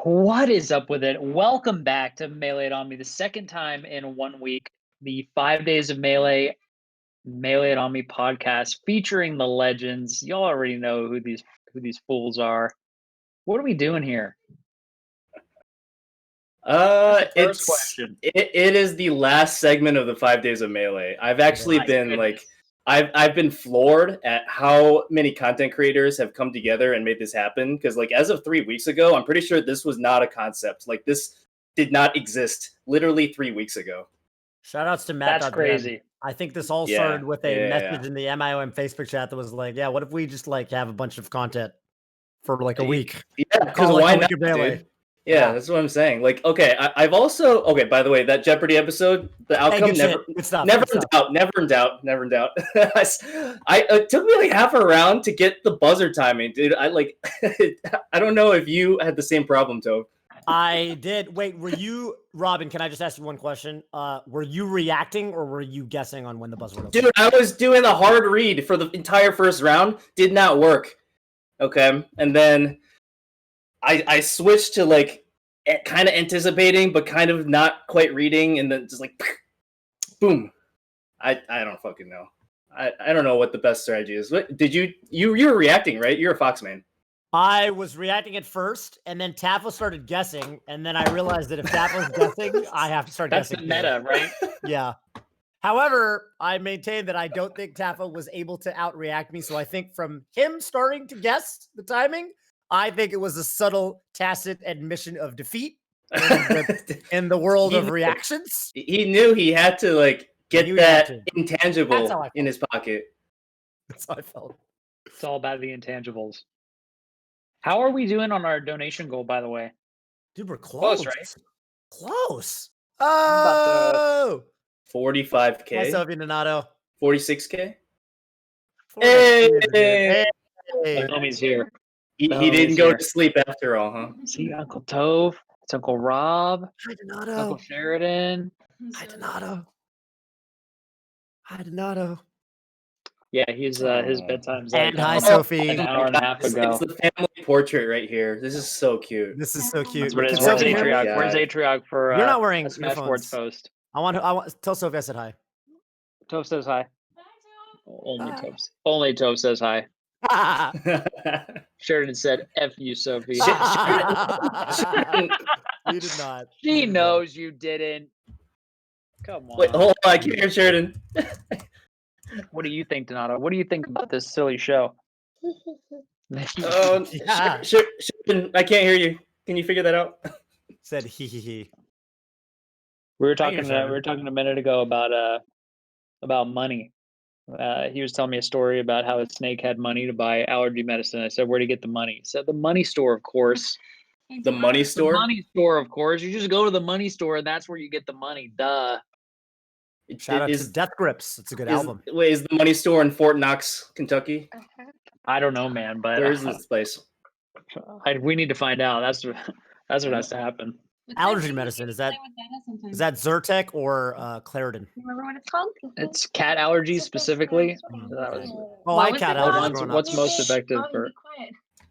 What is up with it? Welcome back to MeleeItOnMe, the second time in 1 week, the 5 days of MeleeItOnMe podcast featuring the legends. Y'all already know who these fools are. What are we doing here? First question. It is the last segment of the 5 days of Melee. I've actually been I've been floored at how many content creators have come together and made this happen. Because as of 3 weeks ago, I'm pretty sure this was not a concept. This did not exist literally 3 weeks ago. Shoutouts to Matt. That's crazy. I think this all started with a message in the Mion Facebook chat that was like, "Yeah, what if we just have a bunch of content for a week?" Yeah, because why not, dude? Yeah, that's what I'm saying. I've also by the way, that Jeopardy episode, the outcome never in doubt. It took me half a round to get the buzzer timing, dude. I don't know if you had the same problem, Tove. I did. Wait, were you, Robin? Can I just ask you one question? Were you reacting or were you guessing on when the buzzer would open? Dude, I was doing a hard read for the entire first round. Did not work. Okay, and then I switched to kind of anticipating, but kind of not quite reading, and then just boom. I don't fucking know. I don't know what the best strategy is. What did you were reacting, right? You're a Fox man. I was reacting at first, and then Tafo started guessing, and then I realized that if Tafo's guessing, I have to start guessing. That's the meta, right? Yeah. However, I maintain that I don't think Tafo was able to outreact me, so I think from him starting to guess the timing, I think it was a subtle, tacit admission of defeat in the world of reactions. He knew he had to get that intangible in his pocket. That's how I felt. It's all about the intangibles. How are we doing on our donation goal, by the way? Dude, we're close, right? Close. Oh! 45K. Hi, Sophie Donato. 46K. Hey! Homie's here. He didn't go to sleep after all, huh? See, Uncle Tove. It's Uncle Rob. Hi, Donato. Uncle Sheridan. Hi, Donato. Hi, Donato. Yeah, his bedtime's and hi, Sophie. An hour and a half ago. It's the family portrait right here. This is so cute. This is so cute. Where's Atriog for you're not wearing a Smashboards post? I want tell Sophie I said hi. Tove says hi. Only Tove says hi. Sheridan said, "F you, Sophie." You did not. She knows you didn't. Come on. Wait, hold on. I can't hear Sheridan. What do you think, Donato? What do you think about this silly show? Sheridan, I can't hear you. Can you figure that out? Said he. We were talking a minute ago about money. He was telling me a story about how his snake had money to buy allergy medicine. I said, "Where'd he get the money?" He said, "The money store, of course." The money store? The money store, of course. You just go to the money store, and that's where you get the money. Duh. Shout out to Death Grips. It's a good album. Wait, is the money store in Fort Knox, Kentucky? I don't know, man. But where is this place? We need to find out. That's what has to happen. Allergy medicine, is that Zyrtec or Claritin? Remember what it's called? It's cat allergies specifically. I cat allergies. What's most effective for?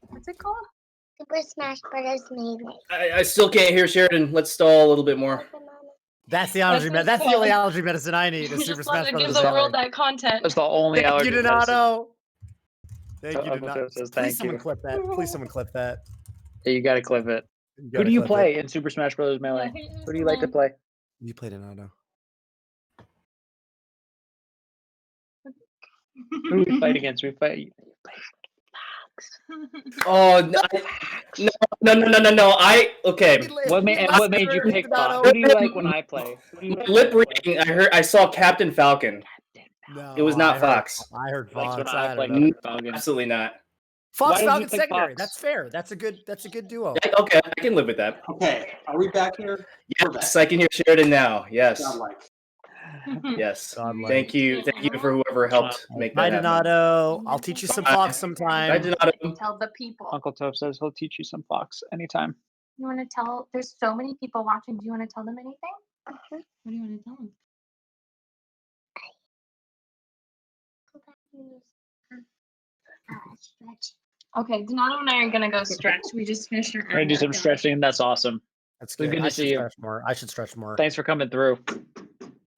What's it called? Super Smash Bros. Melee. I still can't hear Sheridan. Let's stall a little bit more. That's the allergy medicine. That's the only allergy medicine I need. Is Super Smash Bros. Give the world that content. That's the only allergy medicine. Thank you, Donato. Please someone clip that. Please someone clip that. Yeah, you gotta clip it. Who do you play in Super Smash Bros. Melee? Who do you like to play? You played Donato. Who do we fight against? We fight. Oh no! Okay. What made you pick Fox? Who do you like when I play? Lip reading. I saw Captain Falcon. No, it was not Fox. I heard Fox. Absolutely not. Fox Falcon secondary. Fox? That's fair. That's a good duo. Okay, I can live with that. Okay, are we back here? Yes, I can hear Sheridan now. Yes. Godlike. Yes. Godlike. Thank you for whoever helped make that happen. Donato. I'll teach you some Fox sometime. Bye, Donato. Tell the people. Uncle Tove says he'll teach you some Fox anytime. You want to tell? There's so many people watching. Do you want to tell them anything? What do you want to tell them? Okay, Donato and I are gonna go stretch. We just finished our. We're gonna do some stretching. That's awesome. That's Good good. to I see should you. stretch more. I should stretch more. Thanks for coming through.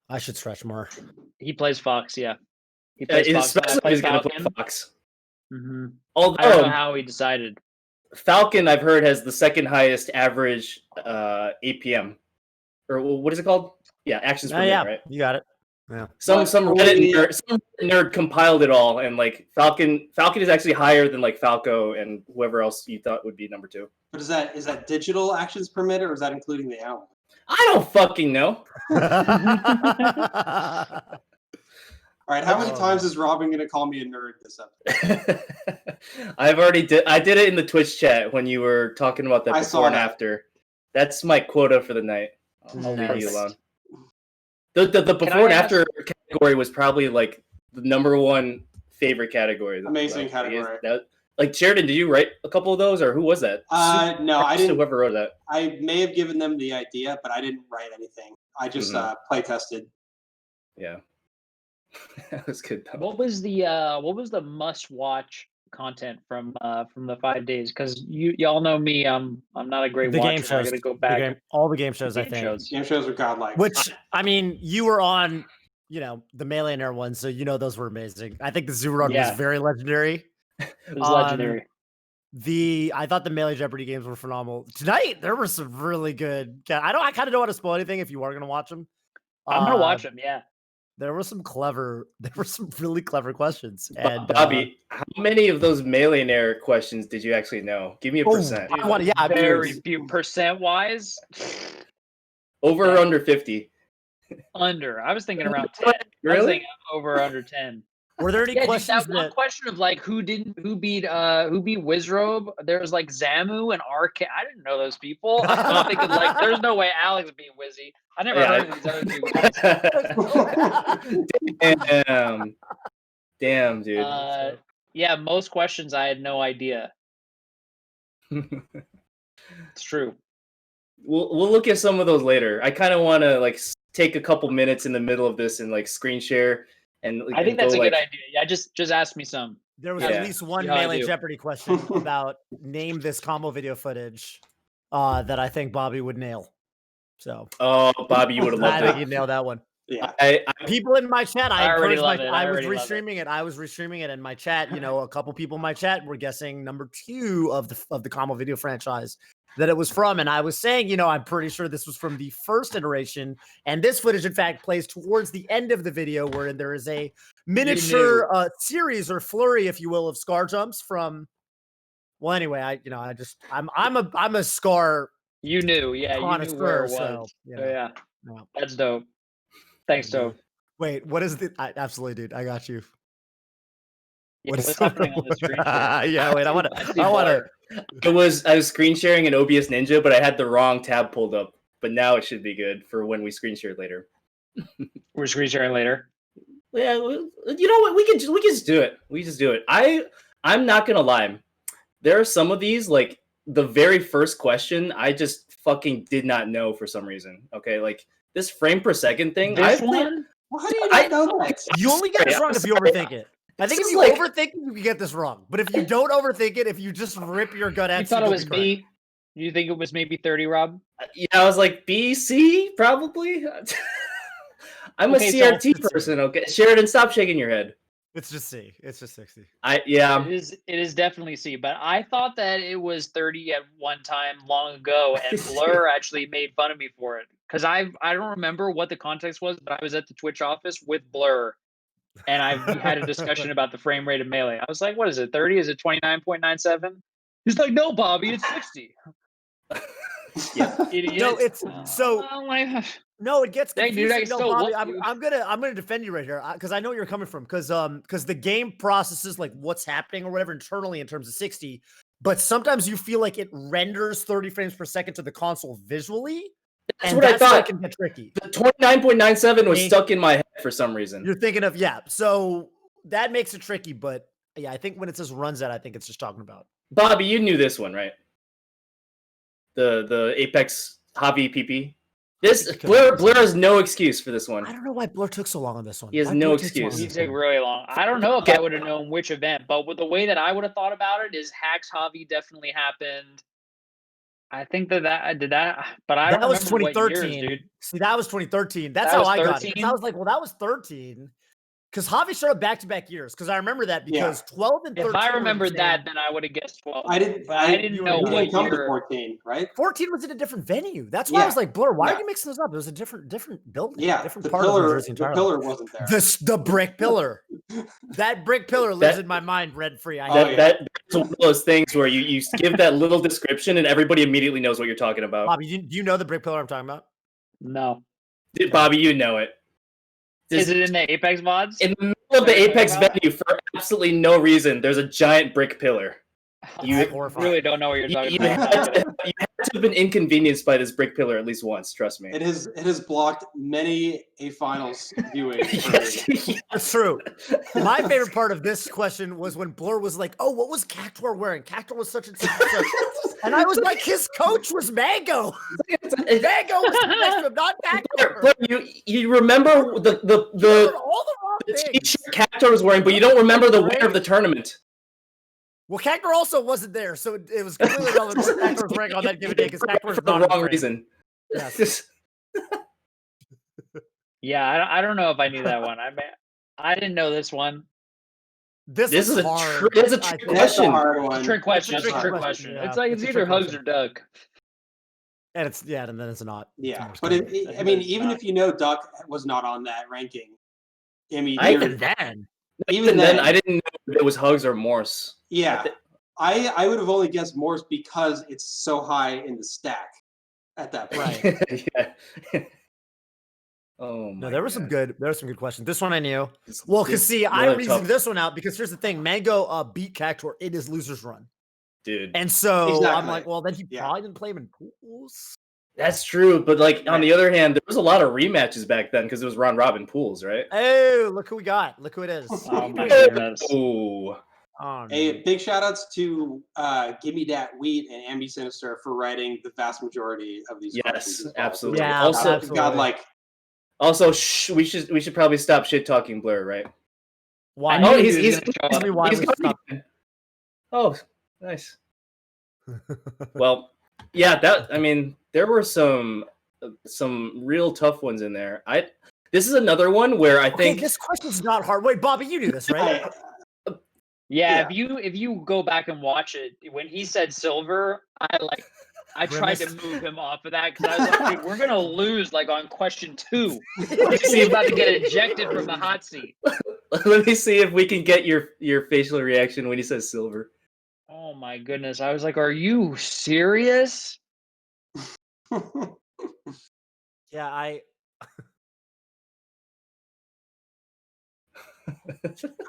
I should stretch more. He plays Fox, yeah. He plays Fox. I Especially play he's gonna play Falcon. Fox. Mm-hmm. I don't know Although how he decided. Falcon, I've heard, has the second highest average APM, or what is it called? Yeah, actions per minute, Yeah, right? you got it. Yeah. Some Reddit nerd compiled it all, and like Falcon is actually higher than like Falco and whoever else you thought would be number 2. But is that digital actions per minute, or is that including the hour? I don't fucking know. All right, how many times is Robin going to call me a nerd this episode? I did it in the Twitch chat when you were talking about that before and after. That's my quota for the night. I'll leave you alone. The before and after category was probably like the number 1 favorite category. Amazing category. Like Sheridan, did you write a couple of those, or who was that? No, I didn't. Whoever wrote that. I may have given them the idea, but I didn't write anything. I just play tested. Yeah, that was good though. What was the must watch content from the 5 days? Because y'all know me, I'm not a great watcher. Game shows. I gotta go back. All the game shows, I think. Game shows are godlike. Which I mean, you were on, the Millionaire one, so those were amazing. I think the Zoo Run was very legendary. It was legendary. I thought the Melee Jeopardy games were phenomenal. Tonight there were some really good. I kind of don't want to spoil anything if you are going to watch them. I'm gonna watch them. Yeah. There were some really clever questions. And Bobby, how many of those Millionaire questions did you actually know? Give me a percent. Very few percent wise. Over or under 50? Under. I was thinking around 10. Really? I was thinking over or under 10. Were there any questions? That one question of like who beat Wizrobe? There was like Zamu and RK. I didn't know those people. I'm thinking like there's no way Alex beat Wizzy. I never heard of these other two guys. Damn, dude. Yeah, most questions I had no idea. It's true. We'll look at some of those later. I kind of want to like take a couple minutes in the middle of this and like screen share. And I think that's a good idea. Yeah, just ask me some. There was at least one Melee Jeopardy question about name this combo video footage that I think Bobby would nail. So, Bobby, you would have loved I think he'd nail that one. Yeah, people in my chat, I was restreaming it. I was restreaming it in my chat. A couple people in my chat were guessing number 2 of the combo video franchise that it was from, and I was saying, I'm pretty sure this was from the first iteration, and this footage, in fact, plays towards the end of the video, where there is a miniature series or flurry, if you will, of Scar jumps from. Well, anyway, I'm a Scar. You knew, yeah, you knew where it was. So, yeah, that's dope. Thanks, dope. Wait, what is the? Absolutely, dude, I got you. Yeah, what's happening on the screen? Yeah, wait, I want to. I was screen sharing in OBS Ninja, but I had the wrong tab pulled up. But now it should be good for when we screen share later. We're screen sharing later. Yeah, you know what? We can just do it. We just do it. I'm not gonna lie. There are some of these, like the very first question, I just fucking did not know for some reason. Okay, like this frame per second thing. This one? Well, how do you not know that? You only get this wrong if you overthink it. I think if you overthink it, you can get this wrong. But if you don't overthink it, if you just rip your gut out, you thought it was B. You think it was maybe 30, Rob? Yeah, I was like B, C, probably. I'm a CRT person. Okay, Sheridan, stop shaking your head. It's just C. It's just 60. It is definitely C. But I thought that it was 30 at one time long ago, and Blur actually made fun of me for it because I don't remember what the context was, but I was at the Twitch office with Blur. And we had a discussion about the frame rate of Melee. I was like, what is it, 30? Is it 29.97? He's like, no, Bobby, it's 60. Yeah, idiot. No, it's so. Oh my gosh. No, it gets confusing. Dude, Bobby, I'm gonna defend you right here because I know where you're coming from. Because the game processes like what's happening or whatever internally in terms of 60, but sometimes you feel like it renders 30 frames per second to the console visually. That's what I thought. Can get tricky. The 29.97 was stuck in my head for some reason. You're thinking of so that makes it tricky. But yeah, I think when it says runs that, I think it's just talking about. Bobby, you knew this one, right? The Apex Hobby PP. Blur has no excuse for this one. I don't know why Blur took so long on this one. He has Why no Blur take so long excuse. on He this took one? really long. I don't know if I would have known which event, but with the way that I would have thought about it is Hacks Javi definitely happened. I think that did that, but I don't That was remember what years, 2013. dude. See, that was 2013. That's That how was I got it. 'Cause 13? I was like, well, that was 13. Because Javi showed up back-to-back years. Because I remember that because 12 and 13. If I were the remembered that, same. then I would have guessed 12. I didn't. But I didn't know He what didn't come to year. 14, right? 14 was in a different venue. That's why I was like, Blur, why Yeah. are you mixing this up? It was a different building. Yeah, different the part of New pillar. Jersey The entirely. pillar wasn't there. The brick pillar. That brick pillar lives in my mind rent free. That's one of those things where you give that little description and everybody immediately knows what you're talking about. Bobby, do you know the brick pillar I'm talking about? No. Bobby, you know it. Is it in the Apex mods? In the middle of the Apex venue, for absolutely no reason, there's a giant brick pillar. You really don't know what you're talking you about. had to have been inconvenienced by this brick pillar at least once. Trust me. It has blocked many a finals viewing. For me. That's true. My favorite part of this question was when Blur was like, "Oh, what was Cactuar wearing? Cactuar was such and such." And I was like, "His coach was Mango. Mango was next to him, not Cactuar." But you remember the all the wrong things. t-shirt Cactuar was wearing, but you don't remember the winner of the tournament. Well, Cactuar also wasn't there, so it was completely relevant what Cactuar was wearing on that given day because Cactuar was For the not wrong reason. Yes. Yeah, I don't know if I knew that one. I didn't know this one. This is a hard. it's a trick That's a question. hard It's one. a trick question. It's a It's a trick trick question, question. yeah. It's like It's it's a either trick hugs question. or duck. And it's and then it's not. Yeah, It's but almost I mean, even if you know Duck was not on that ranking, I mean, even then, Even then, I didn't know if it was Hugs or Morse. Yeah, I would have only guessed Morse because it's so high in the stack at that point. right? Yeah. Oh my No, there were some good questions. This one I knew. This- Well, because this- see, I another reasoned tough- this one out because here's the thing: Mango beat Cactuar in his losers run, dude. and so I'm Exactly. like, well, then he Yeah. probably didn't play him in pools. That's true, but like on the other hand, there was a lot of rematches back then because it was round robin pools, right? Oh, look who we got! Look who it is. Oh my goodness. Oh, Oh, Hey, no. big shout outs to Gimme Dat Wheat and Ambi Sinister for writing the vast majority of these questions. yes, as well. absolutely. Yeah, also, absolutely. God, like, also, we should probably stop shit talking Blur, right? Why? I knew Oh, he he's was he's, gonna show up. Tell me why he's we coming stopped. again. Oh, nice. Well, yeah, that I mean, there were some real tough ones in there. This is another one where I Okay, think this question's not hard. Wait, Bobby, you knew this, right? Yeah, Yeah. if you go back and watch it, when he said silver, I tried to Grimaced. move him off of that because I was like, dude, we're gonna lose like on question 2. He's about to get ejected from the hot seat. let me see if we can get your facial reaction when he says silver. Oh my goodness. I was like, are you serious? Yeah, I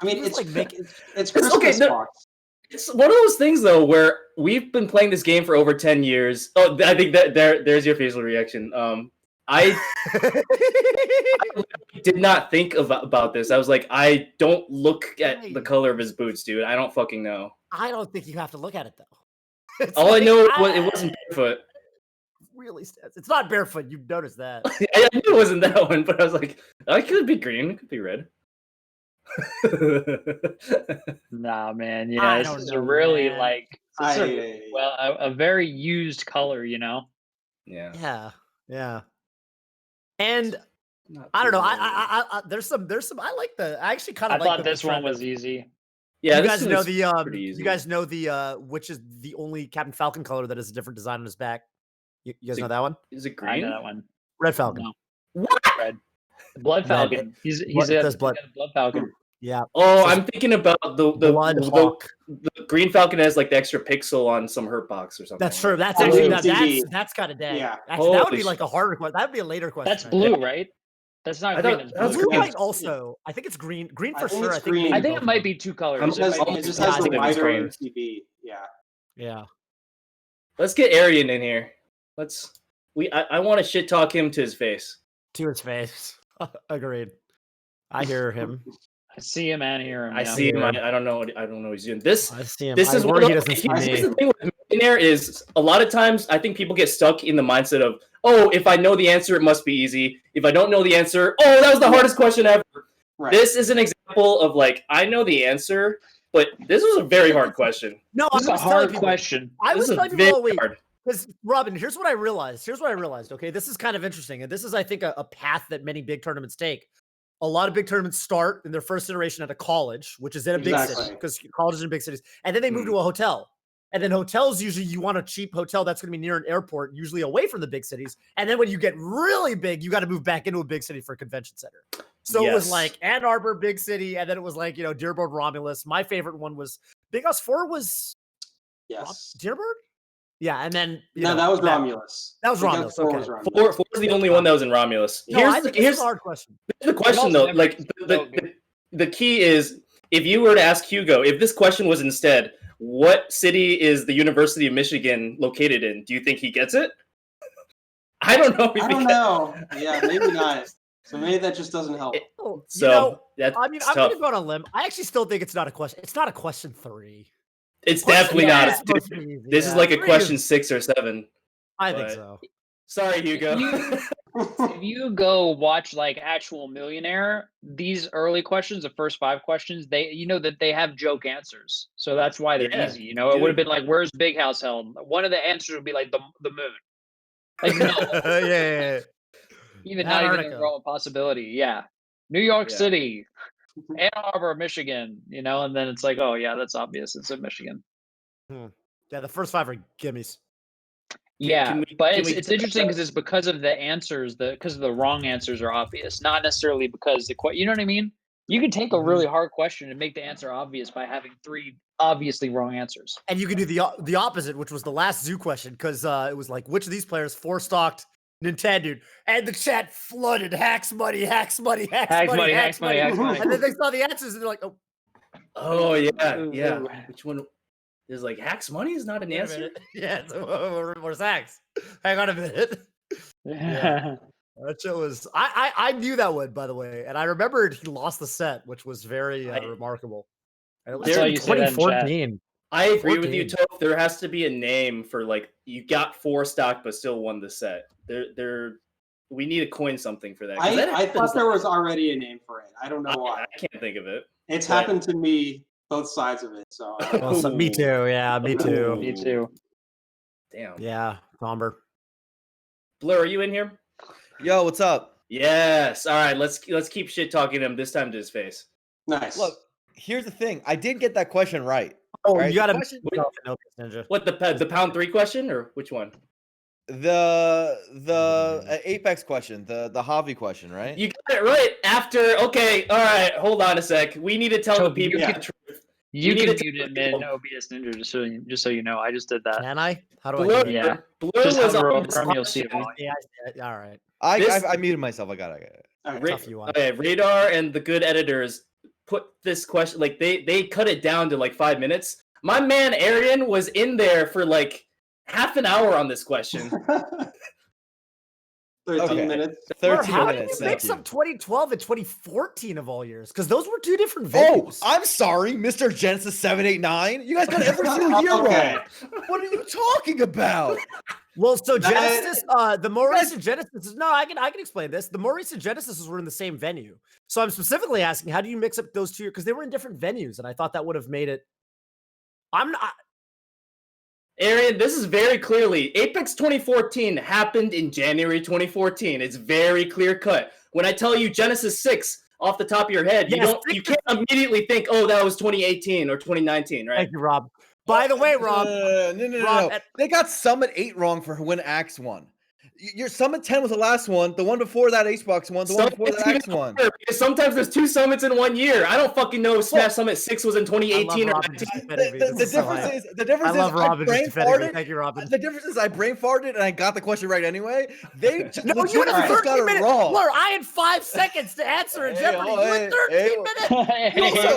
mean, He was, it's like, making- it's It's okay, Christmas no- box. It's one of those things though where we've been playing this game for over 10 years. Oh, I think that there's your facial reaction. I did not think about this. I was like, I don't look at the color of his boots, dude. I don't fucking know. I don't think you have to look at it though. It's All I like, know it wasn't barefoot. really says it's not barefoot. You've noticed that. I knew it wasn't that one, but I was like, oh, it could be green. It could be red. Nah, man. I Yeah, this don't is know, a really man. like this is I- a very used color, you know. Yeah. Yeah, yeah. And Not I don't know. too bad. I there's some. I like the. I actually kind I of like thought the this one trend was of- easy. Yeah, you this guys know was the pretty easy. you guys know the which is the only Captain Falcon color that has a different design on his back. You guys know that one? Is it I green? know that one. Red Falcon. No. What? Red. Blood Falcon. He's What- a it says blood. Blood Falcon. Yeah. Oh, Says I'm thinking about the Blood Hawk. the Green Falcon has like the extra pixel on some hurt box or something. That's true. That's Oh, actually TD. that's kind of dead. Yeah. Actually, that would Holy be like a harder question. That would be a later question. That's I blue, think. right? That's not I green. thought It's that was blue. Blue green. might also. I think it's green. Green I for think sure. it's I think green. maybe I think both it might of be 2 colors. I'm It just, might be it just two has I the think it was wider green. TV. Yeah. them. Yeah. Let's get Aryan in here. I want to shit talk him to his face. To his face. Agreed. I hear him. I see him and hear him. I yeah. see him. Yeah. I don't know what he's doing. This I see him. this I is worry one he of doesn't see here's me. the thing with Millionaire is a lot of times I think people get stuck in the mindset of oh, if I know the answer, it must be easy. If I don't know the answer, oh, that was the hardest question ever. Right. This is an example of like, I know the answer, but this was a very hard question. No, This is a hard question. I This was is telling very people all week. hard. Because Robin, here's what I realized. Okay, this is kind of interesting, and this is, I think, a path that many big tournaments take. A lot of big tournaments start in their first iteration at a college, which is in a big city, because colleges in big cities, and then they move to a hotel. And then hotels, usually you want a cheap hotel that's going to be near an airport, usually away from the big cities. And then when you get really big, you got to move back into a big city for a convention center. So it was like Ann Arbor, big city, and then it was like, Dearborn, Romulus. My favorite one was Big House 4 was Dearborn? Yeah, and then that was Romulus. That was Romulus. Okay. Four is the only one that was in Romulus. Here's a hard question. The question though, like the key is, if you were to ask Hugo, if this question was instead, what city is the University of Michigan located in? Do you think he gets it? I don't know. I don't know. Yeah, maybe not. So maybe that just doesn't help. That's I'm tough. going to go on a limb. I actually still think it's not a question. It's not a question 3. It's definitely not. This is like a question 6 or 7. I think so. Sorry, Hugo. If you go watch like actual Millionaire, these early questions, the first 5 questions, that they have joke answers, so that's why they're easy. It would have been like, "Where's Big House held?" One of the answers would be like the moon. Like no, yeah. Even not even a real possibility. Yeah, New York City, Ann Arbor, Michigan. And then it's like, oh yeah, that's obvious. It's in Michigan. Yeah, the first 5 are gimmies. Yeah, but it's interesting because it's because of the answers, because the wrong answers are obvious, not necessarily because you know what I mean? You can take a really hard question and make the answer obvious by having 3 obviously wrong answers. And you can do the opposite, which was the last zoo question, because it was like, which of these players 4-stocked Nintendo? And the chat flooded, hacks money. And then they saw the answers and they're like, oh yeah. Which one? Is like hacks money is not an answer. Yeah, where's hacks? Hang on a minute. Yeah. That shit was. I knew that one, by the way, and I remembered he lost the set, which was very remarkable. And it was 2014. I agree with you, Toph. There has to be a name for like you got 4 stock but still won the set. We need to coin something for that. I thought there was already a name for it. I don't know why. I can't think of it. It's happened to me. Both sides of it. So me too. Yeah, me too. Me too. Damn. Yeah, somber. Blur, are you in here? Yo, what's up? Yes. All right. Let's keep shit talking him this time to his face. Nice. Look, here's the thing. I did get that question right. Oh, right? you got to what the pound 3 question or which one? The Apex question, the Javi question, right? You got it right after. Okay, all right. Hold on a sec. We need to tell the people the truth. You can mute him in OBS Ninja just so you know. I just did that. Can I? How do Blur, I do Yeah. Blur just was hover on over him, you'll see it. Yeah, all right. I muted myself. I got it. Okay, Radar and the good editors put this question like they cut it down to like 5 minutes. My man Arian was in there for like half an hour on this question. 13 minutes. 13 How minutes. did you mix up 2012 and 2014 of all years? Because those were 2 different Oh, venues. I'm sorry, Mr. Genesis 789. You guys got every single year wrong. What are you talking about? Well, so Genesis, the more recent Genesis. No, I can explain this. The more recent Genesis were in the same venue. So I'm specifically asking, how do you mix up those 2 years? Because they were in different venues, and I thought that would have made it. I'm not. Arian, this is very clearly Apex 2014 happened in January 2014. It's very clear cut. When I tell you Genesis 6 off the top of your head, you can't immediately think, oh, that was 2018 or 2019, right? Thank you, Rob. By the way, Rob, no. They got Summit 8 wrong for when Axe won. Your Summit 10 was the last one. The one before that Xbox one. The one before that Axe one. Because sometimes there's 2 summits in 1 year. I don't fucking know if Smash Summit 6 was in 2018 or 19. The difference I love is Robin. I brain farted. Thank you, Robin. The difference is I brain farted and I got the question right anyway. They no, you had 13 minutes. Wrong. Blur, I had 5 seconds to answer in Jeopardy. You had 13 minutes.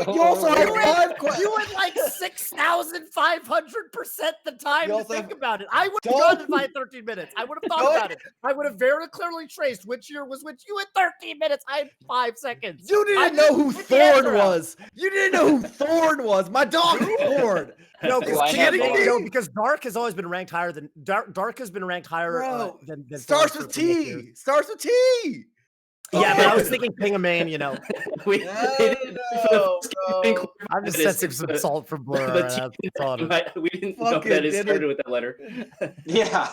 You also had 5 questions. You had like 6,500% the time to think about it. I would have gone if I had 13 minutes. I would have thought about it. I would have very clearly traced which year was which. You had 13 minutes. I had 5 seconds. You didn't know who Thorn was. You didn't know who Thorn was. My dog is Thorn. No, Why not because Dark has always been ranked higher than Dark has been ranked higher Bro, than starts Thorn with for most years. T. Starts with T. Yeah, but I was thinking Pingaman, you know. We didn't, for the first game, bro. I'm just it's- sensing some the- salt from Blur. the That's all it is. we didn't know Fucking that it did started it. with that letter. Yeah.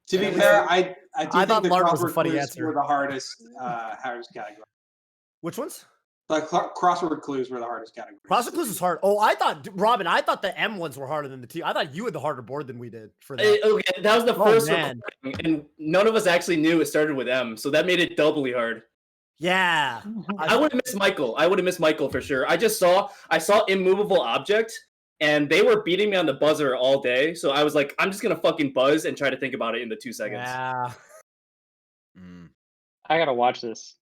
To be fair, I do I think thought the Lard was a crossword funny clues answer. were the hardest category. Which ones? The crossword clues were the hardest category. Crossword clues is hard. Oh, I thought Robin. I thought the M ones were harder than the T. I thought you had the harder board than we did for that. Okay, that was the Oh, first man. recording, and none of us actually knew it started with M, so that made it doubly hard. Yeah, I would have missed Michael. I would have missed Michael for sure. I saw immovable object, and they were beating me on the buzzer all day. So I was like, I'm just gonna fucking buzz and try to think about it in the 2 seconds. yeah. I gotta watch this.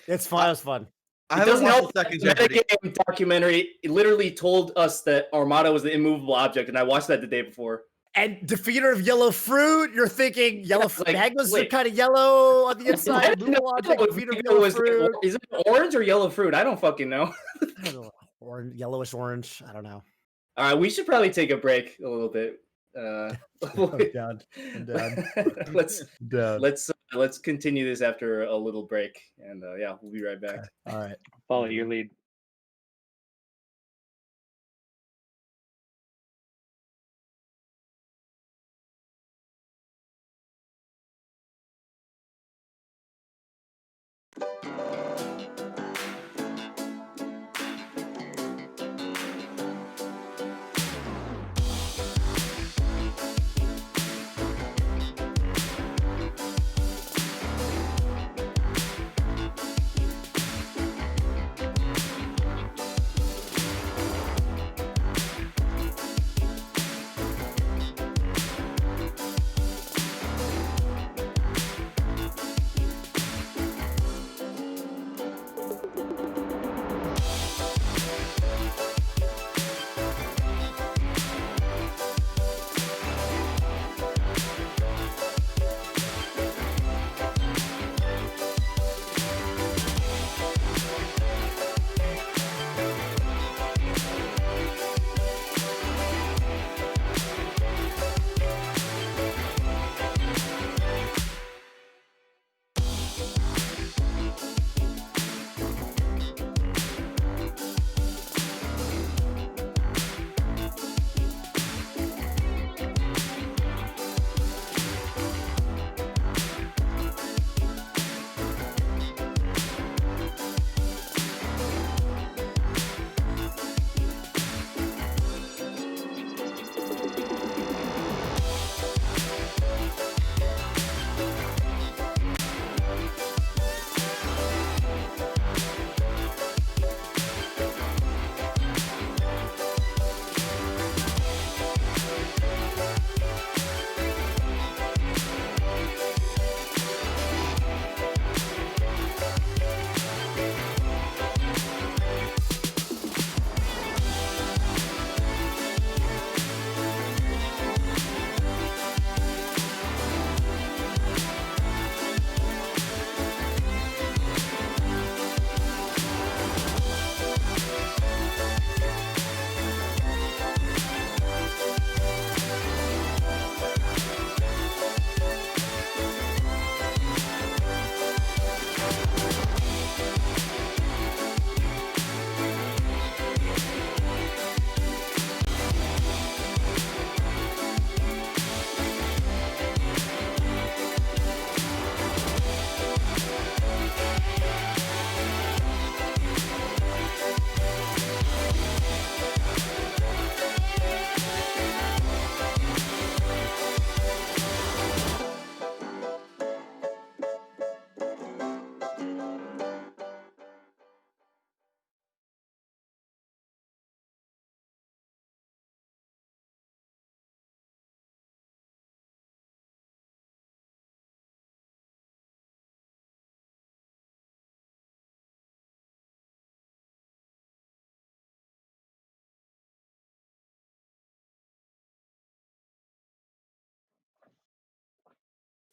It's fun. It was fun. I It haven't doesn't watched help. the The second Jeopardy. metagame documentary literally told us that Armada was the immovable object, and I watched that the day before. And defeater of yellow fruit. You're thinking yellow like, mangoes are wait. kind of yellow on the I inside. didn't know Movable object. if Defeater of it yellow was- fruit. Is it orange or yellow fruit? I don't fucking know. I don't know. Orange, yellowish orange. I don't know. All right, we should probably take a break a little bit. Oh God. I'm down. let's continue this after a little break, and yeah, we'll be right back. All right. Follow your lead.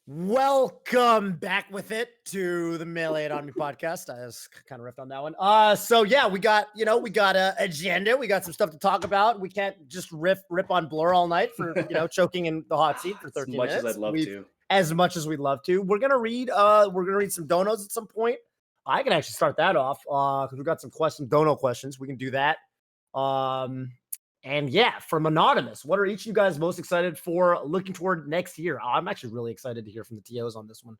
Welcome back with it to the Melee It On Me podcast. I was kind of riffed on that one. So yeah, we got a agenda. We got some stuff to talk about. We can't just rip on Blur all night for choking in the hot seat for 13 minutes. As much as I'd love to. As much as we'd love to. We're gonna read some donos at some point. I can actually start that off because we got some dono questions. We can do that. And yeah, from Anonymous, what are each of you guys most excited for looking toward next year? I'm actually really excited to hear from the TOs on this one.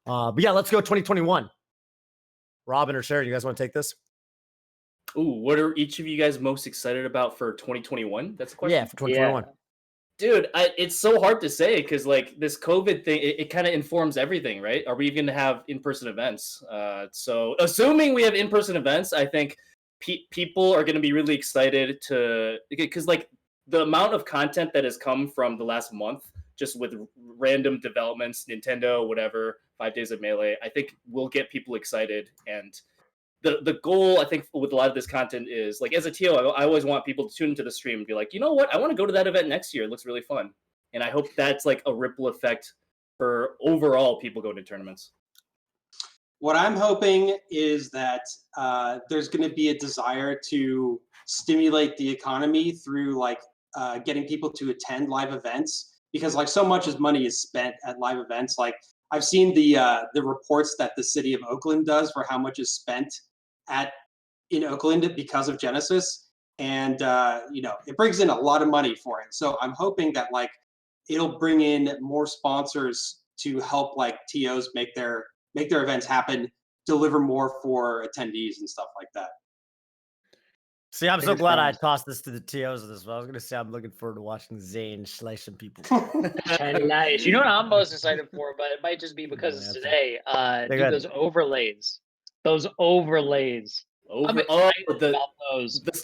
But yeah, let's go 2021. Robin or Sharon, you guys want to take this? Ooh, what are each of you guys most excited about for 2021? That's the question. Yeah, for 2021. Dude, it's so hard to say because like this COVID thing, it kind of informs everything, right? Are we even going to have in-person events? So assuming we have in-person events, I think people are going to be really excited because like the amount of content that has come from the last month, just with random developments, Nintendo, whatever, 5 days of Melee, I think will get people excited. And the goal, I think, with a lot of this content is like, as a TO, I always want people to tune into the stream and be like, you know what? I want to go to that event next year. It looks really fun. And I hope that's like a ripple effect for overall people going to tournaments. What I'm hoping is that there's going to be a desire to stimulate the economy through like getting people to attend live events, because like so much money is spent at live events. Like I've seen the reports that the city of Oakland does for how much is spent in Oakland because of Genesis, and it brings in a lot of money for it. So I'm hoping that like it'll bring in more sponsors to help like TOs make their events happen, deliver more for attendees and stuff like that. See, I'm so glad I tossed this to the TOs of this one. I was going to say I'm looking forward to watching Zane slice some people. Nice. You know what I'm most excited for, but it might just be because it's today. Dude, those overlays. I'm excited about those. With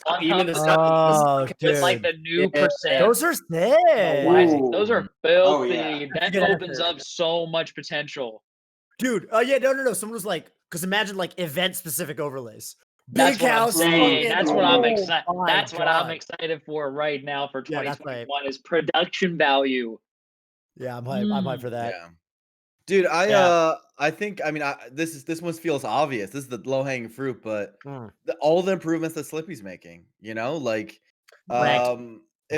like the new percent. Those are sick. Those are filthy. Yeah. That opens up so much potential. Dude, no. Someone was like, because imagine like event-specific overlays. That's what I'm saying. That's what I'm excited. That's what I'm excited for right now for 2021 is production value. Yeah, I'm hyped for that. Yeah. Dude, I think this one feels obvious. This is the low-hanging fruit, but all the improvements that Slippy's making, like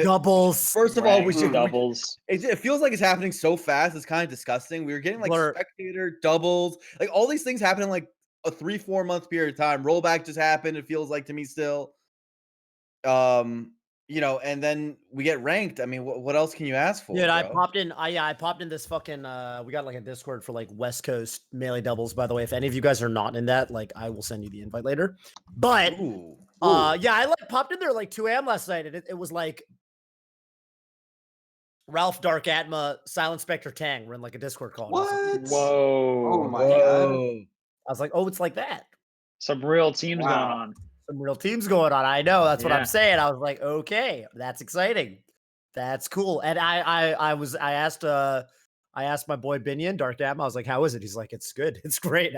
doubles. First of all, we should doubles. It feels like it's happening so fast. It's kind of disgusting. We were getting like spectator doubles, like all these things happen in like a 3-4 month period of time. Rollback just happened. It feels like to me still, and then we get ranked. I mean, what else can you ask for? Dude, I popped in this fucking. We got like a Discord for like West Coast Melee doubles. By the way, if any of you guys are not in that, like, I will send you the invite later. But I like popped in there like 2 a.m. last night, and it was like Ralph, Dark Atma, Silent Spectre, Tang were in like a Discord call. What? Whoa! Oh my god! I was like, oh, it's like that. Some real teams going on. I know. That's what I'm saying. I was like, okay, that's exciting. That's cool. And I asked my boy Binion, Dark Atma, I was like, how is it? He's like, it's good. It's great.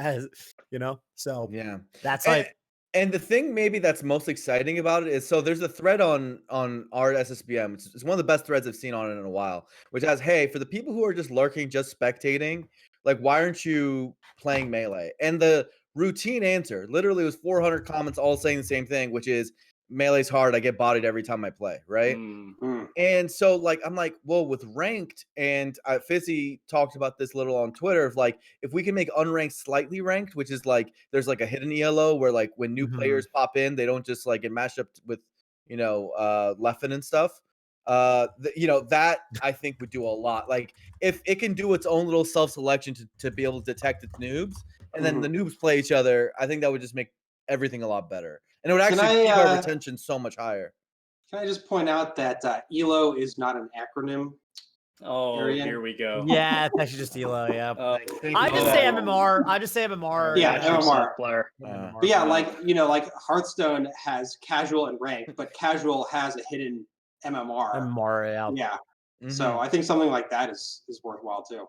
So yeah, that's like. And the thing maybe that's most exciting about it is, so there's a thread on our SSBM. It's one of the best threads I've seen on it in a while, which has, hey, for the people who are just lurking, just spectating, like, why aren't you playing Melee? And the routine answer literally was 400 comments all saying the same thing, which is, Melee's hard. I get bodied every time I play, right? And so, like, I'm like, well, with ranked, and Fizzy talked about this little on Twitter, of like, if we can make unranked slightly ranked, which is like, there's like a hidden ELO where like when new players pop in, they don't just like get matched up with, Leffen and stuff. That I think would do a lot. Like, if it can do its own little self-selection to be able to detect its noobs, and then the noobs play each other, I think that would just make everything a lot better. And it would actually keep our retention so much higher. Can I just point out that ELO is not an acronym? Oh, here we go. Yeah, it's actually just ELO. Yeah. I just say MMR. Yeah, MMR. But yeah, like Hearthstone has casual and ranked, but casual has a hidden MMR. MMR, yeah. So I think something like that is worthwhile too.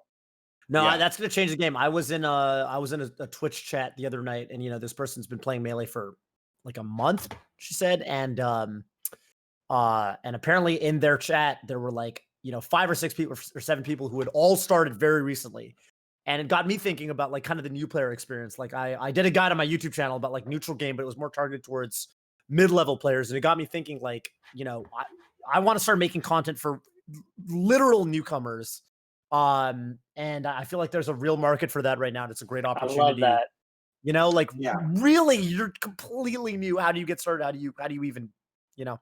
No, that's gonna change the game. I was in a Twitch chat the other night, and this person's been playing Melee for like a month, she said, and apparently in their chat there were like 5 or 6 people or 7 people who had all started very recently. And it got me thinking about like kind of the new player experience. Like I did a guide on my YouTube channel about like neutral game, but it was more targeted towards mid-level players. And it got me thinking like, I want to start making content for literal newcomers. And I feel like there's a real market for that right now. And it's a great opportunity. I love that. Really, you're completely new. How do you get started? How do you even, I was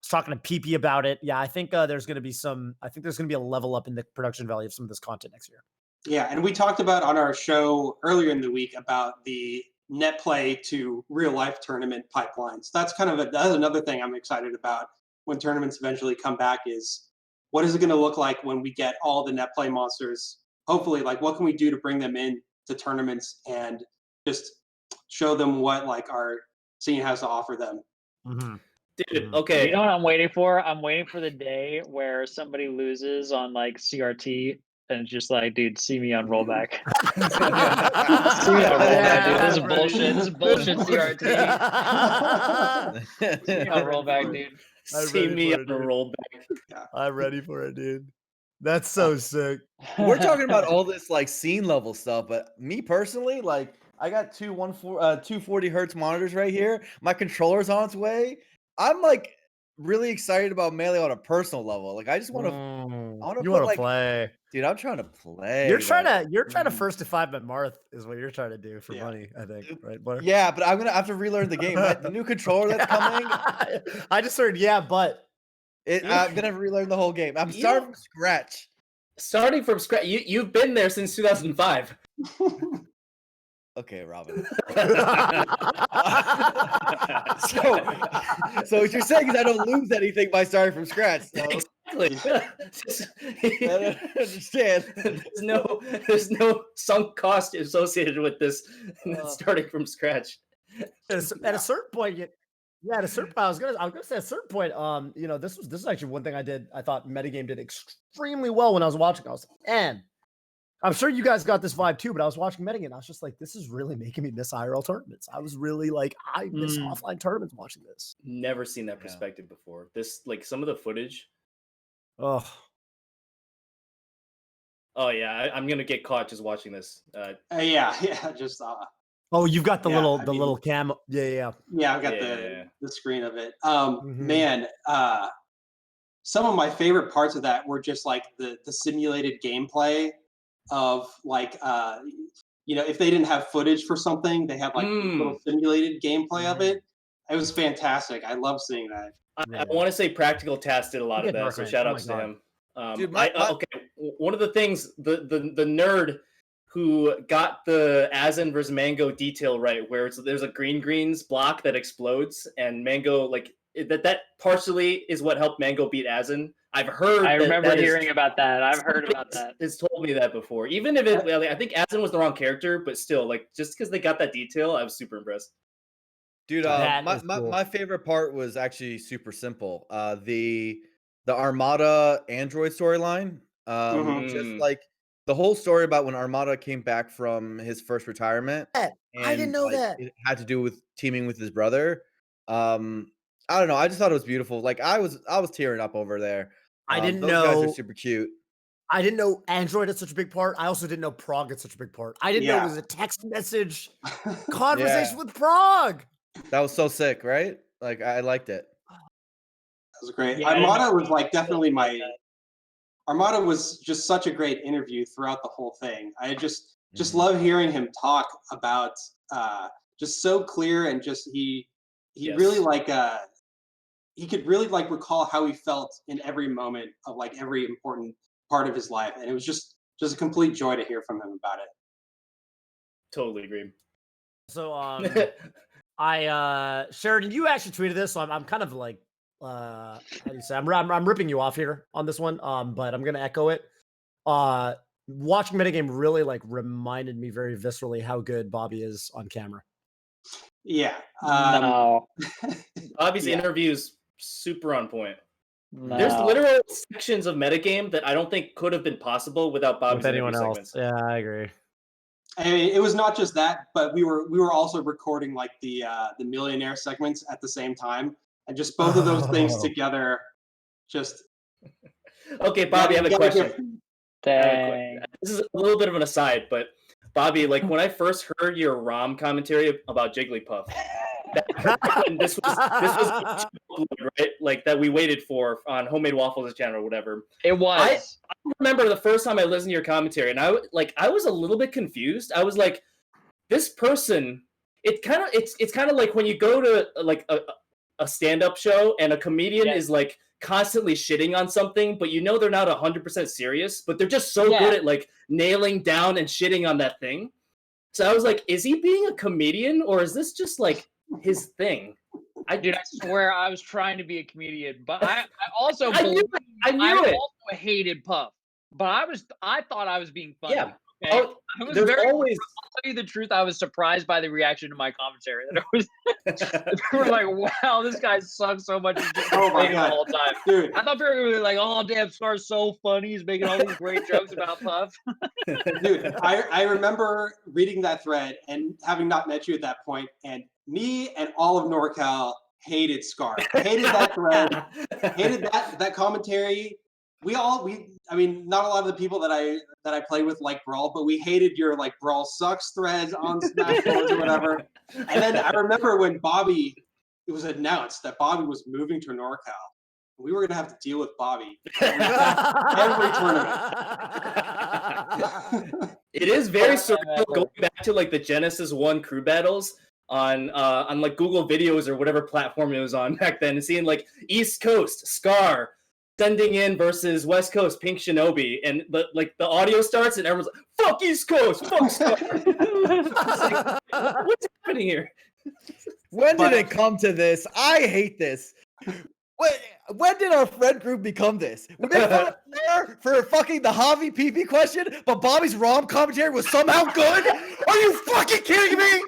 talking to PP about it. Yeah, I think there's going to be a level up in the production value of some of this content next year. Yeah, and we talked about on our show earlier in the week about the net play to real life tournament pipelines. That's that's another thing I'm excited about when tournaments eventually come back is what is it going to look like when we get all the net play monsters? Hopefully, like what can we do to bring them in to tournaments and just show them what like our scene has to offer them. Mm-hmm. Dude, okay. You know what I'm waiting for? I'm waiting for the day where somebody loses on like CRT and it's just like, dude, see me on rollback. See me on rollback, dude. This is bullshit. This is bullshit CRT. See me on rollback, dude. See me on the rollback. Yeah. I'm ready for it, dude. That's so sick. We're talking about all this like scene level stuff, but me personally, like I got 240 hertz monitors right here. My controller's on its way. I'm like really excited about Melee on a personal level. Like I just want to. You want to play, dude? I'm trying to play. You're trying to first to 5 at Marth is what you're trying to do for money. I think, right? Blair? Yeah, but I'm gonna have to relearn the game. The new controller that's coming. I just heard but I'm gonna relearn the whole game. I'm starting from scratch. Starting from scratch. You've been there since 2005. Okay, Robin. So what you're saying is I don't lose anything by starting from scratch. So. Exactly. I don't understand. There's no sunk cost associated with this starting from scratch. At a certain point, I was gonna say at a certain point, this is actually one thing I thought Metagame did extremely well when I was watching. I was like, man. I'm sure you guys got this vibe too, but I was watching Metagame and I was just like, this is really making me miss IRL tournaments. I was really like, I miss offline tournaments watching this. Never seen that perspective before. This, like some of the footage. Oh yeah, I'm gonna get caught just watching this. Just. Oh, you've got the little cam. Yeah. Yeah, I've got the screen of it. Man, some of my favorite parts of that were just like the simulated gameplay of like if they didn't have footage for something, they had like little simulated gameplay of it. It was fantastic. I love seeing that. I want to say Practical Task did a lot of that, so shout outs to him. Dude, one of the things the nerd who got the Azen versus Mango detail right, where there's a greens block that explodes and Mango like that partially is what helped Mango beat Azen. I've heard. I remember hearing about that. I've heard about that. It's told me that before. Even if I think Azen was the wrong character, but still, like just because they got that detail, I was super impressed. Dude, my favorite part was actually super simple. The Armada Android storyline. Just like the whole story about when Armada came back from his first retirement. I didn't know that. It had to do with teaming with his brother. I don't know. I just thought it was beautiful. Like I was tearing up over there. I didn't those know. Guys are super cute. I didn't know Android had such a big part. I also didn't know Prague had such a big part. I didn't know it was a text message conversation with Prague. That was so sick, right? Like I liked it. That was great. Yeah, Armada was like definitely Armada was just such a great interview throughout the whole thing. I just love hearing him talk about just so clear and just he really like he could really like recall how he felt in every moment of like every important part of his life, and it was just a complete joy to hear from him about it. Totally agree. So Sheridan, you actually tweeted this, so I'm kind of like how do you say? I'm ripping you off here on this one, but I'm gonna echo it. Watching Metagame really like reminded me very viscerally how good Bobby is on camera. Yeah. Bobby's interviews super on point. No. There's literal sections of Metagame that I don't think could have been possible without Bobby's anyone else. segments. Yeah, I agree. I mean, it was not just that, but we were also recording like the millionaire segments at the same time, and just both of those things together, just Okay, Bobby, I have a question. Dang. This is a little bit of an aside, but Bobby, like when I first heard your ROM commentary about Jigglypuff, and this was right, like that we waited for on Homemade Waffles channel or whatever. It was. I remember the first time I listened to your commentary, and I was a little bit confused. I was like, this person. It's kind of like when you go to like a stand-up show and a comedian is like constantly shitting on something, but you know they're not 100% serious, but they're just so good at like nailing down and shitting on that thing. So I was like, is he being a comedian or is this just like his thing? Dude, I swear I was trying to be a comedian, but I also I knew it. also hated Puff, but I thought I was being funny. Yeah. Okay? Oh, I was there's always. I'll tell you the truth. I was surprised by the reaction to my commentary. That it was, they were like, "Wow, this guy sucks so much." Oh my the God. whole time, Dude, I thought people were like, "Oh, damn, Scar's so funny. He's making all these great jokes about Puff." dude, I remember reading that thread and having not met you at that point, and me and all of NorCal hated Scar. Hated that thread. Hated that commentary. I mean, not a lot of the people that I play with like Brawl, but we hated your like Brawl sucks threads on Smash Bros or whatever. And then I remember when it was announced that Bobby was moving to NorCal. We were gonna have to deal with Bobby every tournament. It is very surreal going back to like the Genesis 1 crew battles on like Google Videos or whatever platform it was on back then, and seeing like East Coast Scar sending in versus West Coast Pink Shinobi, and the audio starts and everyone's like, "Fuck East Coast, fuck Scar." Like, what's happening here? When did it come to this? I hate this. When did our friend group become this? We made fun of Blair for fucking the Javi PP question, but Bobby's ROM commentary was somehow good? Are you fucking kidding me?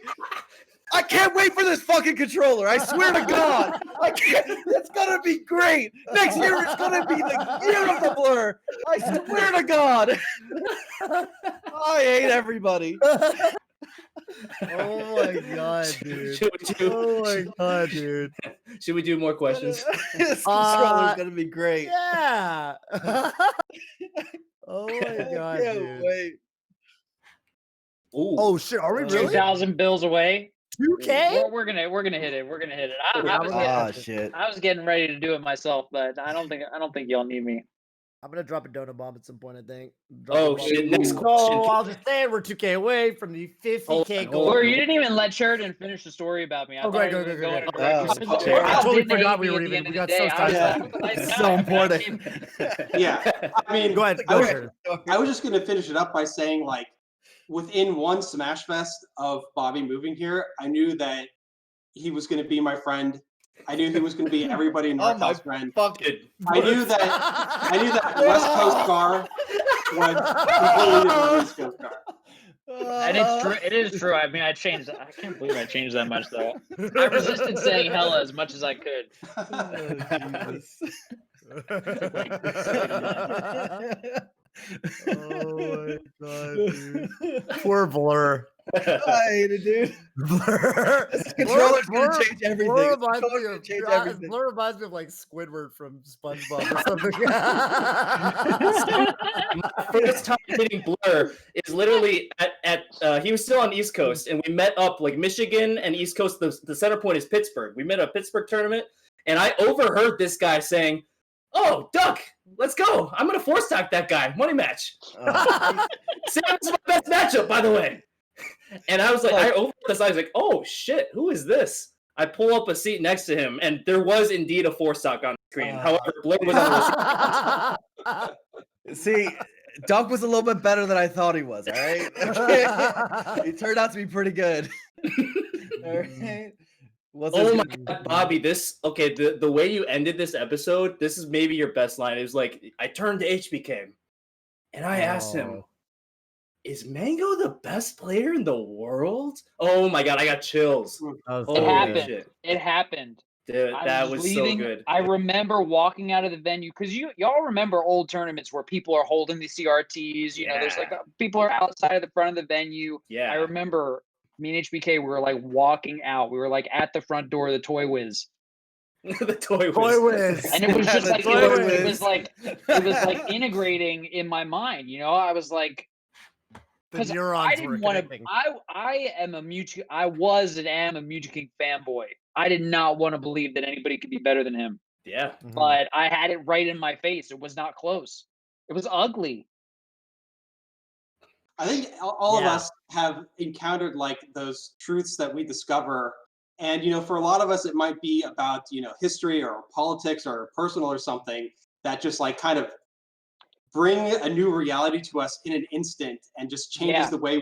I can't wait for this fucking controller. I swear to God. It's gonna be great. Next year it's gonna be the year of the Blur. I swear to God. I hate everybody. Oh my God, dude. Oh my God, dude. Should we do more questions? This controller's gonna be great. Yeah. Oh my God, I can't dude. wait. Ooh. Oh shit, are we really? 2,000 bills away. 2K? We're gonna hit it. We're gonna hit it. Shit. I was getting ready to do it myself, but I don't think y'all need me. I'm gonna drop a donut bomb at some point, I think. Oh shit! Next So question. I'll just say we're 2K away from the 50K goal. Or you didn't even let Sheridan finish the story about me. I Oh, thought go, he was go, going go. to correct me. Oh, Sheridan I totally didn't forgot hate we me were at the even. end We of got the so day. I was sidetracked. like, It's no, so I important. came- Yeah, I mean, Go ahead. Go ahead. I was just gonna finish it up by saying, like, within one Smash Fest of Bobby moving here, I knew that he was gonna be my friend. I knew he was gonna be everybody in NorCal's friend. Fucking. I knew that West Coast Scar was completely different East Coast Scar. And it's true. It is true. I mean, I can't believe I changed that much, though. I resisted saying hella as much as I could. Oh my God, dude. Poor Blur. I hate it, dude. Blur. This controller's gonna change everything. Blur This reminds controller's me gonna of change everything. Blur reminds me of like Squidward from SpongeBob or something. My first time meeting Blur is literally at he was still on the East Coast, and we met up like Michigan and East Coast. The center point is Pittsburgh. We met at a Pittsburgh tournament, and I overheard this guy saying, "Oh, Duck, let's go! I'm gonna force talk that guy. Money match. Sam is my best matchup, by the way." And I was like, I overheard this. I was like, "Oh shit, who is this?" I pull up a seat next to him, and there was indeed a force talk on the screen. However, Blur was on the See, Dunk was a little bit better than I thought he was, all right? He turned out to be pretty good. All right? Oh my God, Bobby, the way you ended this episode, this is maybe your best line. It was like, I turned to HBK, and I asked him, is Mango the best player in the world? Oh my God, I got chills. It happened. Shit. It happened. Dude, that was leaving, so good. I remember walking out of the venue because y'all remember old tournaments where people are holding the CRTs. You know, there's like people are outside of the front of the venue. Yeah. I remember me and HBK, we were like walking out. We were like at the front door of the Toy Wiz. The toy Toy whiz. whiz. And it was just The like toy it whiz. was like integrating in my mind. You know, I was like, The because neurons I were didn't want to. connecting. I was and am a Music King fanboy. I did not want to believe that anybody could be better than him, Yeah. Mhm. but I had it right in my face. It was not close. It was ugly. I think all of Yeah. us have encountered like those truths that we discover. And, for a lot of us, it might be about, history or politics or personal or something that just like kind of bring a new reality to us in an instant and just changes Yeah. the way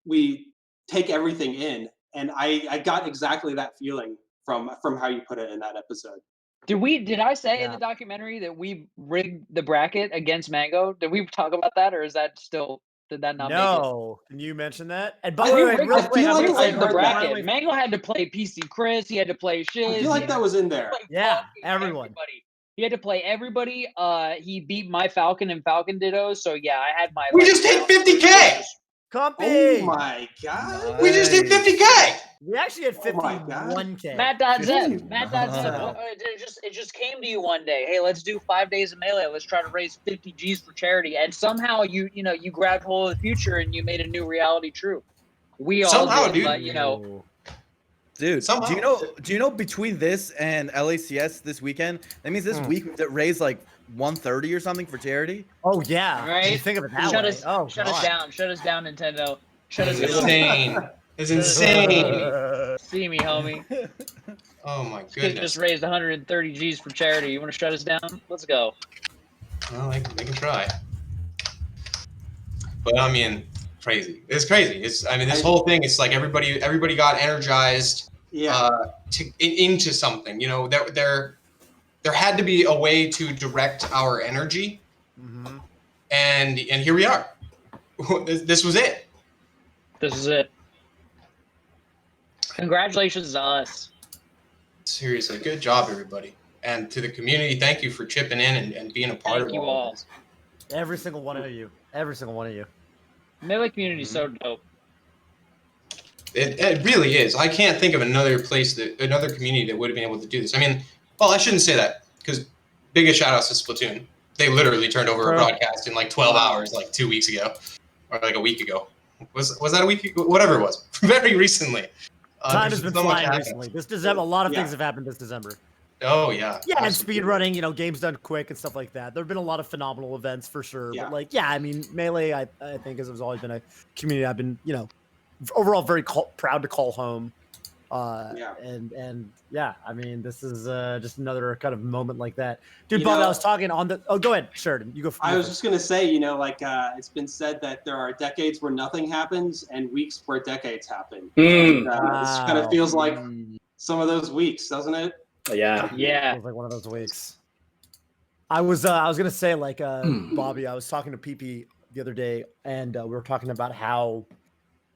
we take everything in. And I got exactly that feeling from how you put it in that episode. Did I say in Yeah. the documentary that we rigged the bracket against Mango? Did we talk about that, or is that still? Did that not make it? No, can you mention that? And by I the way, think- real I quick, feel I'm like gonna it's say like The heard that. bracket. finally- Mango had to play PC Chris. He had to play Shiz. I feel like that was in there. Yeah, everyone. Everybody. He had to play everybody. He beat my Falcon and Falcon Dittos. So yeah, I had my. We just hit 50K! Compy. Oh my god! We just hit 50K! We actually had Oh my God. 51K. Matt.Zep. Matt.Zep. Wow. It just came to you one day. Hey, let's do 5 days of Melee. Let's try to raise 50 G's for charity. And somehow you grabbed hold of the future and you made a new reality true. We all Somehow, did, dude. but Dude, Somehow. do you know between this and LACS this weekend, that means this week that raised like 130 or something for charity? Oh yeah, Right? You think of it that shut way. us Oh, shut God. us down. Shut us down, Nintendo. Shut us It's down. insane. It's insane. See me, homie. Oh my Kid goodness. just raised 130 G's for charity. You want to shut us down? Let's go. Well, they can try. But I mean, crazy. It's crazy. This whole thing. It's like everybody got energized Yeah. into something. There had to be a way to direct our energy, Mhm. and here we are. This was it. This is it. Congratulations to us. Seriously, good job, everybody, and to the community. Thank you for chipping in and being a part Thank of you all all. of this. Every single one of you. Every single one of you. Melee community is so dope. It really is. I can't think of another community that would have been able to do this. I mean, well, I shouldn't say that because biggest shout outs to Splatoon. They literally turned over a broadcast in like 12 hours, like 2 weeks ago, or like a week ago. Was that a week ago? Whatever it was. Very recently. Time there's has been so much flying happening. recently. This December, a lot of Yeah. things have happened this December. Oh yeah. Yeah, and Absolutely. speed running, games done quick and stuff like that. There have been a lot of phenomenal events for sure. Yeah. But I mean, Melee, I think has always been a community I've been, overall very proud to call home. Yeah. And yeah, I mean, this is just another kind of moment like that. Dude, You Bob, know- I was talking on the. Oh, go ahead, Sheridan. You go. I was just gonna say, it's been said that there are decades where nothing happens and weeks where decades happen. Mm. This kind of feels like some of those weeks, doesn't it? Yeah. Yeah. Feels like one of those weeks. I was gonna say Bobby. I was talking to PP the other day, and we were talking about how,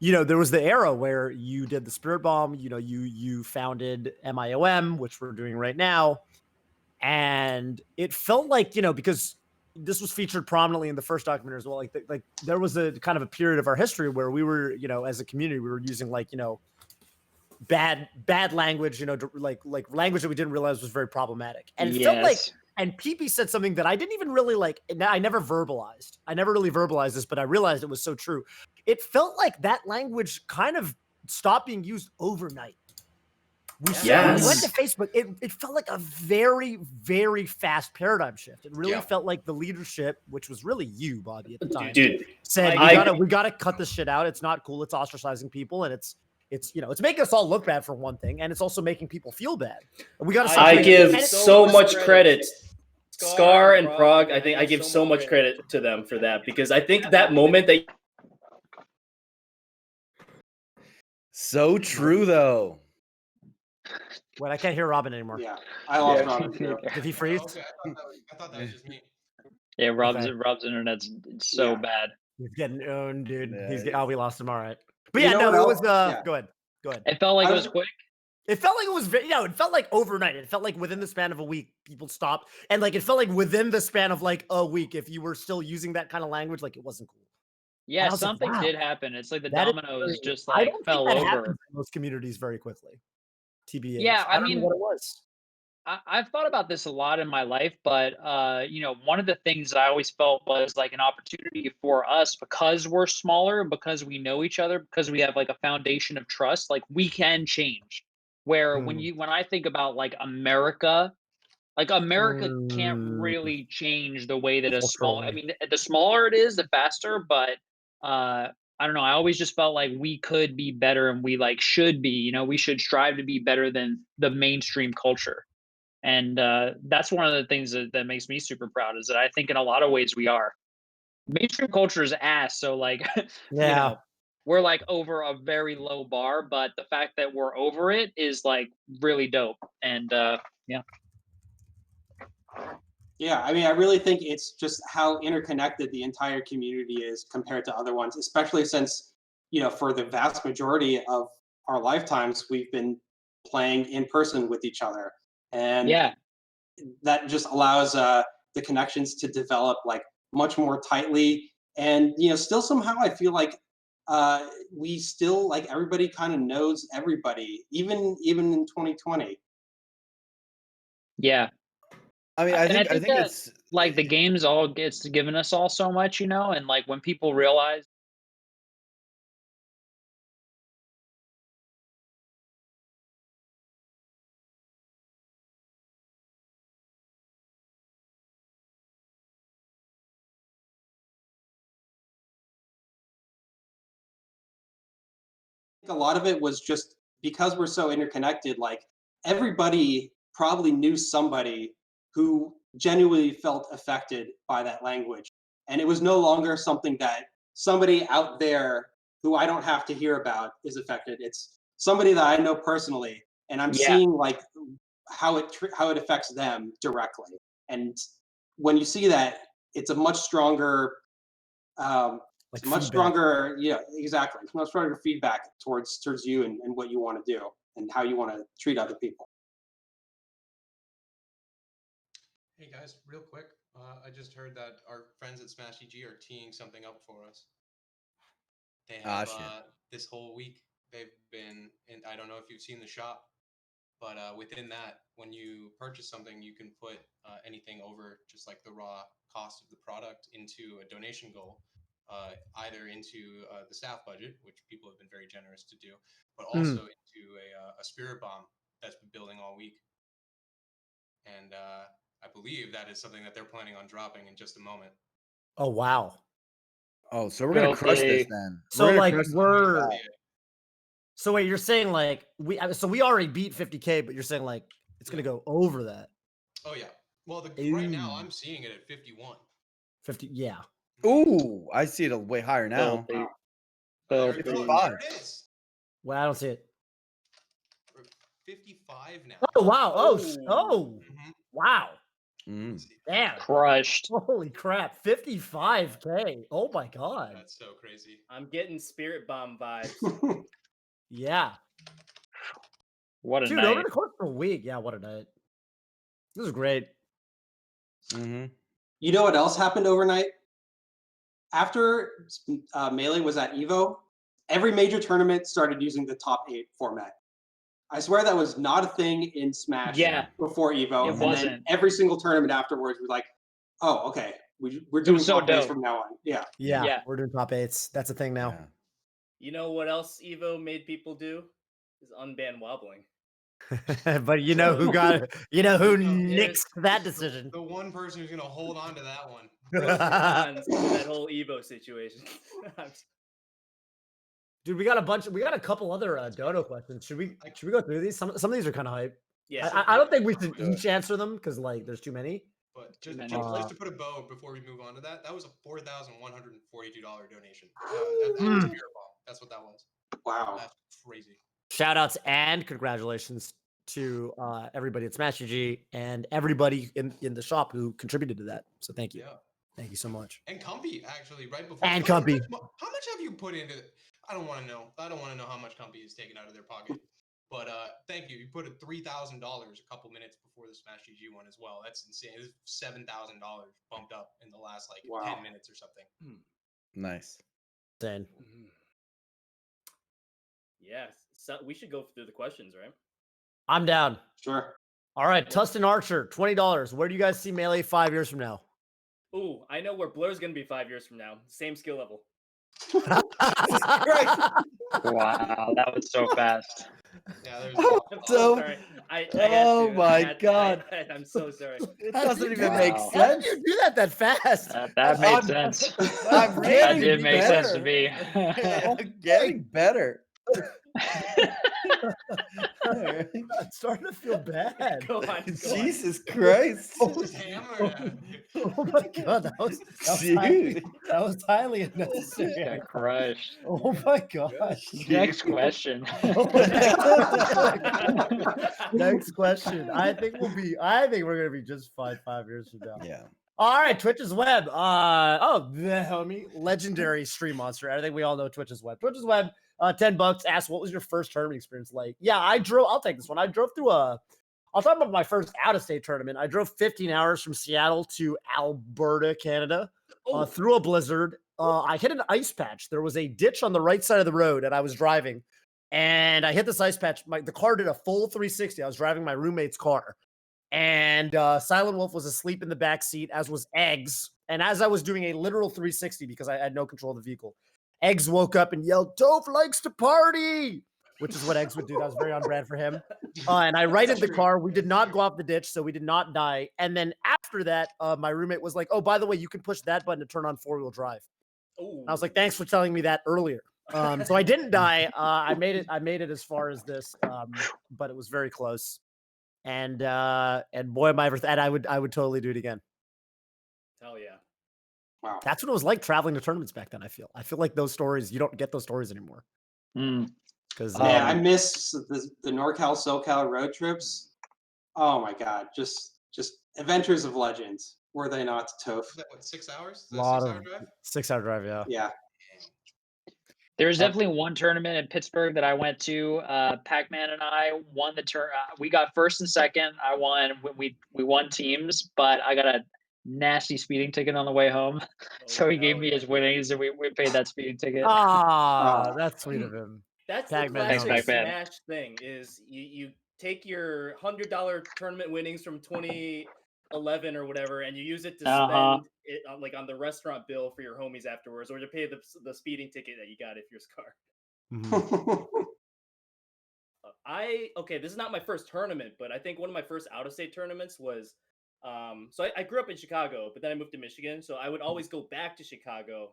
there was the era where you did the Spirit Bomb. You founded MIOM, which we're doing right now, and it felt like because this was featured prominently in the first documentary as well. Like there was a kind of a period of our history where we were, as a community, we were using bad language, like language that we didn't realize was very problematic. And it felt like, and PP said something that I didn't even really I never verbalized. I never really verbalized this, but I realized it was so true. It felt like that language kind of stopped being used overnight. We went to Facebook. It felt like a very, very fast paradigm shift. It really felt like the leadership, which was really you, Bobby, at the time, Dude, said we gotta cut this shit out. It's not cool. It's ostracizing people, and it's making us all look bad for one thing, and it's also making people feel bad. And we got to. I give so much credit. Scar and Prague, I think I give so much credit to them for that, because I think that moment that. So true though. Wait, I can't hear Robin anymore. Yeah, I lost Robin too. Did he freeze? Okay, I thought that was just me. Yeah, Rob's Okay. internet's so Yeah. bad. He's getting owned, dude. Yeah. We lost him. All right. But You yeah, know no, what it was. else? Yeah. Go ahead. It felt like I it was- was quick. It felt like it was it felt like overnight. It felt like within the span of a week, people stopped. And it felt like within the span of a week, if you were still using that kind of language, it wasn't cool. Yeah, I was like, something wow. did happen. It's like the That is dominoes very- just I don't fell think that over. happens in most communities very quickly. TBH. Yeah, I don't know mean- what it was. I've thought about this a lot in my life, but one of the things that I always felt was like an opportunity for us because we're smaller, because we know each other, because we have like a foundation of trust, like we can change. Where when I think about like America can't really change the way that a small, I mean, the smaller it is, the faster, but I don't know. I always just felt like we could be better and we like should be, we should strive to be better than the mainstream culture. And that's one of the things that makes me super proud is that I think in a lot of ways we are. Mainstream culture is ass. So like, Yeah. we're like over a very low bar, but the fact that we're over it is like really dope. And yeah. Yeah, I mean, I really think it's just how interconnected the entire community is compared to other ones, especially since, for the vast majority of our lifetimes, we've been playing in person with each other. And Yeah. that just allows the connections to develop like much more tightly. And, still somehow I feel like we still like everybody kind of knows everybody, even in 2020. Yeah. I mean, And I think that it's like the games all gets given us all so much, and like when people realize A lot of it was just because we're so interconnected, like everybody probably knew somebody who genuinely felt affected by that language. And it was no longer something that somebody out there who I don't have to hear about is affected. It's somebody that I know personally, and I'm yeah, seeing like how it affects them directly. And when you see that, it's a much stronger Like it's much feedback. stronger, exactly. It's much stronger feedback towards you and what you want to do and how you want to treat other people. Hey guys, real quick, I just heard that our friends at Smash EG are teeing something up for us. They have shit. this whole week they've been, and I don't know if you've seen the shop, but within that, when you purchase something, you can put anything over just like the raw cost of the product into a donation goal, either into the staff budget, which people have been very generous to do, but also into a spirit bomb that's been building all week. And I believe that is something that they're planning on dropping in just a moment. Oh wow. Oh, so we're gonna crush this Filthy. then. So gonna like crush this. we're so wait, you're saying like we already beat 50K, but you're saying like it's gonna go over that. Oh yeah. Well, right now I'm seeing it at 51. 50, yeah. Ooh, I see it way higher now. Filthy. There, Filthy. there it is. Well, I don't see it. 55 now. Oh wow. Mhm. Wow. Mm. Damn. Crushed. Holy crap. 55K. Oh my god. That's so crazy. I'm getting Spirit Bomb vibes. Yeah. What a Dude, night. over the course of a week. Yeah, what a night. This is great. Mm-hmm. You know what else happened overnight? After Melee was at Evo, every major tournament started using the top 8 format. I swear that was not a thing in Smash Yeah. before Evo. It And wasn't. then every single tournament afterwards, we're like, oh, okay, we're doing was so top 8s dope. from now on. Yeah. Yeah, we're doing top 8s. That's a thing now. Yeah. You know what else Evo made people do? Is unban wobbling. But you know who nixed that decision. The one person who's gonna hold on to that one. Pros and cons to that whole Evo situation. Dude, we got a couple other dono questions. Should we go through these? Some of these are kind of hype. Yeah. I don't think we should each answer them because like there's too many. But just to put a bow before we move on to that, that was a $4,142 donation. That was Spirit Bomb. That's what that was. Wow. That's crazy. Shout outs and congratulations to everybody at Smash GG and everybody in the shop who contributed to that. So thank you. Yeah. Thank you so much. And Cumpy, actually, right before. And Cumpy. How much have you put into it? I don't want to know. I don't want to know how much Cumpy is taken out of their pocket. But thank you. You put $3,000 a couple minutes before the Smash GG one as well. That's insane. It's $7,000 bumped up in the last 10 minutes or something. Nice. Then. Yeah. So we should go through the questions, right? I'm down. Sure. All right, Tustin Archer, $20. Where do you guys see Melee 5 years from now? Ooh, I know where Blur's gonna be 5 years from now. Same skill level. Wow, that was so fast. Yeah, there's. I'm so sorry. I had Oh to. my God. I'm so sorry. It doesn't even Wow. make How sense. did you do that fast? That made I'm- sense. I'm That That getting did make sense to me. I'm getting better. I'm starting to feel bad. Go on. Jesus Christ. Just hammer at him. Oh my god, that was highly unnecessary. Got crushed. Oh my gosh. Next question. Next question. I think we're gonna be just fine 5 years from now. Yeah. All right, Twitch's web. The homie, legendary stream monster. I think we all know Twitch's web. Twitch's web, $10. Ask, what was your first tournament experience like? Yeah, I'll take this one. I drove through I'll talk about my first out-of-state tournament. I drove 15 hours from Seattle to Alberta, Canada, through a blizzard. I hit an ice patch. There was a ditch on the right side of the road, and I was driving. And I hit this ice patch. The car did a full 360. I was driving my roommate's car. And Silent Wolf was asleep in the back seat, as was Eggs. And as I was doing a literal 360 because I had no control of the vehicle, Eggs woke up and yelled, "Toph likes to party," which is what Eggs would do. That was very on brand for him. And I righted the car. We did not go off the ditch, so we did not die. And then after that, my roommate was like, "Oh, by the way, you can push that button to turn on 4-wheel drive." I was like, "Thanks for telling me that earlier." So I didn't die. I made it as far as this, but it was very close. And boy, am I ever and I would totally do it again. Hell yeah. Wow. That's what it was like traveling to tournaments back then. I feel like those stories, you don't get those stories anymore. Because I miss the NorCal SoCal road trips. Oh my god, just adventures of legends. Were they not, Toph? Is that what, 6 hours? a lot 6 of hour drive? 6-hour drive. Yeah. Yeah. There was definitely one tournament in Pittsburgh that I went to. Pac-Man and I won the turn. We got first and second. I won. We won teams, but I got a nasty speeding ticket on the way home. So he gave me his winnings, and we paid that speeding ticket. That's sweet of him. That's Pac-Man the knows. classic Pac-Man. Smash thing. Is you take your $100 tournament winnings from 2011 or whatever, and you use it to spend it on, like, on the restaurant bill for your homies afterwards, or to pay the speeding ticket that you got if you're Scar. This is not my first tournament, but I think one of my first out-of-state tournaments was so I grew up in Chicago, but then I moved to Michigan, so I would always go back to Chicago.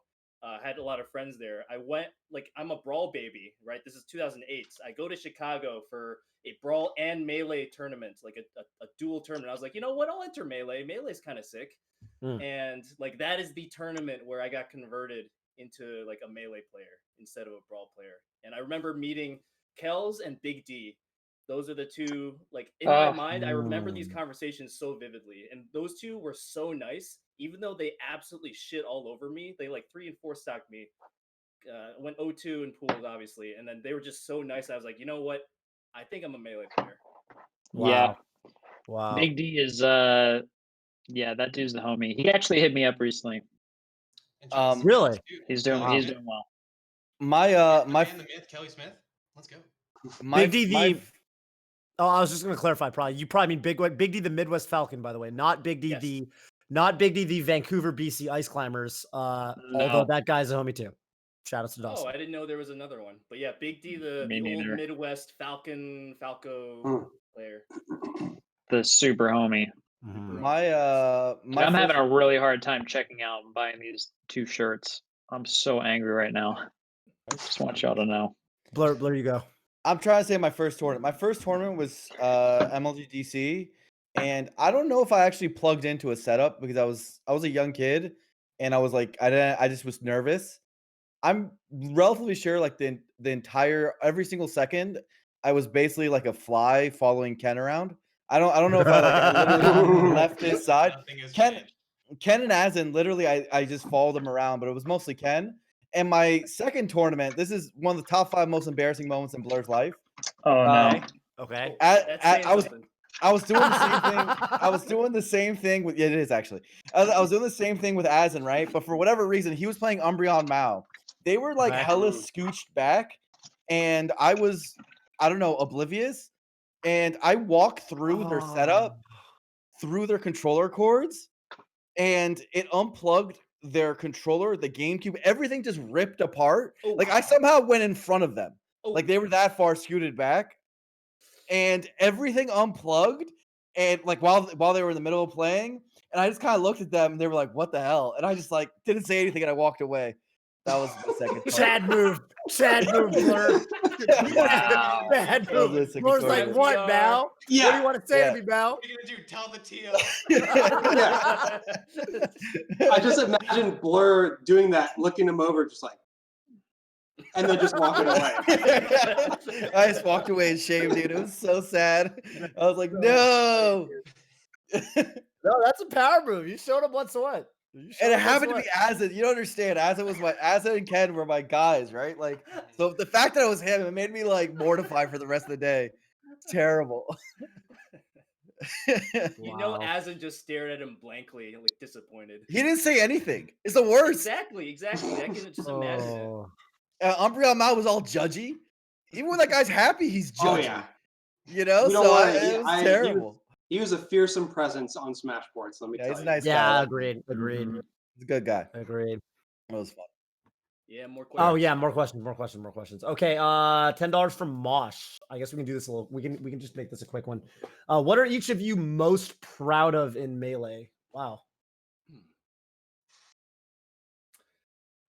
Had a lot of friends there. I went, like, I'm a Brawl baby, right? This is 2008. I go to Chicago for a Brawl and Melee tournament, like a dual tournament. I was like, you know what? I'll enter Melee. Melee's kind of sick. And like, that is the tournament where I got converted into like a Melee player instead of a Brawl player. And I remember meeting Kells and Big D. Those are the two, like, in my mind, I remember these conversations so vividly. And those two were so nice, even though they absolutely shit all over me. They like 3 and 4 stocked me. Went 0-2 in pools, obviously. And then they were just so nice. I was like, you know what? I think I'm a Melee player. Yeah. Wow. Big D is that dude's the homie. He actually hit me up recently. Really? He's doing well. My The myth, Kelly Smith. Let's go. Big D I was just going to clarify. You probably mean Big D the Midwest Falcon, by the way, not Big D the Vancouver BC Ice Climbers. Although that guy's a homie too. Shout out to Dawson. Oh, I didn't know there was another one. But yeah, Big D the old Midwest Falco player. The super homie. I'm having a really hard time checking out and buying these 2 shirts. I'm so angry right now. I just want y'all to know. Blur, you go. I'm trying to say my first tournament. My first tournament was MLGDC, and I don't know if I actually plugged into a setup because I was a young kid, and I was like, I just was nervous. I'm relatively sure, like, the entire every single second, I was basically like a fly following Ken around. I don't know if I literally left his side. Ken and Azen, literally, I just followed him around, but it was mostly Ken. And my second tournament, this is one of the top 5 most embarrassing moments in Blur's life. Oh no. Okay. I was doing the same thing. I was doing the same thing with it is actually. I was doing the same thing with Azen, right? But for whatever reason, he was playing Umbreon Mao. They were like hella scooched back, and I was, I don't know, oblivious. and I walked through their setup, through their controller cords, and it unplugged their controller, the GameCube, everything just ripped apart. Oh. Like I somehow went in front of them. Oh. Like they were that far scooted back, and everything unplugged. And like while they were in the middle of playing, and I just kind of looked at them, and they were like, "What the hell?" And I just like didn't say anything, and I walked away. That was the second part. Sad move, Blur. Wow. Bad That was the move. second Blur's part. like, what, Mal? What do Yeah. you want to say Yeah. to me, Mal? What are you gonna do? Tell the TL. I just imagine Blur doing that, looking him over, just like, and then just walking away. I just walked away in shame, dude. It was so sad. I was like, no. No, that's a power move. You showed him what's what. And it happened to be Azan. You don't understand. Azan and Ken were my guys, right? Like, so the fact that it was him, it made me like mortified for the rest of the day. Terrible. You know, Azan just stared at him blankly, like disappointed. He didn't say anything. It's the worst. Exactly. I can just imagine it. Umbreon Mao was all judgy. Even when that guy's happy, he's judgy. Oh yeah. You know, You know so what? it was terrible. He was a fearsome presence on Smash Boards. Let me Yeah, tell he's a you. nice guy. Yeah, I agreed. like him. He's a good guy. Agreed. It was fun. Yeah, more questions. Oh yeah, more questions. Okay, $10 from Mosh. I guess we can do this a little. We can just make this a quick one. What are each of you most proud of in Melee? Wow.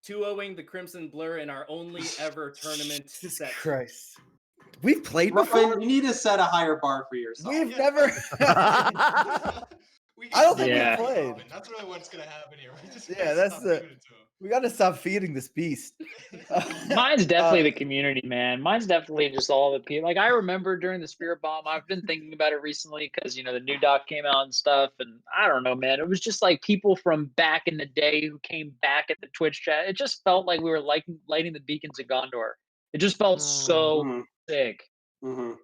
2-0ing the Crimson Blur in our only ever tournament Jesus set. Christ. We've played before. Ruffin, you need to set a higher bar for yourself. We've never. We I don't can think Yeah. we played. Robin. That's really what's gonna happen here. We just Yeah, gotta that's stop the- doing it to him. We got to stop feeding this beast. Mine's definitely the community, man. Mine's definitely just all the people. Like I remember during the Spirit Bomb, I've been thinking about it recently because the new doc came out and stuff, and I don't know, man. It was just like people from back in the day who came back at the Twitch chat. It just felt like we were lighting the beacons of Gondor. It just felt so Mhm. sick. Mhm.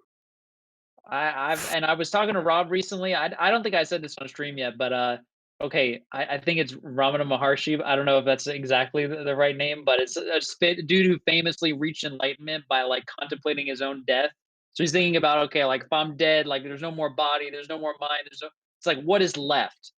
I was talking to Rob recently. I don't think I said this on stream yet, but okay, I think it's Ramana Maharshi. I don't know if that's exactly the right name, but it's a dude who famously reached enlightenment by like contemplating his own death. So he's thinking about, okay, like if I'm dead, like there's no more body, there's no more mind, it's like what is left?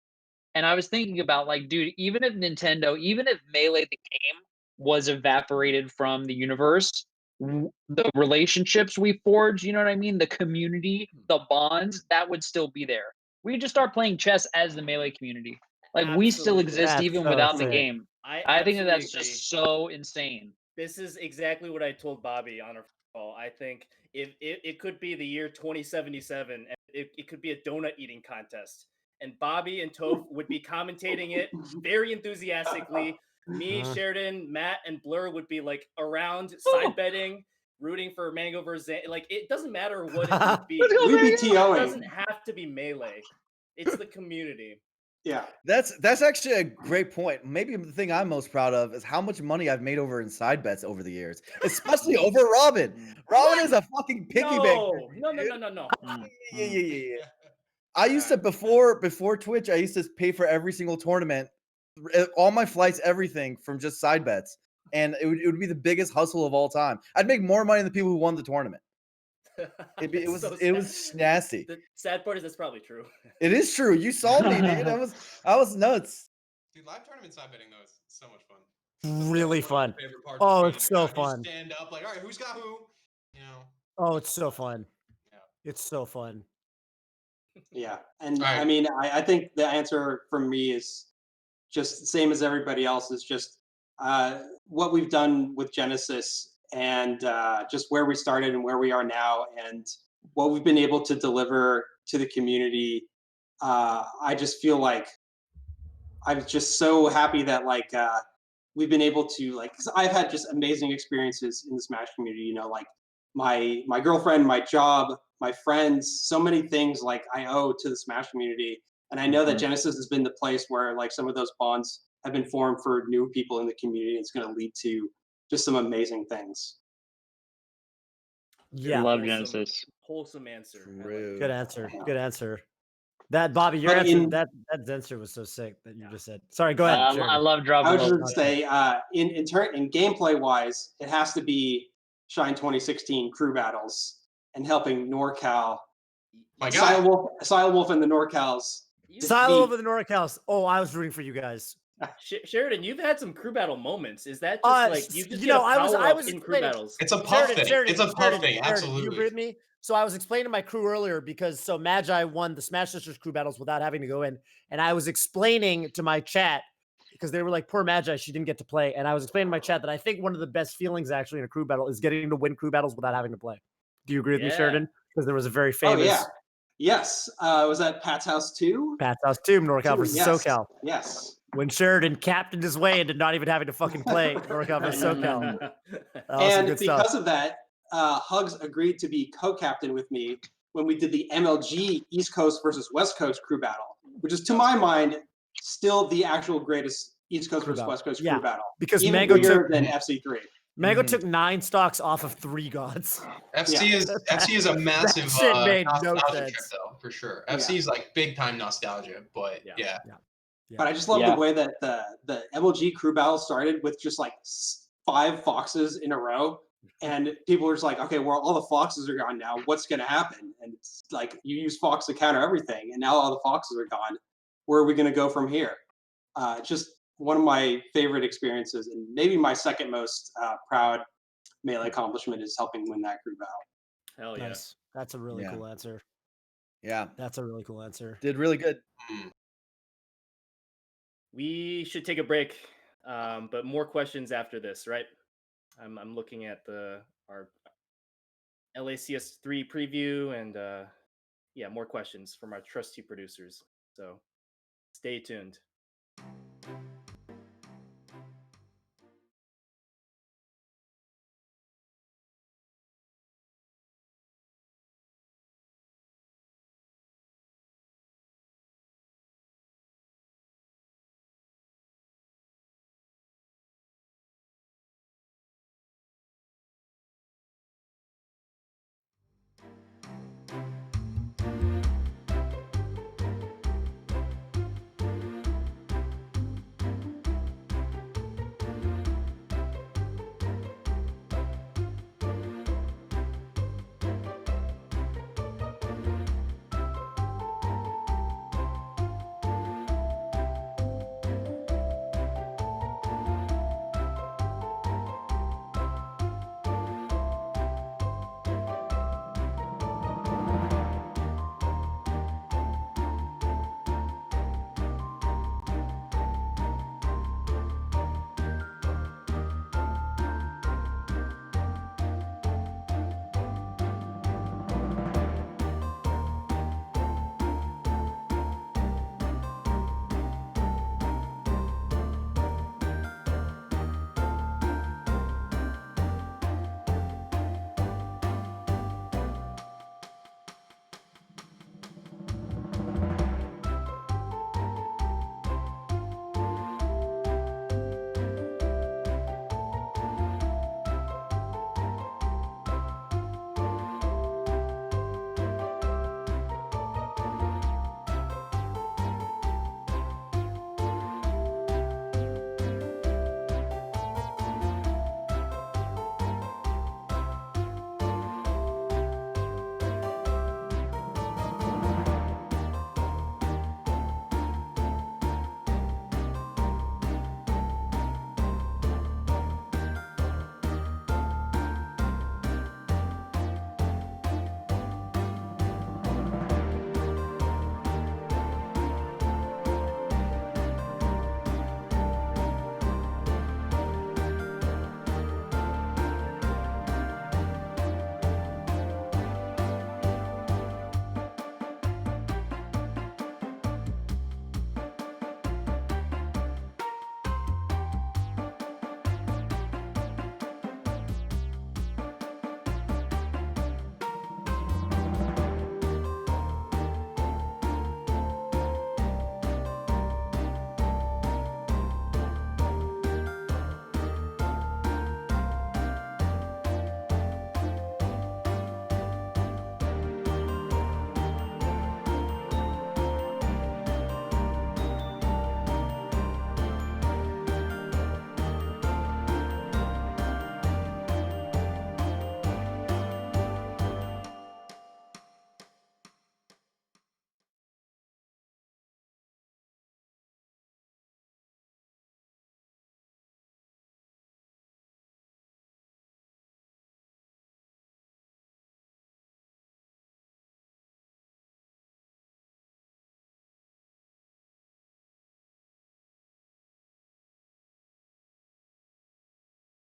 And I was thinking about like, dude, even if Nintendo, even if Melee the game was evaporated from the universe, the relationships we forge, you know what I mean? The community, the bonds, that would still be there. We just start playing chess as the Melee community. Like we still Absolutely. exist That's even so without the sick. game. I think that's just so insane. This is exactly what I told Bobby on our call. I think if it could be the year 2077, and it could be a donut eating contest, and Bobby and Toph would be commentating it very enthusiastically. Me, Sheridan, Matt, and Blur would be like around side betting, rooting for Mango versus like it doesn't matter what it would be. We'd be It TOing. doesn't have to be Melee. It's the community. Yeah. That's actually a great point. Maybe the thing I'm most proud of is how much money I've made over in side bets over the years, especially over Robin. Robin is a fucking piggy bank. No. Yeah. I used to before Twitch, I used to pay for every single tournament, all my flights, everything from just side bets, and it would be the biggest hustle of all time. I'd make more money than the people who won the tournament. It was nasty. The sad part is that's probably true. It is true. You saw me, dude. I was nuts. Dude, live tournament side betting though is so much fun. Really That's one of fun. my favorite parts Oh, of it's being so there. You fun. Stand up like, all right, who's got who? You know. Oh, it's so fun. Yeah. It's so fun. Yeah. And All right. I mean, I think the answer from me is just the same as everybody else. Is just what we've done with Genesis and just where we started and where we are now and what we've been able to deliver to the community. I just feel like I'm just so happy that like we've been able to like, cause I've had just amazing experiences in the Smash community, like my girlfriend, my job, my friends, so many things like I owe to the Smash community. And I know that Genesis has been the place where like some of those bonds have been formed for new people in the community. It's going to lead to just some amazing things. Yeah. Love Wholesome- Genesis. Wholesome answer. I like True. it. Good answer. Good answer. That Bobby, your But answer, in- that answer was so sick that you just said. Sorry, go ahead. I Jeremy. love dropping. I was just those going to say, in gameplay wise, it has to be Shine 2016 crew battles and helping NorCal My God. Silent Wolf and the NorCals. Silent Wolf and the NorCals. Oh, I was rooting for you guys. Sheridan, you've had some crew battle moments. Is that just like you just I was in crew battles? It's a puff thing. Sheridan, It's a puff thing. Do Absolutely. you agree with me? So I was explaining to my crew earlier because Magi won the Smash Sisters crew battles without having to go in, and I was explaining to my chat because they were like, "Poor Magi, she didn't get to play," and I was explaining to my chat that I think one of the best feelings actually in a crew battle is getting to win crew battles without having to play. Do you agree with me, Sheridan? Because there was a very famous. Oh yeah. Yes. Was that Pat's House 2? Pat's House 2, NorCal versus SoCal. Yes. When Sheridan captained his way into not even having to fucking play NorCal versus SoCal. And because of that, Hugs agreed to be co-captain with me when we did the MLG East Coast versus West Coast crew battle, which is, to my mind, still the actual greatest East Coast versus West Coast crew battle. Because even Mango bigger took than FC3. Mango took 9 stocks off of 3 gods. FC is a massive shit made no nostalgia sense. trip, though, for sure. FC is like big time nostalgia, but yeah. But I just love the way that the MLG crew battle started with just like 5 foxes in a row. And people were just like, okay, well, all the foxes are gone now. What's going to happen? And it's like, you use fox to counter everything. And now all the foxes are gone. Where are we going to go from here? Just one of my favorite experiences, and maybe my second most proud Melee accomplishment is helping win that crew battle. Hell yeah. Nice. That's a really cool answer. Yeah. That's a really cool answer. Did really good. We should take a break, but more questions after this, right? I'm looking at our LACS3 preview and more questions from our trusty producers. So stay tuned.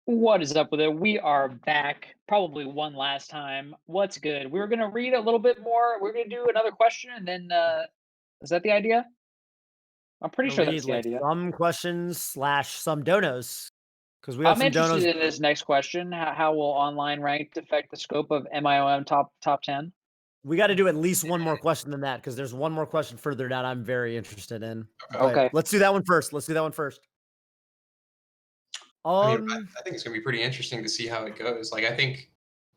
What is up with it? We are back, probably one last time. What's good? We're gonna read a little bit more. We're gonna do another question, and then is that the idea? I'm pretty sure that's the Read, idea. some questions / some donos, because we have I'm some interested donos. in this next question. How will online ranked affect the scope of MIOM top 10? We got to do at least one more question than that, because there's one more question further down I'm very interested in. Okay. Let's do that one first. I mean, I think it's gonna be pretty interesting to see how it goes. Like, I mean,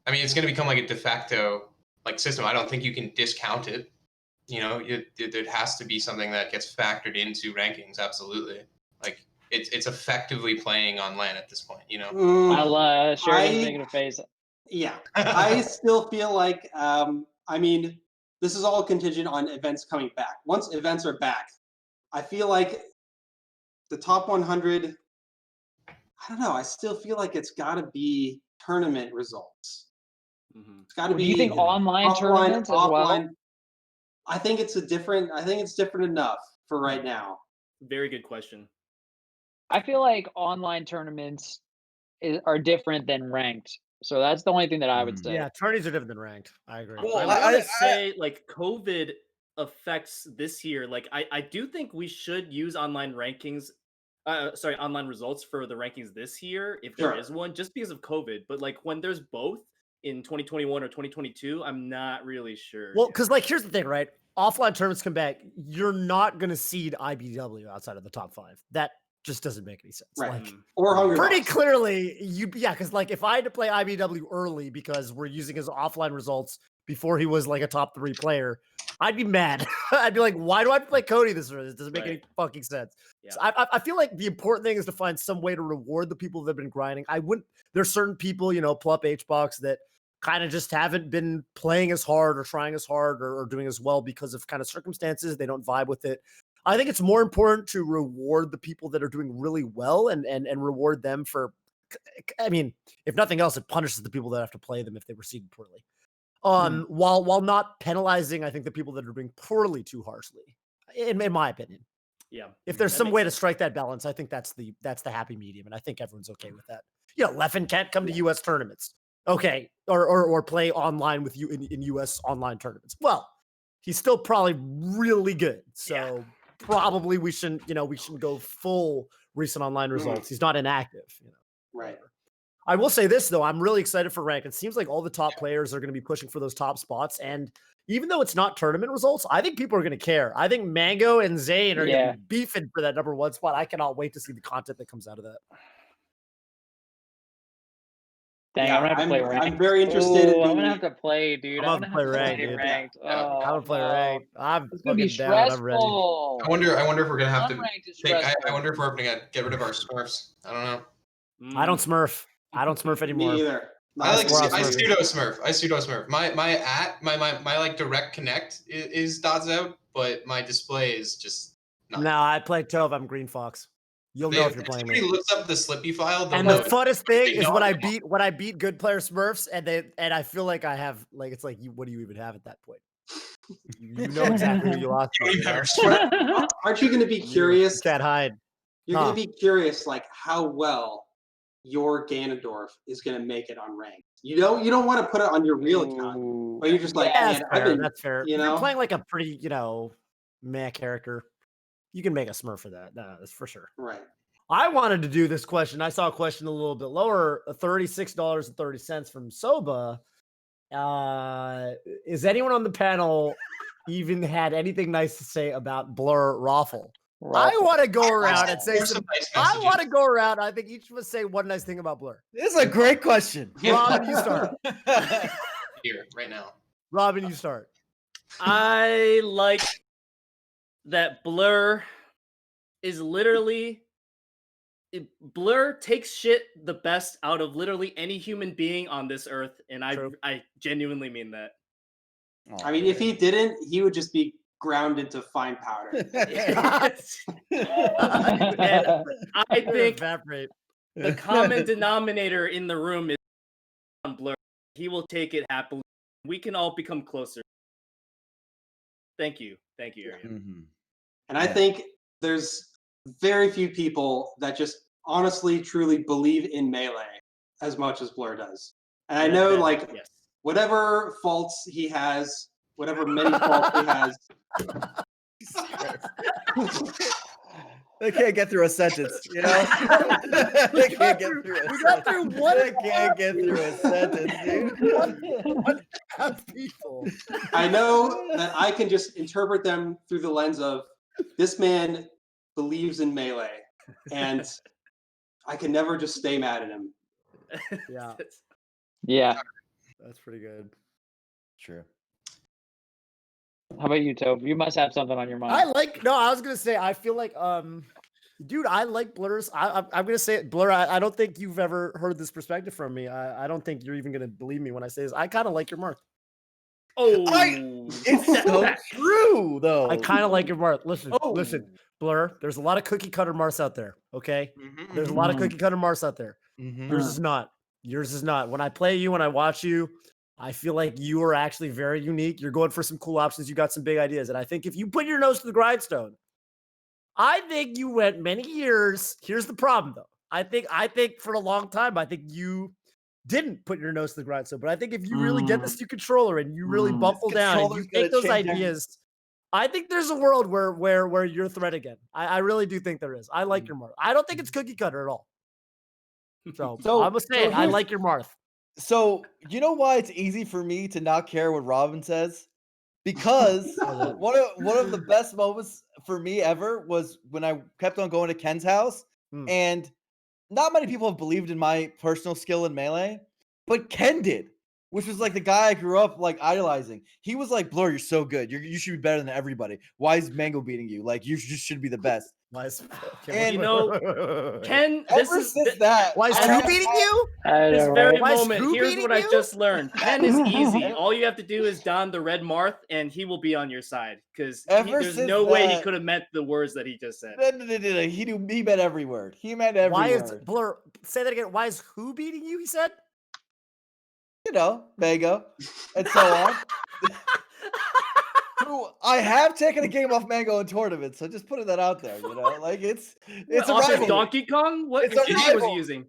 it's gonna become like a de facto like system. I don't think you can discount it. You know, there has to be something that gets factored into rankings. Absolutely, like it's effectively playing on LAN at this point. You know, I'll Sheridan's making a face. Yeah, I still feel like I mean, this is all contingent on events coming back. Once events are back, I feel like the top 100. I don't know. I still feel like it's got to be tournament results. It's got to be. Do you think online offline, tournaments as offline. well? I think it's different enough for right now. Very good question. I feel like online tournaments are different than ranked. So that's the only thing that I would say. Yeah, tourneys are different than ranked. I agree. Well, I want to say like COVID affects this year. Like I do think we should use online rankings. Online results for the rankings this year, if there is one, just because of COVID. But like when there's both in 2021 or 2022, I'm not really sure. Well, because like here's the thing, right? Offline tournaments come back. You're not going to seed IBW outside of the top 5. That just doesn't make any sense. Right. Like, or Hungry pretty Box. clearly, because like if I had to play IBW early because we're using his offline results before he was like a top 3 player, I'd be mad. I'd be like, why do I play Cody this early? This doesn't make any fucking sense. Yeah. So I feel like the important thing is to find some way to reward the people that have been grinding. There's certain people, Plup, HBox, that kind of just haven't been playing as hard or trying as hard or doing as well because of kind of circumstances. They don't vibe with it. I think it's more important to reward the people that are doing really well and reward them for, I mean, if nothing else, it punishes the people that have to play them if they were seeded poorly. While not penalizing, I think, the people that are doing poorly too harshly, in my opinion. Yeah. If there's some way to strike that balance, I think that's the happy medium, and I think everyone's okay with that. Leffen can't come to U.S. tournaments, okay, or play online with you in U.S. online tournaments. Well, he's still probably really good, so probably we shouldn't go full recent online results. He's not inactive, Right. I will say this, though. I'm really excited for rank. It seems like all the top players are going to be pushing for those top spots. And even though it's not tournament results, I think people are going to care. I think Mango and Zane are going to be beefing for that number 1 spot. I cannot wait to see the content that comes out of that. Dang, I'm going to have to play ranked. I'm very interested in I'm going to have to play, dude. I'm going to play ranked, dude. Ranked. I'm going to play ranked. I'm It's going to be down. I'm ready. stressful. I wonder if we're gonna have to Unranked is take. I stressful. wonder if we're going to get rid of our Smurfs. I don't know. I don't Smurf. I don't Smurf anymore. Me either. I Smurf. pseudo Smurf. My like direct connect is dots out, but my display is just not. No, I play Tove. I'm Green Fox. You'll know if you're playing somebody me. looks up the Slippy file. And the funnest thing is when I beat good player Smurfs, and I feel like I have like it's like what do you even have at that point? You know exactly who you lost. Aren't you going to be curious? You can't hide. You're going to be curious, like how well your Ganondorf is going to make it on ranked. You don't want to put it on your real account, but you're just like, that's fair. You're playing like a pretty meh character. You can make a Smurf for that. No, that's for sure. Right. I wanted to do this question. I saw a question a little bit lower, $36.30 from Soba. Is anyone on the panel even had anything nice to say about Blur Raffle? I want to go around and say some nice messages. I want to go around. I think each of us say one nice thing about Blur. This is a great question. Robin, you start. Here, right now. Robin, you start. I like that Blur is literally... Blur takes shit the best out of literally any human being on this earth, and I genuinely mean that. I mean, if he didn't, he would just be ground into fine powder. And I think the common denominator in the room is on Blur. He will take it happily. We can all become closer. Thank you, Arian. And I think there's very few people that just honestly, truly believe in Melee as much as Blur does. And I Yes, know, Ben, like, yes. whatever faults he has, whatever many faults he has, They can't get through a sentence, you know? They can't get through a We got through sentence. one. They can't get through a sentence, dude. People. I know that I can just interpret them through the lens of this man believes in Melee, and I can never just stay mad at him. Yeah, Yeah. that's pretty good. True. How about you, Tove? You must have something on your mind. I was gonna say, I feel like, dude, I like Blur's. I'm gonna say it, Blur. I don't think you've ever heard this perspective from me. I don't think you're even gonna believe me when I say this. I kind of like your Marth. Oh, It's so true, though. I kind of like your Marth. Listen, Oh. listen, Blur. There's a lot of cookie cutter Marths out there. Okay, there's a lot of cookie cutter Marths out there. Yours is not. Yours is not. When I play you, when I watch you, I feel like you are actually very unique. You're going for some cool options. You got some big ideas. And I think if you put your nose to the grindstone, I think you went many years. Here's the problem, though. I think for a long time, I think you didn't put your nose to the grindstone. But I think if you really get this new controller and you really buckle down and you take those ideas, I think there's a world where you're a threat again. I really do think there is. I like your Marth. I don't think it's cookie cutter at all. So I'm gonna say it. I like your Marth. So, you know why it's easy for me to not care what Robin says? Because one of the best moments for me ever was when I kept on going to Ken's house, and not many people have believed in my personal skill in Melee, but Ken did, which was like the guy I grew up like idolizing. He was like, "Blur, you're so good. You should be better than everybody. Why is Mango beating you? Like, you just should be the best." And you know, Ken, this is that. Why is Drew beating you? This very Why is moment, Drew here's beating what I you? just learned. Ken is easy. All you have to do is don the red Marth, and he will be on your side. Because there's no way he could have meant the words that he just said. He meant every word. He meant every Why word. is Blur? Say that again. Why is who beating you? He said. You know, Mango, and so on. I have taken a game off Mango in tournaments, so just putting that out there. You know, like it's a off his rivalry. Donkey Kong. What It's a was he rival. using?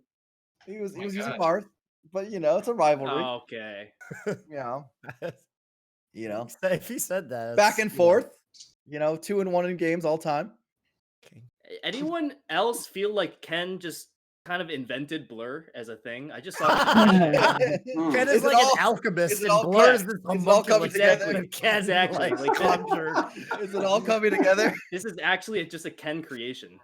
He was using Marth, but you know, it's a rivalry. Okay. You know, if he said that, back and forth. You know, 2-1 in games all time. Anyone else feel like Ken just kind of invented Blur as a thing? I just saw Ken is like an alchemist, and Blur is this coming together. Exactly. Like conjured. Is it all coming together? This is actually just a Ken creation.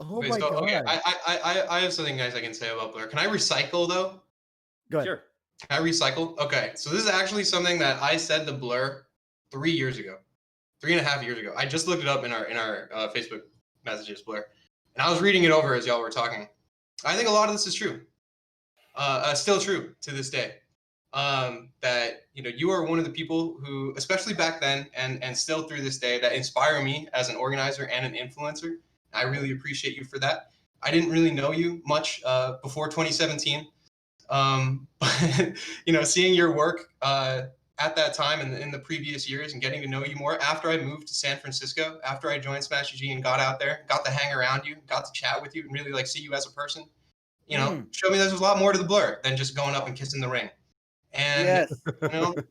Oh Wait, my so, god! okay, I have something nice I can say about Blur. Can I recycle though? Go ahead. Sure. Can I recycle? Okay, so this is actually something that I said to Blur 3 years ago, 3.5 years ago. I just looked it up in our Facebook messages, Blur, and I was reading it over as y'all were talking. I think a lot of this is true, still true to this day. That you are one of the people who, especially back then and still through this day, that inspire me as an organizer and an influencer. I really appreciate you for that. I didn't really know you much before 2017. But seeing your work at that time and in the previous years and getting to know you more after I moved to San Francisco, after I joined Smash UG and got out there, got to hang around you, got to chat with you and really like see you as a person, show me there's a lot more to the Blur than just going up and kissing the ring. And yes.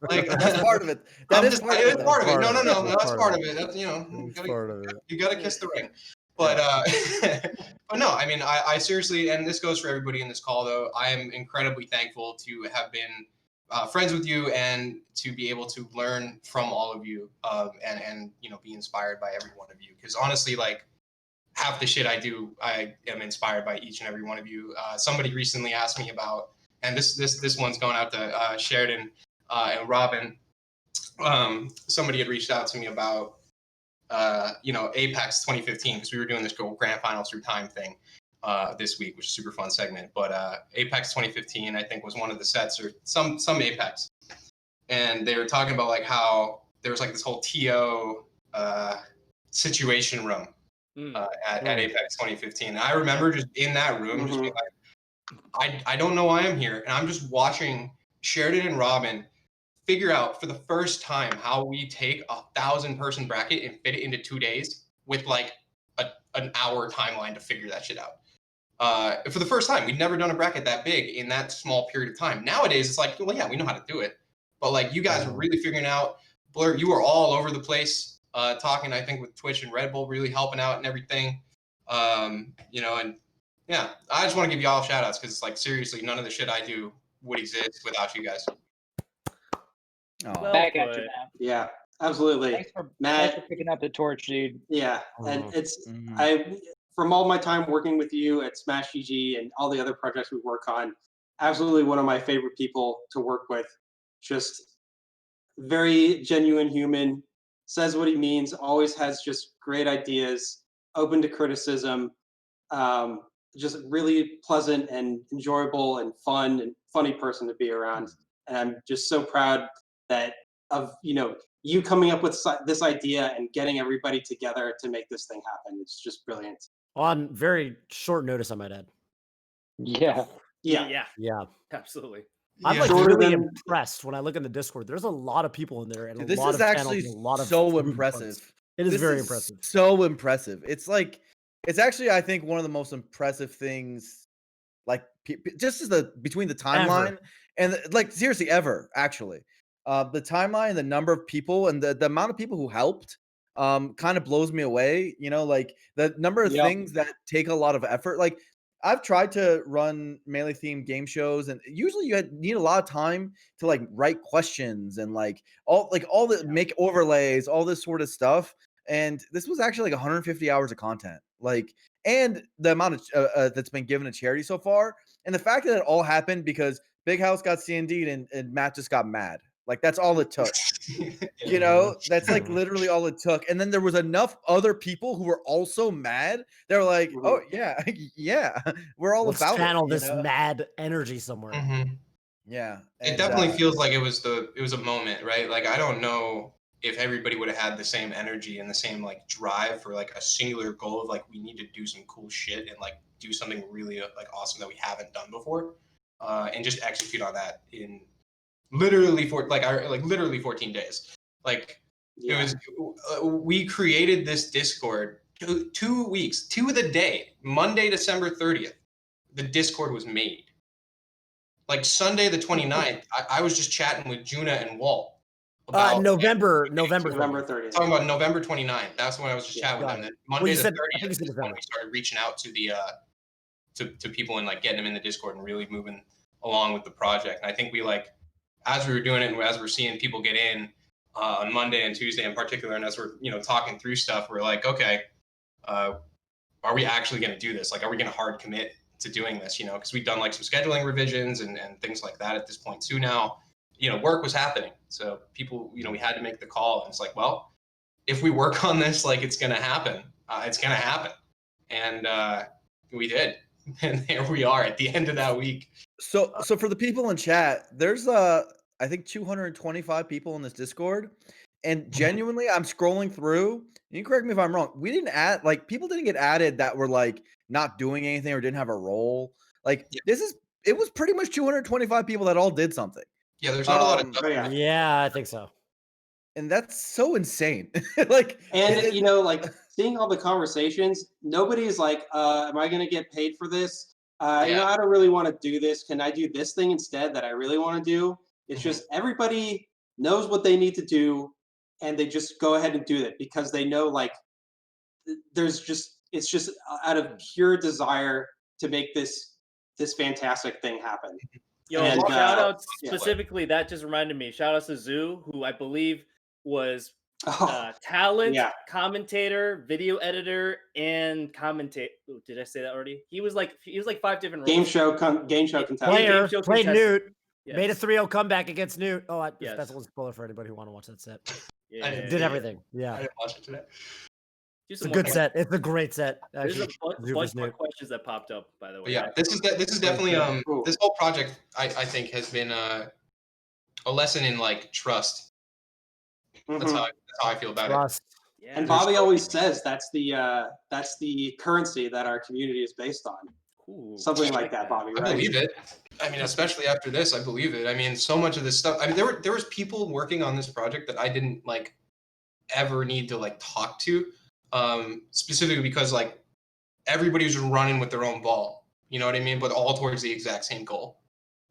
Like that's part of it. It's part of it. No, that's part of it. That's part of it. You gotta kiss the ring. But but no, I mean, I seriously, and this goes for everybody in this call, though. I am incredibly thankful to have been friends with you and to be able to learn from all of you, and be inspired by every one of you. Because honestly, like half the shit I do, I am inspired by each and every one of you. Somebody recently asked me about, and this one's going out to Sheridan and Robin. Somebody had reached out to me about. Apex 2015, because we were doing this grand finals through time thing this week, which is a super fun segment. But Apex 2015, I think, was one of the sets, or some Apex, and they were talking about like how there was like this whole TO situation room at Apex 2015. And I remember just in that room, just being like, I don't know why I'm here, and I'm just watching Sheridan and Robin figure out for the first time how we take 1,000-person bracket and fit it into 2 days with like an hour timeline to figure that shit out. for the first time. We'd never done a bracket that big in that small period of time. Nowadays, it's like, well, yeah, we know how to do it. But like you guys are really figuring out. Blur, you were all over the place talking, I think, with Twitch and Red Bull, really helping out and everything. You know, and yeah, I just want to give you all shout outs because it's like, seriously, none of the shit I do would exist without you guys. Well Back at you, put. Matt. Yeah, absolutely. Thanks for Matt, picking up the torch, dude. yeah, and Mhm. it's Mhm. from all my time working with you at Smash GG and all the other projects we work on, absolutely one of my favorite people to work with. Just very genuine human, says what he means, always has just great ideas, open to criticism, just really pleasant and enjoyable and fun and funny person to be around. And I'm just so proud that of you coming up with this idea and getting everybody together to make this thing happen. It's just brilliant. On very short notice, I might add. Yeah. Yeah. Yeah. Absolutely. I'm like Shorter really than- impressed when I look in the Discord. There's a lot of people in there and Dude, a this lot is of channels actually and a lot of so food impressive. posts. It is This very is impressive. So impressive. It's like, it's actually, I think, one of the most impressive things, like just as between the timeline and like seriously ever, actually. The timeline, the number of people and the amount of people who helped kind of blows me away. You know, like the number of things that take a lot of effort. Like I've tried to run Melee themed game shows, and usually you need a lot of time to like write questions and like all the make overlays, all this sort of stuff. And this was actually like 150 hours of content, like, and the amount of that's been given to charity so far, and the fact that it all happened because Big House got C&D'd and Matt just got mad. Like that's all it took. You know, that's like literally all it took. And then there was enough other people who were also mad. They were like, "Oh yeah, yeah, we're all Let's about channel it." this mad energy somewhere. Yeah, It definitely feels like it was a moment, right? Like I don't know if everybody would have had the same energy and the same like drive for like a singular goal of like we need to do some cool shit and like do something really like awesome that we haven't done before, and just execute on that in literally literally 14 days. Like it was, we created this Discord 2 weeks, to the day, Monday, December 30th. The Discord was made. Like Sunday the 29th, I was just chatting with Juna and Walt. About, November 30th. Talking about November 29th. That's when I was just chatting with them. And Monday the 30th is when we started reaching out to the to people and like getting them in the Discord and really moving along with the project. And I think we like, as we were doing it and as we're seeing people get in on Monday and Tuesday in particular, and as we're talking through stuff, we're like, okay, are we actually going to do this? Like, are we going to hard commit to doing this? Because we've done like some scheduling revisions and things like that at this point too. Now, work was happening, so people, we had to make the call, and it's like, well, if we work on this, like it's going to happen. It's going to happen, and we did, and there we are at the end of that week. So for the people in chat, there's I think 225 people in this Discord, and genuinely, I'm scrolling through. You can correct me if I'm wrong. We didn't add, like, people didn't get added that were like not doing anything or didn't have a role. Like it was pretty much 225 people that all did something. Yeah, there's not a lot of Yeah, I think so. And that's so insane. Like, and like seeing all the conversations, nobody's like, am I gonna get paid for this? I don't really want to do this. Can I do this thing instead that I really want to do? It's just everybody knows what they need to do, and they just go ahead and do it because they know like it's just out of pure desire to make this fantastic thing happen. Yo, And, shout out specifically, that just reminded me. Shout out to Zoo, who I believe was talent, commentator, video editor, and commentator. Did I say that already? He was like 5 different roles. Game show contestant. Player played Newt. Yes. Made a 3-0 comeback against Newt. Oh, Yes. that's a spoiler for anybody who want to watch that set. Yeah. Did everything. Yeah. I didn't watch it today. It's a good set. It's a great set. There's a Actually, bunch more questions that popped up, by the way. But yeah, this is definitely this whole project I think has been a lesson in like trust. That's how I feel about it. Yeah. And Bobby always says that's the currency that our community is based on. Ooh. Something like that, Bobby. Right? I believe it. I mean, especially after this, I believe it. I mean, so much of this stuff. I mean, there was people working on this project that I didn't like ever need to like talk to, specifically because like everybody was running with their own ball. You know what I mean? But all towards the exact same goal,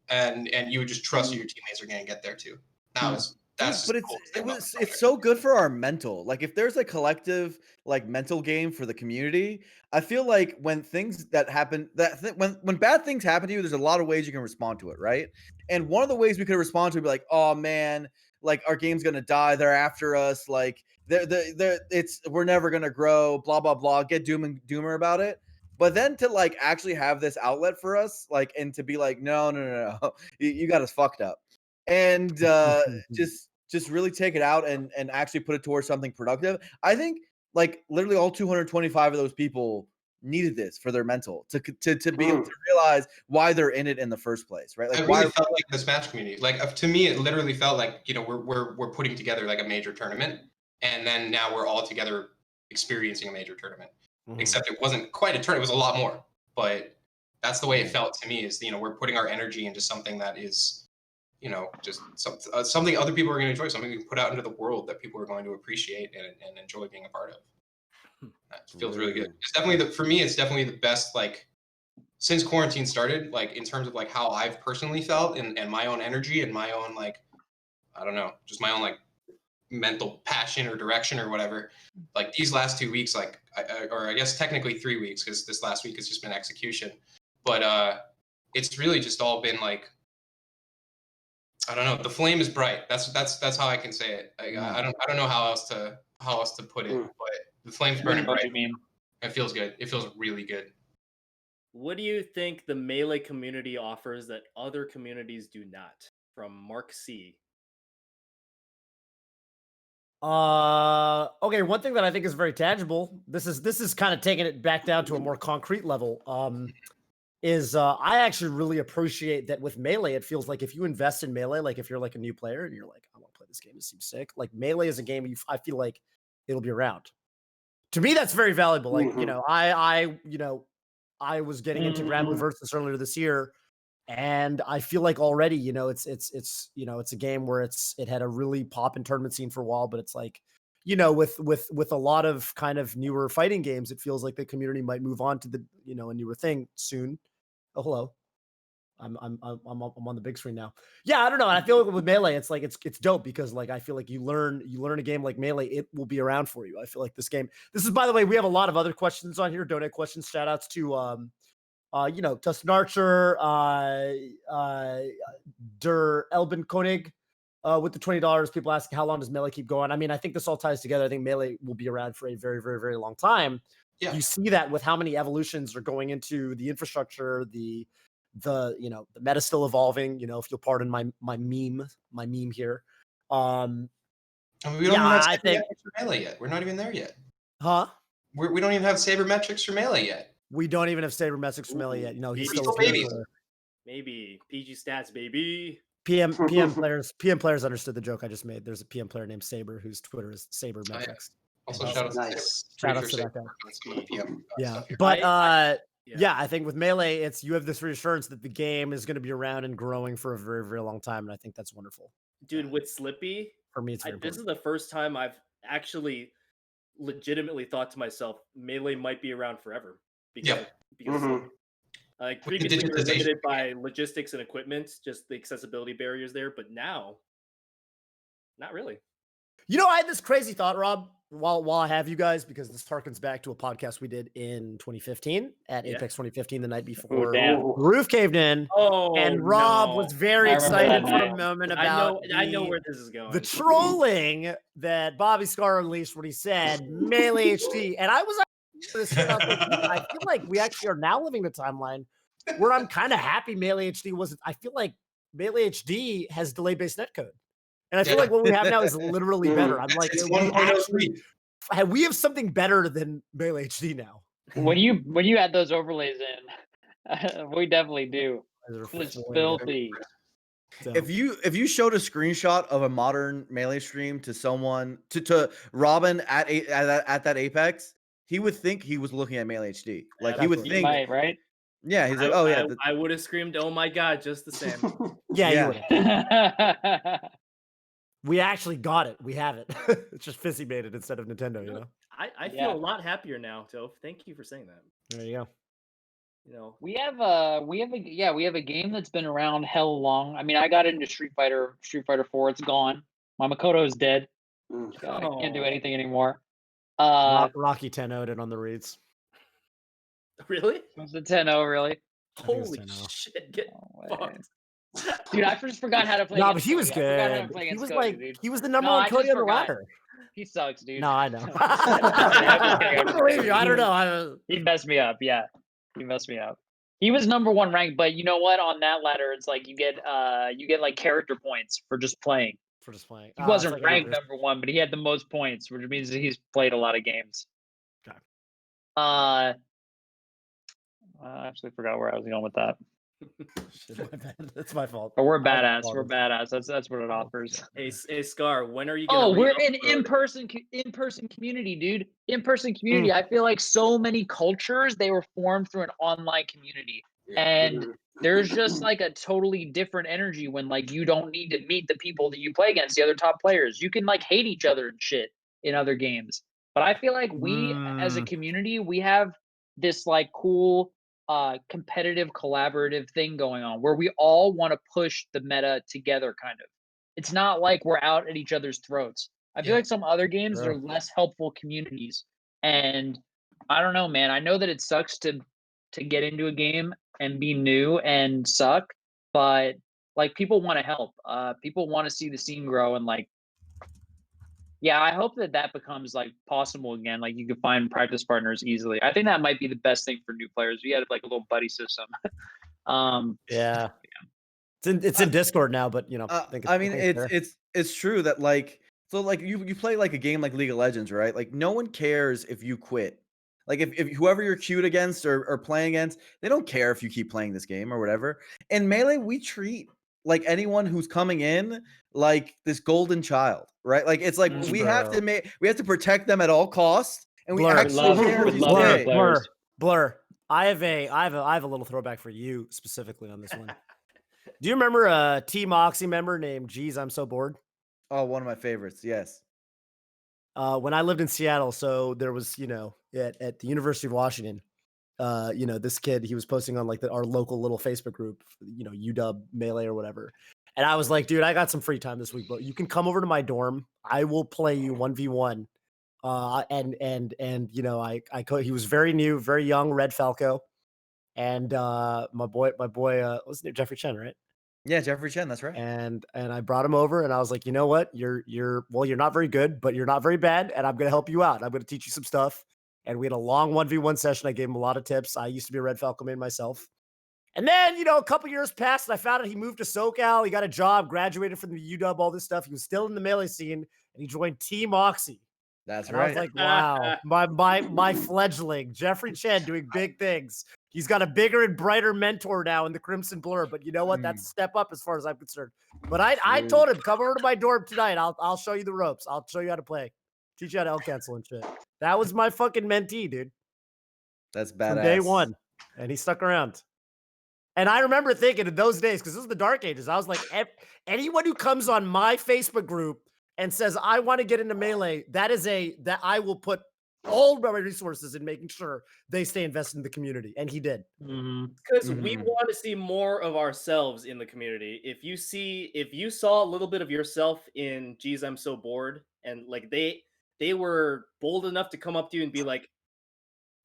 and you would just trust your teammates are going to get there too. That's but it's so good for our mental. Like if there's a collective like mental game for the community, I feel like when things that happen when bad things happen to you, there's a lot of ways you can respond to it, right? And one of the ways we could respond to it would be like, oh man, like our game's gonna die, they're after us, like we're never gonna grow, blah blah blah, get doom and doomer about it. But then to like actually have this outlet for us, like, and to be like, no, you got us fucked up, and just really take it out and actually put it towards something productive. I think like literally all 225 of those people needed this for their mental to be able to realize why they're in it in the first place, right? Like it really felt like the Smash community. Like to me, it literally felt like, you know, we're putting together like a major tournament, and then now we're all together experiencing a major tournament. Except it wasn't quite a tournament; it was a lot more. But that's the way it felt to me. Is, you know, we're putting our energy into something that is, you know, just something other people are going to enjoy, something we can put out into the world that people are going to appreciate and enjoy being a part of. That feels really good. It's definitely for me, it's definitely the best, like, since quarantine started, like in terms of like how I've personally felt and my own energy and my own, like, I don't know, just my own like mental passion or direction or whatever. Like these last 2 weeks, like, or I guess technically 3 weeks, because this last week has just been execution. But it's really just all been like, I don't know. The flame is bright. That's how I can say it. Like, I don't know how else to put it. But the flame's burning bright. It feels good. It feels really good. What do you think the Melee community offers that other communities do not? From Mark C. Okay, one thing that I think is very tangible, this is kind of taking it back down to a more concrete level, is I actually really appreciate that with Melee. It feels like if you invest in Melee, like if you're like a new player and you're like, I want to play this game, it seems sick, like Melee is a game I feel like it'll be around. To me, that's very valuable. Like, you know, I was getting into Grand Blue Versus earlier this year, and I feel like already, you know, it's you know, it's a game where it had a really pop in tournament scene for a while, but it's like, you know, with a lot of kind of newer fighting games, it feels like the community might move on to the, you know, a newer thing soon. Oh, hello. I'm on the big screen now. Yeah, I don't know. And I feel like with Melee, it's like it's dope because like I feel like you learn a game like Melee, it will be around for you. I feel like this game. This is, by the way, we have a lot of other questions on here. Donate questions. Shout outs to you know, Dustin Archer, Der Elben Koenig, with the $20. People asking how long does Melee keep going? I mean, I think this all ties together. I think Melee will be around for a very, very, very long time. Yeah. You see that with how many evolutions are going into the infrastructure, the you know, the meta still evolving, you know, if you'll pardon my meme here. I mean, we don't even have sabermetrics for Melee yet. We're not even there yet. Huh? We don't even have sabermetrics for Melee yet. We don't even have sabermetrics for Melee yet. You know, he's still babies. Maybe PG stats, baby. PM players understood the joke I just made. There's a PM player named Saber whose Twitter is Sabermetrics. Also, shout out to that guy. Yeah, but yeah, I think with Melee, it's you have this reassurance that the game is going to be around and growing for a very, very long time, and I think that's wonderful. Dude, with Slippy, for me, it's this is the first time I've actually legitimately thought to myself, Melee might be around forever. Because like previously we were limited by logistics and equipment, just the accessibility barriers there, but now, not really. You know, I had this crazy thought, Rob, while I have you guys, because this harkens back to a podcast we did in 2015 at Apex 2015, the night before the roof caved in. And Rob was very excited for a moment about I know where this is going. The trolling that Bobby Scar unleashed when he said Melee HD. And I was I feel like we actually are now living the timeline where I'm kind of happy Melee HD wasn't. I feel like Melee HD has delay-based netcode. And I feel like what we have now is literally better. I'm like, we have something better than Melee HD now. When you add those overlays in, we definitely do. It's filthy. So. If you showed a screenshot of a modern Melee stream to someone to Robin at that Apex, he would think he was looking at Melee HD. Like he would think, right? Yeah, he's like, oh yeah. I would have screamed, "Oh my god!" just the same. You would. We actually got it. We have it. It's just Fizzy made it instead of Nintendo, you know? I feel a lot happier now, Toph. Thank you for saying that. There you go. We have a game that's been around hell long. I mean, I got into Street Fighter 4. It's gone. My Makoto is dead. I can't do anything anymore. Rocky 10-0'd it on the reads. Really? Was it 10-0 really? Holy shit! Get fucked. Dude, I just forgot how to play. No, against but he was Cody. I forgot how to good. play He against was Cody, like dude. he was the number No, one I Cody just on the forgot. ladder. He sucks, dude. No, I know. I'm I just believe you. kidding. I don't know. He messed me up. Yeah, he messed me up. He was number one ranked, but you know what? On that ladder, it's like you get like character points for just playing. For just playing. He It's wasn't like ranked another- number one, but he had the most points, which means that he's played a lot of games. Okay. I actually forgot where I was going with that. Shit, my bad. That's my fault. But we're I badass. apologize. We're badass. That's what it offers. Hey, Scar, when are you gonna? Oh, we're re-upload? in person community, dude. In person community. I feel like so many cultures they were formed through an online community, and there's just like a totally different energy when like you don't need to meet the people that you play against, the other top players. You can like hate each other and shit in other games, but I feel like we as a community we have this like cool competitive collaborative thing going on where we all want to push the meta together kind of. It's not like we're out at each other's throats. I feel like some other games Sure. are less helpful communities, and I don't know, man. I know that it sucks to get into a game and be new and suck, but like people want to help. People want to see the scene grow, and like, yeah, I hope that becomes like possible again. Like you can find practice partners easily. I think that might be the best thing for new players. We had like a little buddy system. Yeah. It's in Discord now, but you know, I mean, it's true that like you play like a game like League of Legends, right? Like no one cares if you quit. Like if whoever you're queued against or playing against, they don't care if you keep playing this game or whatever. In Melee, we treat like anyone who's coming in like this golden child, right? Like it's like we have to protect them at all costs, and we actually care if you stay. Blur. I have a little throwback for you specifically on this one. Do you remember a Team Moxie member named Geez, I'm So Bored? Oh, one of my favorites. Yes. When I lived in Seattle, so there was, at the University of Washington, this kid, he was posting on like our local little Facebook group, UW Melee or whatever. And I was like, dude, I got some free time this week, but you can come over to my dorm. I will play you 1v1. He was very new, very young, Red Falco. And my boy, what's his name? Jeffrey Chen, right? Yeah, Jeffrey Chen, that's right. And I brought him over and I was like, you know what? You're not very good, but you're not very bad. And I'm going to help you out. I'm going to teach you some stuff. And we had a long 1v1 session. I gave him a lot of tips. I used to be a Red Falcon main myself. And then, a couple years passed and I found out he moved to SoCal. He got a job, graduated from the UW, all this stuff. He was still in the Melee scene and he joined Team Moxie. That's and right. I was like, wow, my fledgling, Jeffrey Chen doing big things. He's got a bigger and brighter mentor now in the Crimson Blur, but you know what? That's a step up as far as I'm concerned. But I told him, come over to my dorm tonight. I'll show you the ropes. I'll show you how to play. Teach you how to L cancel and shit. That was my fucking mentee, dude. That's badass. From day one. And he stuck around. And I remember thinking in those days, because this was the dark ages, I was like, anyone who comes on my Facebook group and says, I want to get into Melee, that I will put all my resources in making sure they stay invested in the community. And he did. Because we want to see more of ourselves in the community. If you saw a little bit of yourself in Geez, I'm So Bored, and like they were bold enough to come up to you and be like,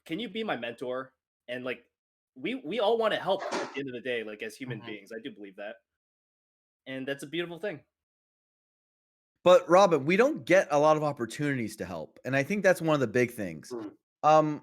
can you be my mentor? And like we all want to help at the end of the day, like as human beings. I do believe that. And that's a beautiful thing. But Robin, we don't get a lot of opportunities to help, and I think that's one of the big things. I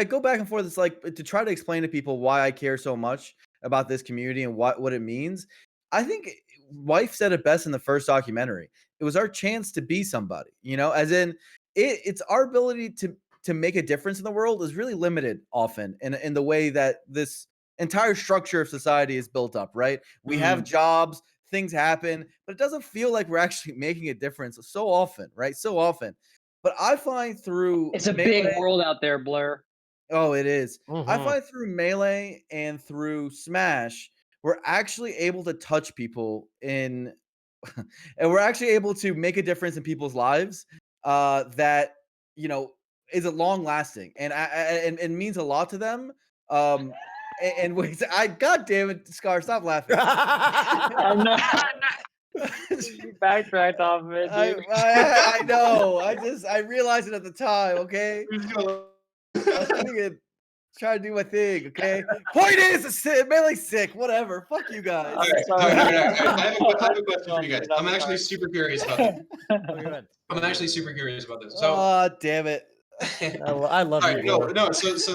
go back and forth. It's like to try to explain to people why I care so much about this community and what it means. I think Wife said it best in the first documentary. It was our chance to be somebody, as in it's our ability to make a difference in the world is really limited often in the way that this entire structure of society is built up, right? We have jobs. Things happen, but it doesn't feel like we're actually making a difference so often, right? So often. But I find through it's a big world out there, Blur. Oh, it is. I find through Melee and through Smash, we're actually able to touch people and we're actually able to make a difference in people's lives that is a long lasting and means a lot to them. And wait, God damn it, Scar, stop laughing. I'm not. You backtracked off of it, dude. I know. I realized it at the time. Okay, I was trying to do my thing. Okay. Point is, Melee's sick. Whatever. Fuck you guys. All right. Sorry. I have a question for you guys. I'm actually super curious about this. I'm actually super curious about this. So, Oh, damn it. I love all you. right, Gordon. no. So this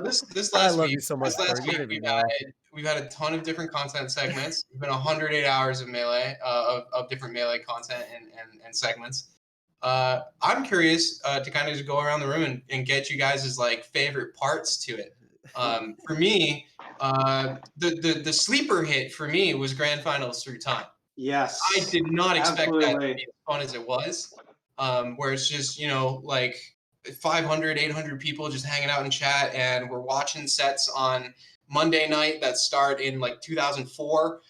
I last love week, you so much, this last Gordon. You week don't even know. we've had a ton of different content segments. It's been 108 hours of Melee, of different Melee content and segments. I'm curious to kind of just go around the room and get you guys' like favorite parts to it. For me, the sleeper hit for me was Grand Finals through time. Yes. I did not expect that to Absolutely. be as fun as it was. Where it's just, like 500, 800 people just hanging out in chat, and we're watching sets on Monday night that start in like 2004.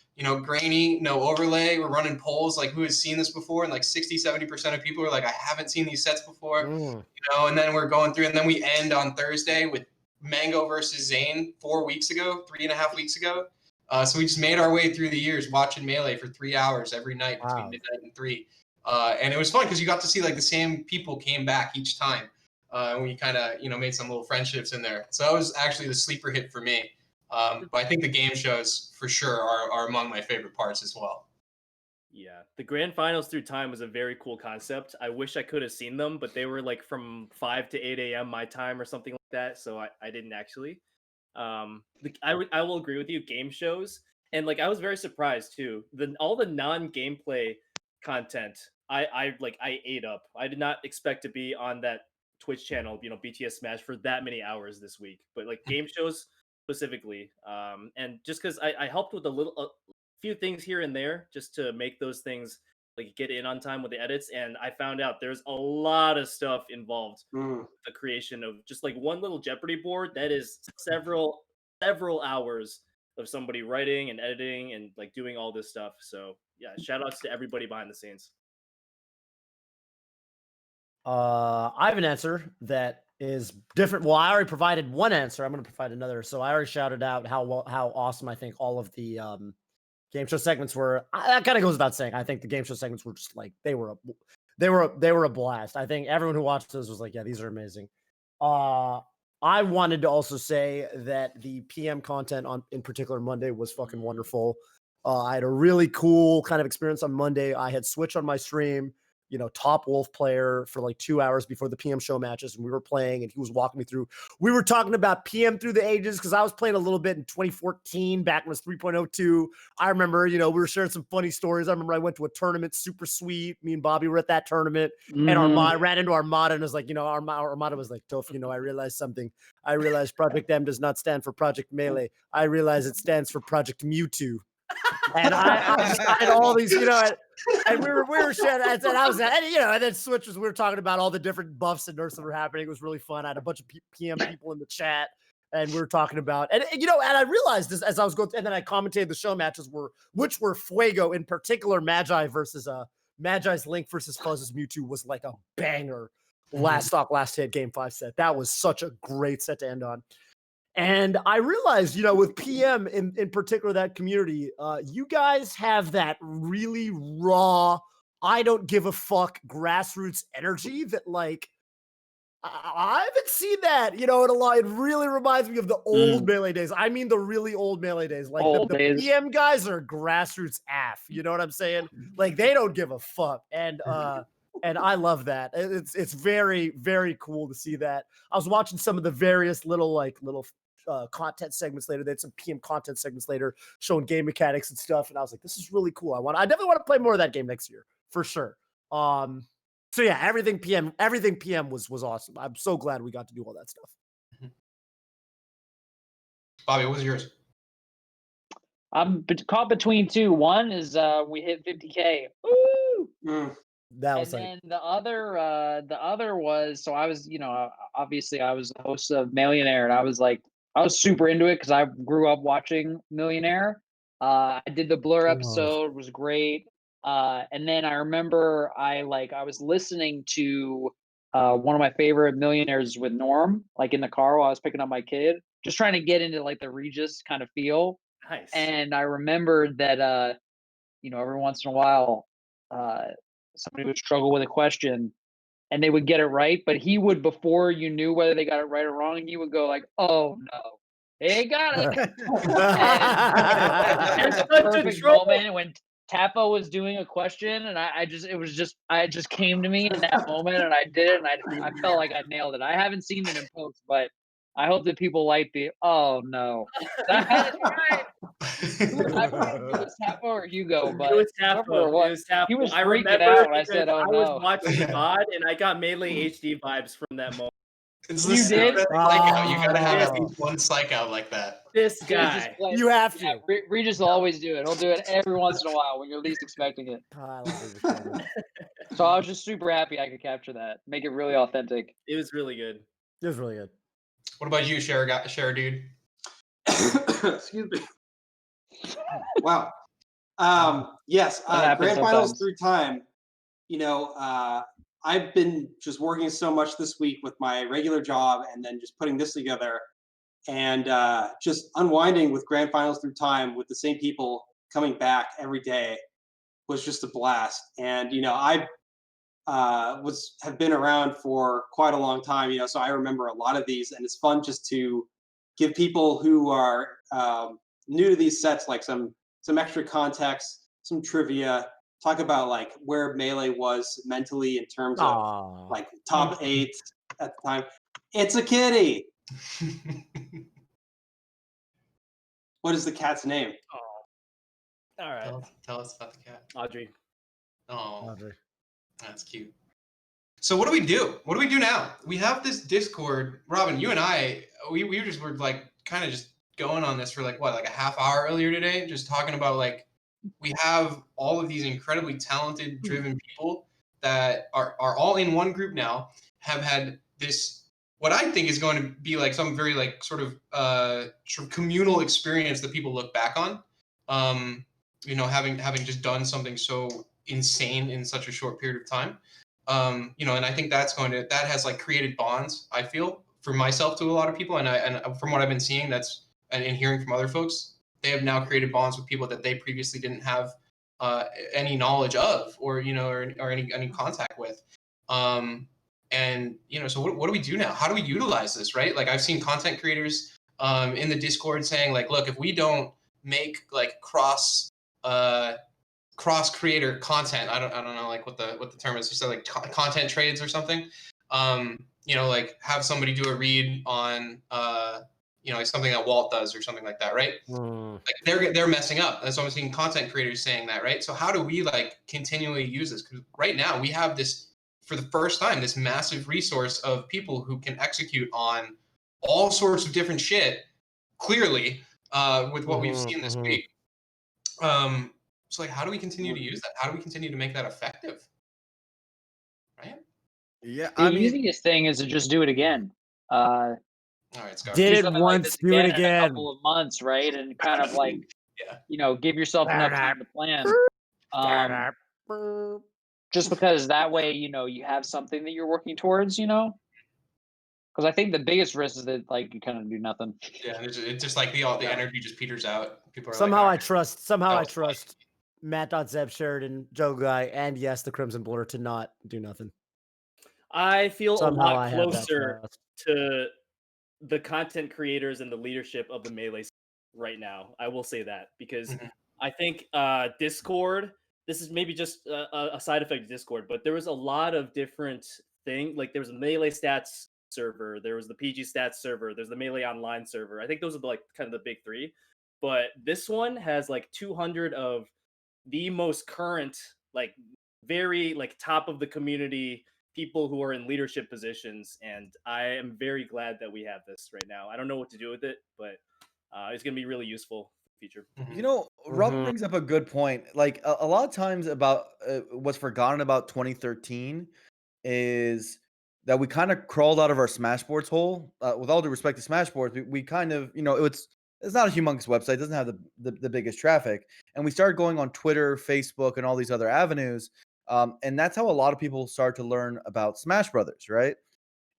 Grainy, no overlay. We're running polls like, who has seen this before? And like 60, 70% of people are like, I haven't seen these sets before. And then we're going through, and then we end on Thursday with Mango versus Zane 3.5 weeks ago. So we just made our way through the years watching Melee for 3 hours every night between midnight and 3. And it was fun because you got to see like the same people came back each time. And we kind of, made some little friendships in there. So that was actually the sleeper hit for me. But I think the game shows for sure are among my favorite parts as well. Yeah, the grand finals through time was a very cool concept. I wish I could have seen them, but they were like from 5 to 8 a.m. my time or something like that, so I didn't actually. I will agree with you. Game shows, and like I was very surprised too. All the non-gameplay content, I ate up. I did not expect to be on that Twitch channel, BTS Smash for that many hours this week. But like game shows specifically, and just because I helped with a few things here and there just to make those things like get in on time with the edits, and I found out there's a lot of stuff involved with the creation of just like one little Jeopardy board that is several hours of somebody writing and editing and like doing all this stuff. So yeah, shout outs to everybody behind the scenes. I have an answer that is different. Well, I already provided one answer. I'm going to provide another. So I already shouted out how awesome I think all of the game show segments were. That kind of goes without saying. I think the game show segments were just like they were a blast. I think everyone who watched those was like, yeah, these are amazing. I wanted to also say that the PM content in particular Monday was fucking wonderful. I had a really cool kind of experience on Monday. I had Switch on my stream, top Wolf player for like 2 hours before the PM show matches, and we were playing, and he was walking me through. We were talking about PM through the ages because I was playing a little bit in 2014, back when it was 3.02. I remember, we were sharing some funny stories. I remember I went to a tournament, super sweet. Me and Bobby were at that tournament, and Armada ran into Armada and was like, Armada was like, Toph, I realized something. I realized Project M does not stand for Project Melee. I realize it stands for Project Mewtwo. And I had all these, and we were sharing, and I was, and then switches. We were talking about all the different buffs and nerfs that were happening. It was really fun. I had a bunch of PM people in the chat, and we were talking about, and I realized this as I was going, and then I commentated the show matches which were Fuego in particular. Magi's Link versus Fuzz's Mewtwo was like a banger. Last hit, game 5 set. That was such a great set to end on. And I realized, with PM in particular, that community, you guys have that really raw, I don't give a fuck grassroots energy that like, I haven't seen that, in a lot. It really reminds me of the old Melee days. I mean, the really old Melee days. Like the PM guys are grassroots AF. You know what I'm saying? Like they don't give a fuck. And I love that. It's very, very cool to see that. I was watching some of the various little content segments later. They had some PM content segments later showing game mechanics and stuff, and I was like, this is really cool. I definitely want to play more of that game next year for sure. So yeah, everything PM was awesome. I'm so glad we got to do all that stuff. Bobby, what was yours? I'm caught between two. One is we hit 50K. Woo! That was and then the other was, so I was, obviously I was the host of Millionaire, and I was super into it because I grew up watching Millionaire. I did the Blur episode, was great. And then I remember I was listening to one of my favorite Millionaires with Norm, like in the car while I was picking up my kid. just trying to get into like the Regis kind of feel. Nice. And I remembered that every once in a while, somebody would struggle with a question and they would get it right, but he would, before you knew whether they got it right or wrong, he would go like, "Oh no, they got it." There's a perfect moment when Tapo was doing a question, and it just came to me in that moment, and I did it, and I felt like I nailed it. I haven't seen it in post, but I hope that people like the "oh no." That's right. I forget if it was Tapo or Hugo, but it was whoever Tapo. it was, It was Tapo. he was I freaking remember out when I because said, "Oh I no." was watching the VOD and I got Melee HD vibes from that moment. It's You the did? stupid psych out. You gotta have at Oh. least one psych out like that. This He was just guy. playing- You have to. Yeah, Regis will always do it. He'll do it every once in a while when you're least expecting it. Oh, I love Regis Brothers. So I was just super happy I could capture that, make it really authentic. It was really good. It was really good. What about you, Share dude? Excuse me. Wow. Yes, That happens grand finals sometimes. through time. I've been just working so much this week with my regular job and then just putting this together and just unwinding with grand finals through time with the same people coming back every day was just a blast. And I have been around for quite a long time, so I remember a lot of these, and it's fun just to give people who are new to these sets like some extra context, some trivia, talk about like where Melee was mentally in terms of Aw. like top 8 at the time. It's a kitty. What is the cat's name? All right. Tell us about the cat. Audrey. Oh, Audrey. that's cute. So what do we do? What do we do now? We have this Discord. Robin, you and I, we just were like kind of just going on this for like a half hour earlier today, just talking about like we have all of these incredibly talented, driven people that are all in one group now, have had this, what I think is going to be like some very like sort of communal experience that people look back on. Having just done something so insane in such a short period of time. And I think that has like created bonds, I feel, for myself to a lot of people. And from what I've been seeing, and hearing from other folks, they have now created bonds with people that they previously didn't have any knowledge of or any contact with. So what do we do now? How do we utilize this, right? Like I've seen content creators in the Discord saying like, look, if we don't make like cross creator content, I don't know like what the term is, just like content trades or something, like have somebody do a read on like something that Walt does or something like that, right? Like they're messing up. That's what I'm seeing content creators saying that, right? So how do we like continually use this? Because right now we have this, for the first time, this massive resource of people who can execute on all sorts of different shit clearly with what we've seen this week. So like, how do we continue to use that? How do we continue to make that effective? Right? Yeah, The easiest thing is to just do it again. All right, Scar. Did Do it something once, this do it in a again. couple of months, right? And kind of like, Yeah. give yourself enough time to plan. Just because that way, you have something that you're working towards, because I think the biggest risk is that like you kind of do nothing. Yeah, it's just like the energy just peters out. People are Somehow like, I trust Matt.Zeb, Sheridan, Joe Guy, and yes, the Crimson Blur to not do nothing. I feel Somehow a lot I have that closer trust. to the content creators and the leadership of the Melee right now. I will say that because I think Discord, this is maybe just a side effect of Discord, but there was a lot of different things. Like there was a Melee stats server, there was the PG stats server, there's the Melee online server. I think those are like kind of the big three. But this one has like 200 of the most current, like very like top of the community people who are in leadership positions, and I am very glad that we have this right now. I don't know what to do with it, but it's going to be really useful feature. Rob brings up a good point. Like a lot of times about what's forgotten about 2013 is that we kind of crawled out of our Smashboards hole. With all due respect to Smashboards, we kind of, it's not a humongous website. It doesn't have the biggest traffic. And we started going on Twitter, Facebook, and all these other avenues. And that's how a lot of people start to learn about Smash Brothers, right?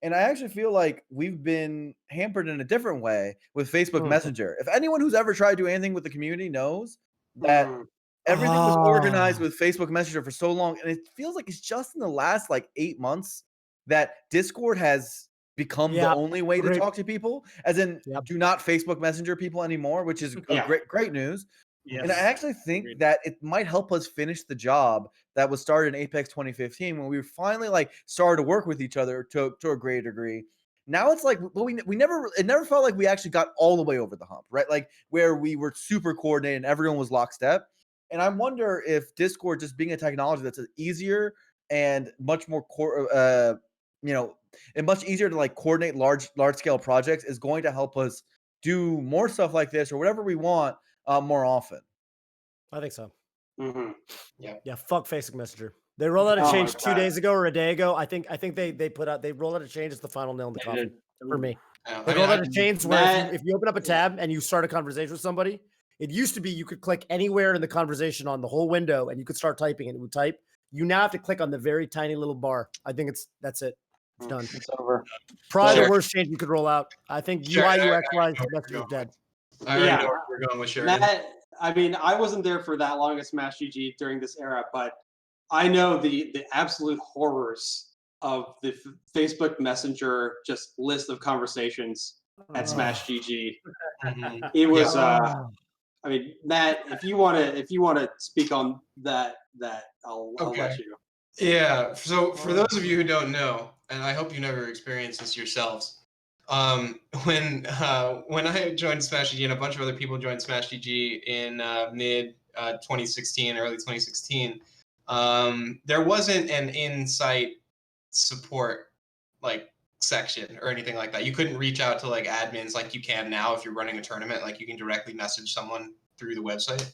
And I actually feel like we've been hampered in a different way with Facebook Mhm. Messenger. If anyone who's ever tried to do anything with the community knows that Mhm. everything was organized Ah. with Facebook Messenger for so long, and it feels like it's just in the last like 8 months that Discord has become the Yep. only way to Great. talk to people, as in Yep. do not Facebook Messenger people anymore, which is Yeah. great news. And I Yes. actually think Agreed. that it might help us finish the job that was started in Apex 2015 when we finally like started to work with each other to a great degree. Now it's like, but we never, it never felt like we actually got all the way over the hump, right? Like where we were super coordinated and everyone was lockstep. And I wonder if Discord just being a technology that's easier and much more and much easier to like coordinate large scale projects is going to help us do more stuff like this or whatever we want more often. I think so. Mhm. Yeah, fuck Facebook Messenger. They rolled out a Oh my change 2 God. days ago or a day ago. I think they rolled out a change. It's the final nail in the They coffin did. for me. Yeah, They I mean, rolled I, out a change where That- if you open up a tab and you start a conversation with somebody, it used to be you could click anywhere in the conversation on the whole window and you could start typing and it would type. You now have to click on the very tiny little bar. I think that's it. It's done. It's over. Probably Sure. the worst change you could roll out. I think Sure, UI I UX know wise, where Messenger you're is dead. I already Yeah. know where we're going with Sheridan. I mean, I wasn't there for that long as Smash GG during this era, but I know the absolute horrors of the Facebook Messenger just list of conversations at Smash GG. Mhm. It was Ah. I mean, Matt, if you want to speak on that I'll let Okay. you. Yeah. So for those of you who don't know, and I hope you never experienced this yourselves, when I joined Smash GG and a bunch of other people joined Smash GG in mid 2016, early 2016, there wasn't an in-site support like section or anything like that. You couldn't reach out to like admins like you can now if you're running a tournament. Like you can directly message someone through the website.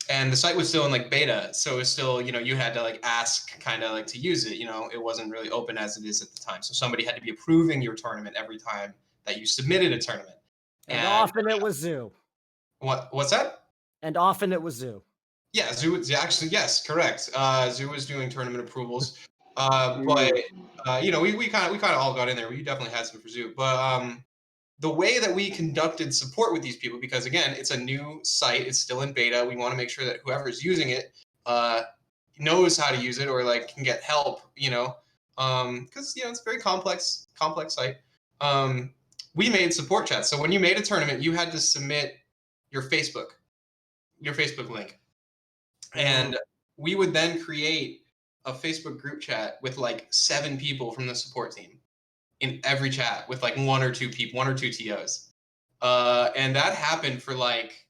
And the site was still in like beta, so it was still, you had to like ask kind of like to use it. It wasn't really open as it is at the time. So somebody had to be approving your tournament every time that you submitted a tournament. And often it was Zoo. What's that? And often it was Zoo. Yeah, Zoo was actually, yes, correct. Zoo was doing tournament approvals. But we kind of all got in there. We definitely had some for Zoo. But the way that we conducted support with these people, because again, it's a new site, it's still in beta. We want to make sure that whoever's using it knows how to use it or like can get help, because it's a very complex site. We made support chats. So when you made a tournament, you had to submit your Facebook link, and we would then create a Facebook group chat with like 7 people from the support team in every chat with like 1 or 2 people, 1 or 2 TOs. And that happened for like,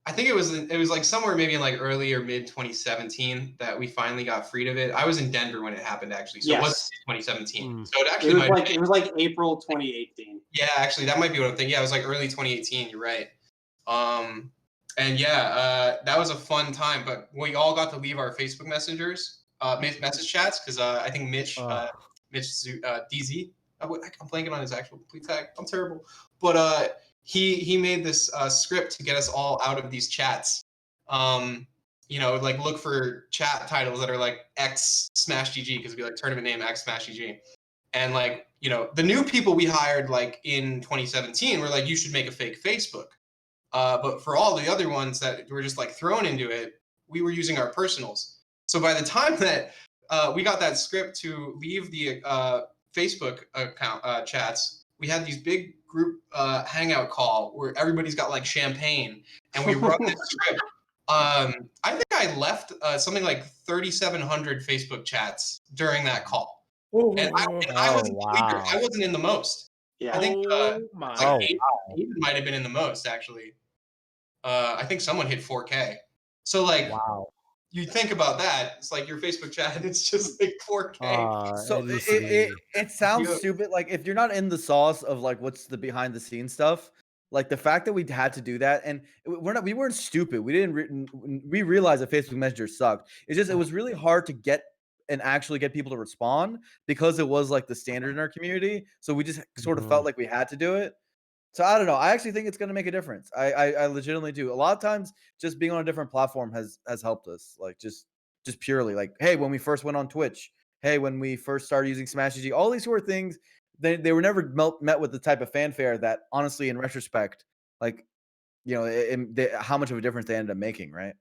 I think it was like somewhere maybe in like early or mid 2017 that we finally got freed of it. I was in Denver when it happened actually. So it wasn't 2017. So it actually it was like April 2018. Yeah, actually that might be what I'm thinking. Yeah, it was like early 2018, you're right. And yeah, that was a fun time, but we all got to leave our Facebook message chats because I think Mitch DZ. I'm blanking on his actual complete tag. I'm terrible. But he made this script to get us all out of these chats. Like look for chat titles that are like X Smash GG because it'd be like tournament name X Smash GG. And like, the new people we hired like in 2017 were like, you should make a fake Facebook. But for all the other ones that were just like thrown into it, we were using our personals. So by the time that we got that script to leave the Facebook account chats, we had these big group hangout call where everybody's got like champagne and we run this script. I think I left something like 3,700 Facebook chats during that call. And I wasn't the leader. I wasn't in the most. Yeah. I think my. Aiden might have been in the most actually. I think someone hit 4K. So like, you think about that, it's like your Facebook chat, it's just like 4K. So it sounds stupid. Like if you're not in the sauce of like what's the behind the scenes stuff, like the fact that we had to do that, and we weren't stupid. We realized that Facebook Messenger sucked. It's just it was really hard to get and actually get people to respond because it was like the standard in our community. So we just sort of felt like we had to do it. So I don't know. I actually think it's going to make a difference. I legitimately do. A lot of times, just being on a different platform has helped us. Like just purely like, hey, when we first went on Twitch, hey, when we first started using Smash GG, all these sort of things, they were never met with the type of fanfare that, honestly, in retrospect, like, you know, how much of a difference they ended up making, right?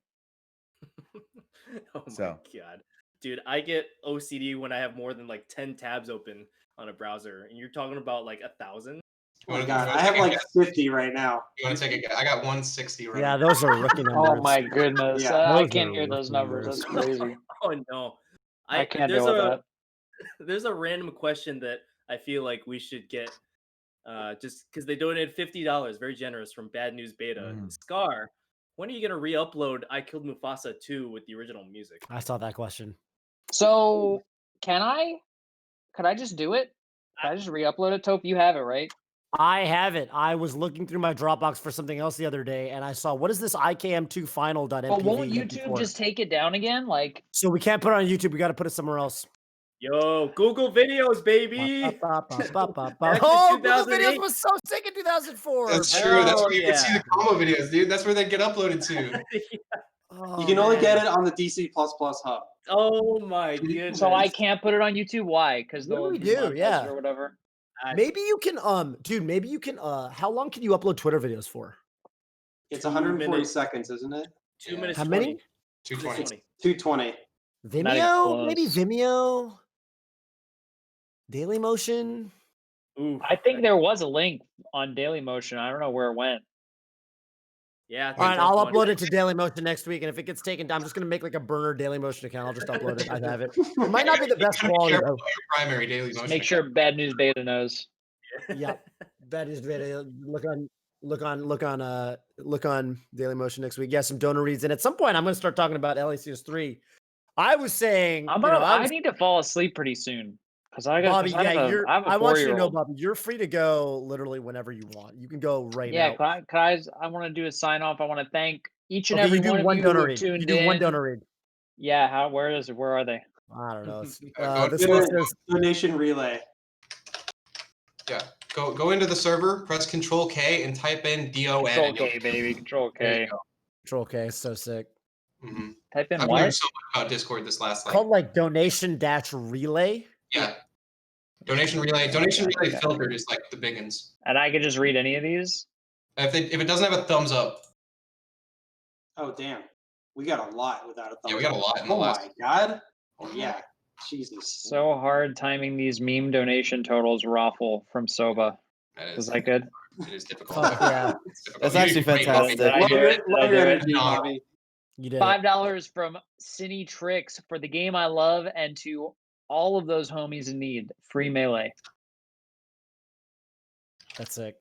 Oh my So. god, dude, I get OCD when I have more than like 10 tabs open on a browser, and you're talking about like 1,000. Oh my god, I have like 50 right now. You want to take a guess? I got 160 right Yeah, now. those are rookie numbers. Oh my goodness. Yeah. I Those can't are hear those numbers. numbers. That's crazy. Oh no, I can't there's deal with a that. there's a random question that I feel like we should get, just because they donated $50, very generous, from Bad News Beta. Scar, when are you gonna re-upload I Killed Mufasa 2 with the original music? I saw that question. So could I just do it? Can I just re-upload it? Tope, you have it, right? I have it. I was looking through my Dropbox for something else the other day, and I saw, what is this IKM2 final.mpv? But won't YouTube just take it down again? Like, So we can't put it on YouTube. We got to put it somewhere else. Yo, Google Videos, baby. Oh, Back to Google 2008. Videos was so sick in 2004. That's true. That's where you can yeah. see the combo videos, dude. That's where they get uploaded to. Oh, You can only man. get it on the DC++ hub. Oh my goodness. so I can't put it on YouTube? Why? Because What do they'll we do? demonetize it Yeah. or whatever. Maybe you can, dude, maybe you can, how long can you upload Twitter videos for? It's 2 140 minutes. seconds, isn't it? 2 minutes. How 20. many? 220. 220. Not Vimeo? Maybe close. Vimeo? Dailymotion? Ooh, I think there was a link on Dailymotion. I don't know where it went. yeah. All right, I'll upload it to Dailymotion next week, and if it gets taken down, I'm just gonna make like a burner Dailymotion account. I'll just upload it. I have it. It might not be the best quality. Careful Though. about your primary daily Just motion make sure account. Bad News Beta knows. Yeah, that is video. Look on Dailymotion next week. Yeah, some donor reads, and at some point, I'm gonna start talking about LACS 3. I was saying, I need to fall asleep pretty soon because I got. Bobby, I have a I want you to know, 4-year-old. Bobby, you're free to go literally whenever you want. You can go right Yeah, now. I want to do a sign off. I want to thank each and Okay, every you do one of one you donor who read. You tuned do one in. donor read. Yeah, where are they? I don't know. Go This one says, Donation relay. Yeah. Go into the server, press Control K, and type in DON. Control and you'll- K, baby. Control There K. you go. Control K, so sick. Mhm. Type in I've what? learned so much about Discord this last Called like donation-relay. yeah. Donation relay filtered is like the big ones. And I could just read any of these. If it doesn't have a thumbs up, Oh, damn. We got a lot without a thumbs yeah, we got a up. lot in the Oh last. my god. Oh yeah. Jesus. So hard timing these meme donation totals. Raffle from Soba. Was that good? It is difficult. Fuck yeah. It's difficult. That's You actually did great, fantastic. Did I Love do your, it? Did I love do your it? energy, Bobby. You did it. $5 from Cine Tricks for the game I love and to all of those homies in need. Free Melee. That's sick.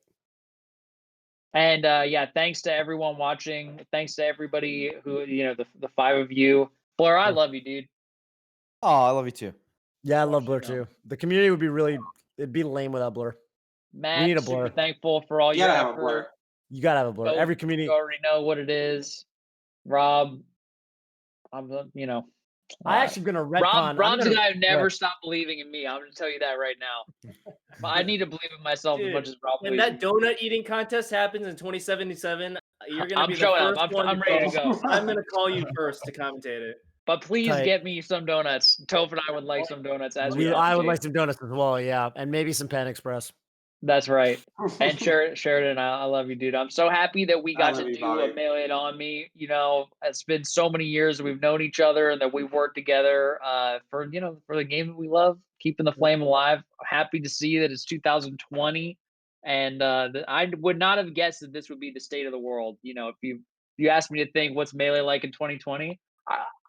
And yeah, thanks to everyone watching. Thanks to everybody who, the 5 of you. Blur, I love you, dude. Oh, I love you too. Yeah, I love Blur Watch it now. too. The community would be it'd be lame without Blur. Matt, need a super Blur. thankful for all You your gotta have a effort. blur. You gotta have a Blur. Go- Every community. You already know what it is. Rob, I'm I actually gonna retcon. Rob's the guy who never stopped believing in me. I'm gonna tell you that right now. But I need to believe in myself as Dude, much as Rob when believes. that donut eating contest happens in 2077, you're gonna I'm be the showing up. first I'm one ready to call. go. I'm gonna call you first to commentate it. But please Tight. get me some donuts. Toph and I would like some donuts as we I would advocate. like some donuts as well, yeah, and maybe some Pan Express. That's right. And Sheridan, I love you, dude. I'm so happy that we got love to you, do Bobby. a Melee It On Me. It's been so many years that we've known each other and that we've worked together for the game that we love, keeping the flame alive. Happy to see that it's 2020, and I would not have guessed that this would be the state of the world. If you asked me to think what's Melee like in 2020,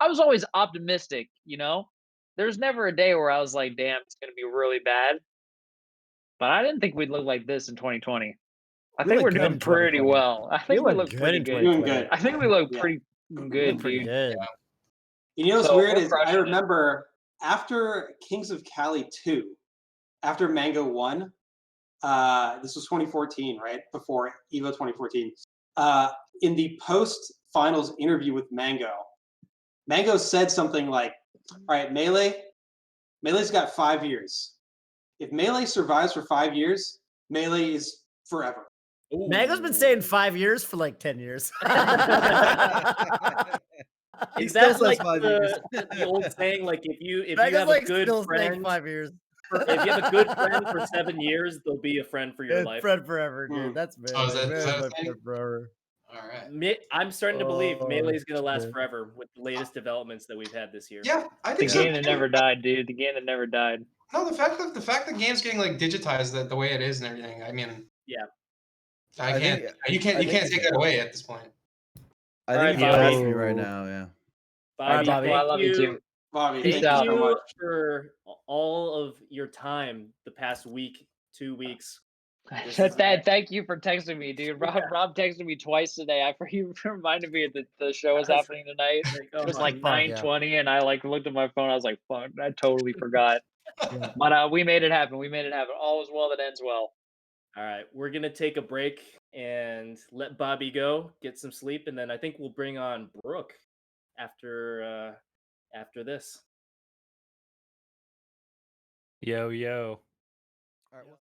I was always optimistic. There's never a day where I was like, damn, it's gonna be really bad. But I didn't think we'd look like this in 2020. I think we're look good doing in pretty 2020. well. I think we look good pretty in good. 2020. Doing good. I think we look Yeah. pretty good, Pretty dude. good. You know what's So weird we're is I crushing it. remember after Kings of Cali 2, after Mango won, this was 2014, right? Before EVO 2014. In the post-finals interview with Mango said something like, all right, Melee's got 5 years. If Melee survives for 5 years, Melee is forever. Mango's been saying 5 years for like 10 years. He Is still that says like 5 years. the old saying, like if you Megan's have a like good still saying friend, 5 years. if you have a good friend for 7 years, they'll be a friend for your It's life. friend forever, dude. Hmm. That's man. Oh, is that Man's a my thing? friend forever. All right. I'm starting to believe Oh, Melee is going to last shit. forever with the latest developments that we've had this year. Yeah, I The think so. game that never died, dude. The game that never died. No, the fact that the game's getting like digitized the way it is and everything. I mean, Yeah. I I can't. think- You can't. I You can't think- take that away at this point. I All think right, you passed Bobby. me right now. Yeah. Bobby, Bobby. Well, I thank love you too. Bobby, Peace thank out. you so you much. for all of your time the past week, 2 weeks. This is- Thank you for texting me, dude. Rob texted me twice today. He reminded me that the show was happening tonight. Oh It was my like fuck, yeah. 9:20, and I like looked at my phone. I was like, "Fuck!" I totally forgot. Yeah. But we made it happen. We made it happen. All is well that ends well. All right, we're gonna take a break and let Bobby go, get some sleep, and then I think we'll bring on Brooke after this. Yo, yo. All right, well,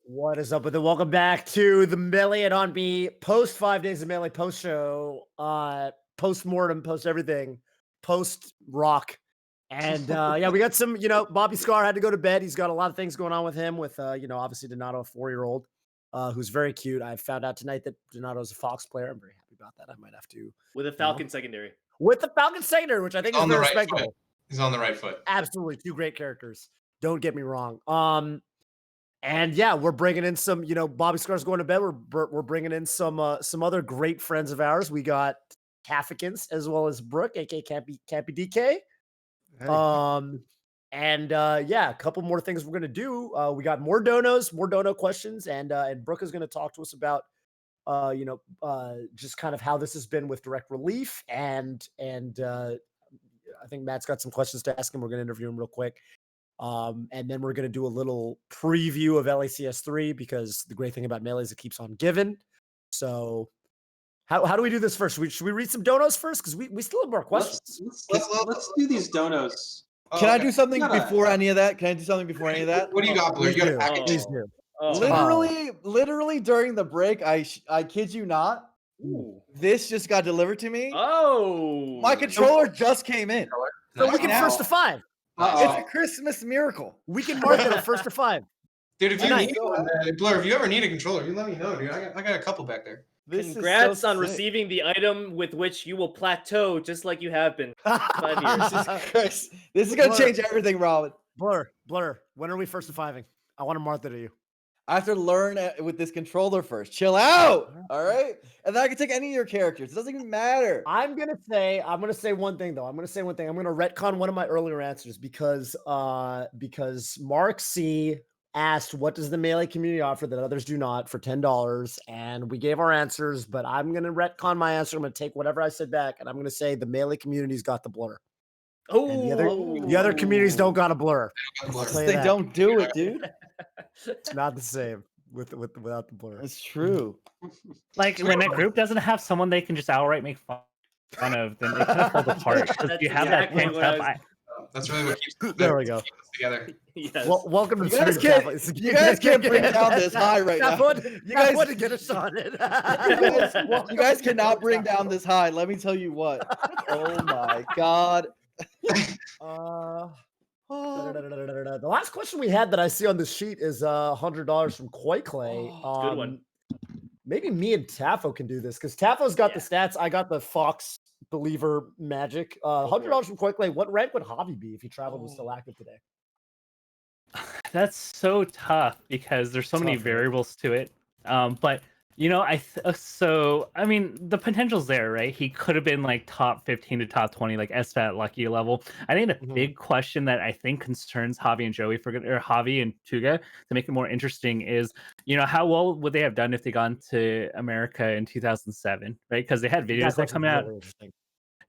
What is up with it? Welcome back to the MeleeItOnMe post 5 days of Melee post show, post mortem, post everything, post rock. And yeah, we got some, Bobby Scar had to go to bed. He's got a lot of things going on with him with, obviously Donato, a 4-year-old, who's very cute. I found out tonight that Donato's a Fox player. I'm very happy about that. I might have to. With a Falcon secondary. With the Falcon secondary, which I think is very respectable. He's on the right foot. Absolutely. 2 great characters. Don't get me wrong. And yeah, we're bringing in some, Bobby Scar's going to bed. We're bringing in some other great friends of ours. We got Tafikins as well as Brooke, aka Campy DK. Hey. Yeah, a couple more things we're gonna do. We got more dono questions, and Brooke is gonna talk to us about just kind of how this has been with direct relief, and I think Matt's got some questions to ask him. We're gonna interview him real quick. And then we're going to do a little preview of LACS 3 because the great thing about Melee is it keeps on giving. So how do we do this first? Should we read some donos first? Because we still have more questions. Let's do these donos. Can I do something before any of that? What do you got, Blue? You got a package? Please do. Literally during the break, I kid you not, this just got delivered to me. Oh. My controller just came in. So we can first to 5. It's a Christmas miracle. We can mark it a first to 5. Dude, if you need one, Blur, if you ever need a controller, you let me know, dude. I got a couple back there. Congrats on receiving the item with which you will plateau just like you have been 5 years. This is gonna change everything, Robin. Blur, when are we first to 5ing? I want to mark it to you. I have to learn with this controller first. Chill out, all right? And then I can take any of your characters. It doesn't even matter. I'm gonna say one thing though. I'm gonna retcon one of my earlier answers because Mark C asked, "What does the Melee community offer that others do not for $10?" And we gave our answers, but I'm gonna retcon my answer. I'm gonna take whatever I said back, and I'm gonna say the Melee community's got the blur. Oh, the other communities don't got a blur. They don't do it, dude. It's not the same without the blur. It's true. Like when a group doesn't have someone they can just outright make fun of, then they kind of fall apart. Because you have that pent up. That's really what keeps there we go. Keep us together. Yes. Well, welcome to the You guys can't bring down this high right now. You guys want to get us on it. You guys cannot bring down this high. Let me tell you what. Oh my god. The last question we had that I see on the sheet is $100 from Koi Clay. Good one. Maybe me and Tafo can do this because Tafo's got the stats. I got the Fox Believer magic. $100 from Koi Clay. What rank would Javi be if he traveled was still active today? That's so tough because there's so many variables to it. But I mean, the potential's there, right? He could have been like top 15 to top 20, like SFAT lucky level. I think the big question that I think concerns Javi and Joey or Javi and Tuga to make it more interesting is, how well would they have done if they gone to America in 2007, right? Because they had videos that come out.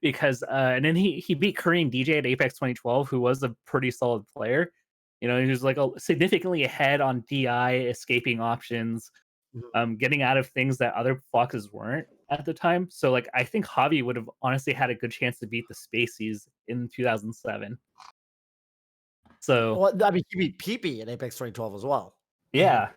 Because and then he beat Korean DJ at Apex 2012, who was a pretty solid player. He was like significantly ahead on DI, escaping options. Getting out of things that other Foxes weren't at the time. So like I think Javi would have honestly had a good chance to beat the Spaceys in 2007. So I mean, he beat PP in Apex 2012 as well. Yeah.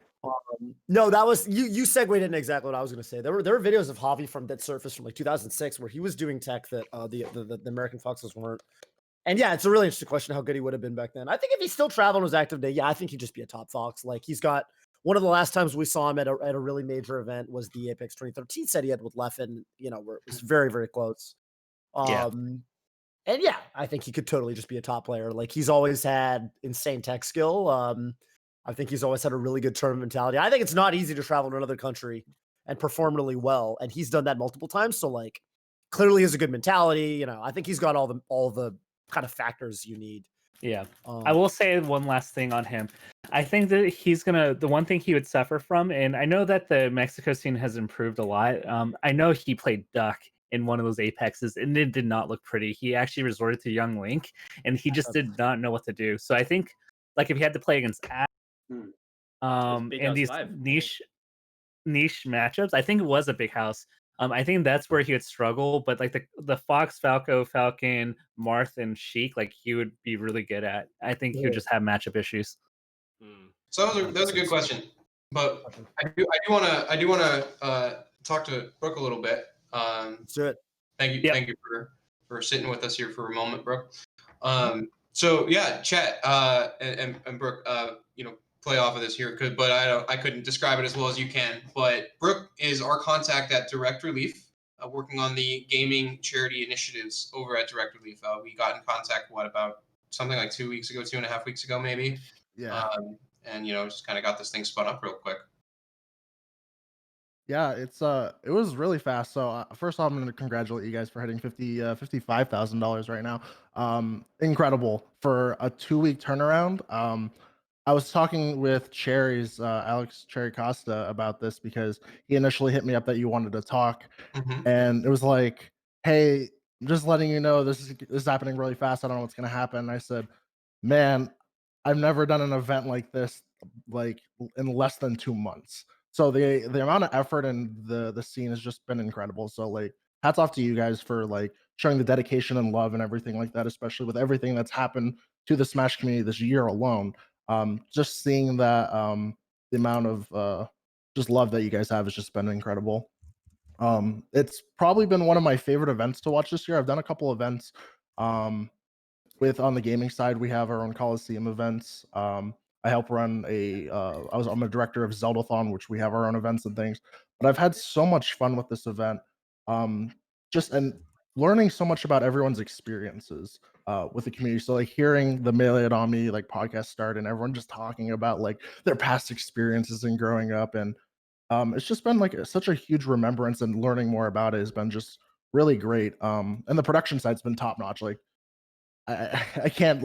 No, that was you segued into exactly what I was going to say. There were videos of Javi that surfaced from like 2006 where he was doing tech that the American Foxes weren't. And yeah, it's a really interesting question how good he would have been back then. I think if he still traveled and was active today, I think he'd just be a top Fox. Like he's got one of the last times we saw him at a really major event was the Apex 2013 set he had with Leffen, where it was very, very close. And yeah, I think he could totally just be a top player. Like he's always had insane tech skill. I think he's always had a really good tournament mentality. I think it's not easy to travel to another country and perform really well. And he's done that multiple times. So like clearly has a good mentality. I think he's got all the kind of factors you need. Yeah. I will say one last thing on him. I think that the one thing he would suffer from, and I know that the Mexico scene has improved a lot. I know he played Duck in one of those Apexes and it did not look pretty. He actually resorted to Young Link and he just did not know what to do. So I think like if he had to play against in these niche matchups, I think it was a big house. I think that's where he would struggle, but like the Fox, Falco, Falcon, Marth, and Sheik, like he would be really good at. I think he would just have matchup issues. So that was a good question. But I do want to talk to Brooke a little bit. Let's do it. Thank you for sitting with us here for a moment, Brooke. So yeah, Chet and Brooke, play off of this here, but I couldn't describe it as well as you can. But Brooke is our contact at Direct Relief, working on the gaming charity initiatives over at Direct Relief. We got in contact about something like 2 weeks ago, 2.5 weeks ago, maybe. Yeah. And just kind of got this thing spun up real quick. Yeah, it was really fast. So first off, I'm going to congratulate you guys for hitting $55,000 right now. Incredible for a 2-week turnaround. I was talking with Alex Cherry Costa about this because he initially hit me up that you wanted to talk, and it was like, hey, I'm just letting you know this is happening really fast. I don't know what's going to happen. And I said, man, I've never done an event like this like in less than 2 months. So the amount of effort and the scene has just been incredible. So like hats off to you guys for like showing the dedication and love and everything like that, especially with everything that's happened to the Smash community this year alone. Just seeing that the amount of just love that you guys have has just been incredible. It's probably been one of my favorite events to watch this year. I've done a couple events on the gaming side. We have our own Coliseum events. I help run I'm a director of Zeldathon, which we have our own events and things. But I've had so much fun with this event, just and learning so much about everyone's experiences with the community. So like hearing the MeleeItOnMe like podcast start and everyone just talking about like their past experiences and growing up, and it's just been like such a huge remembrance, and learning more about it has been just really great. And the production side's been top notch. Like I can't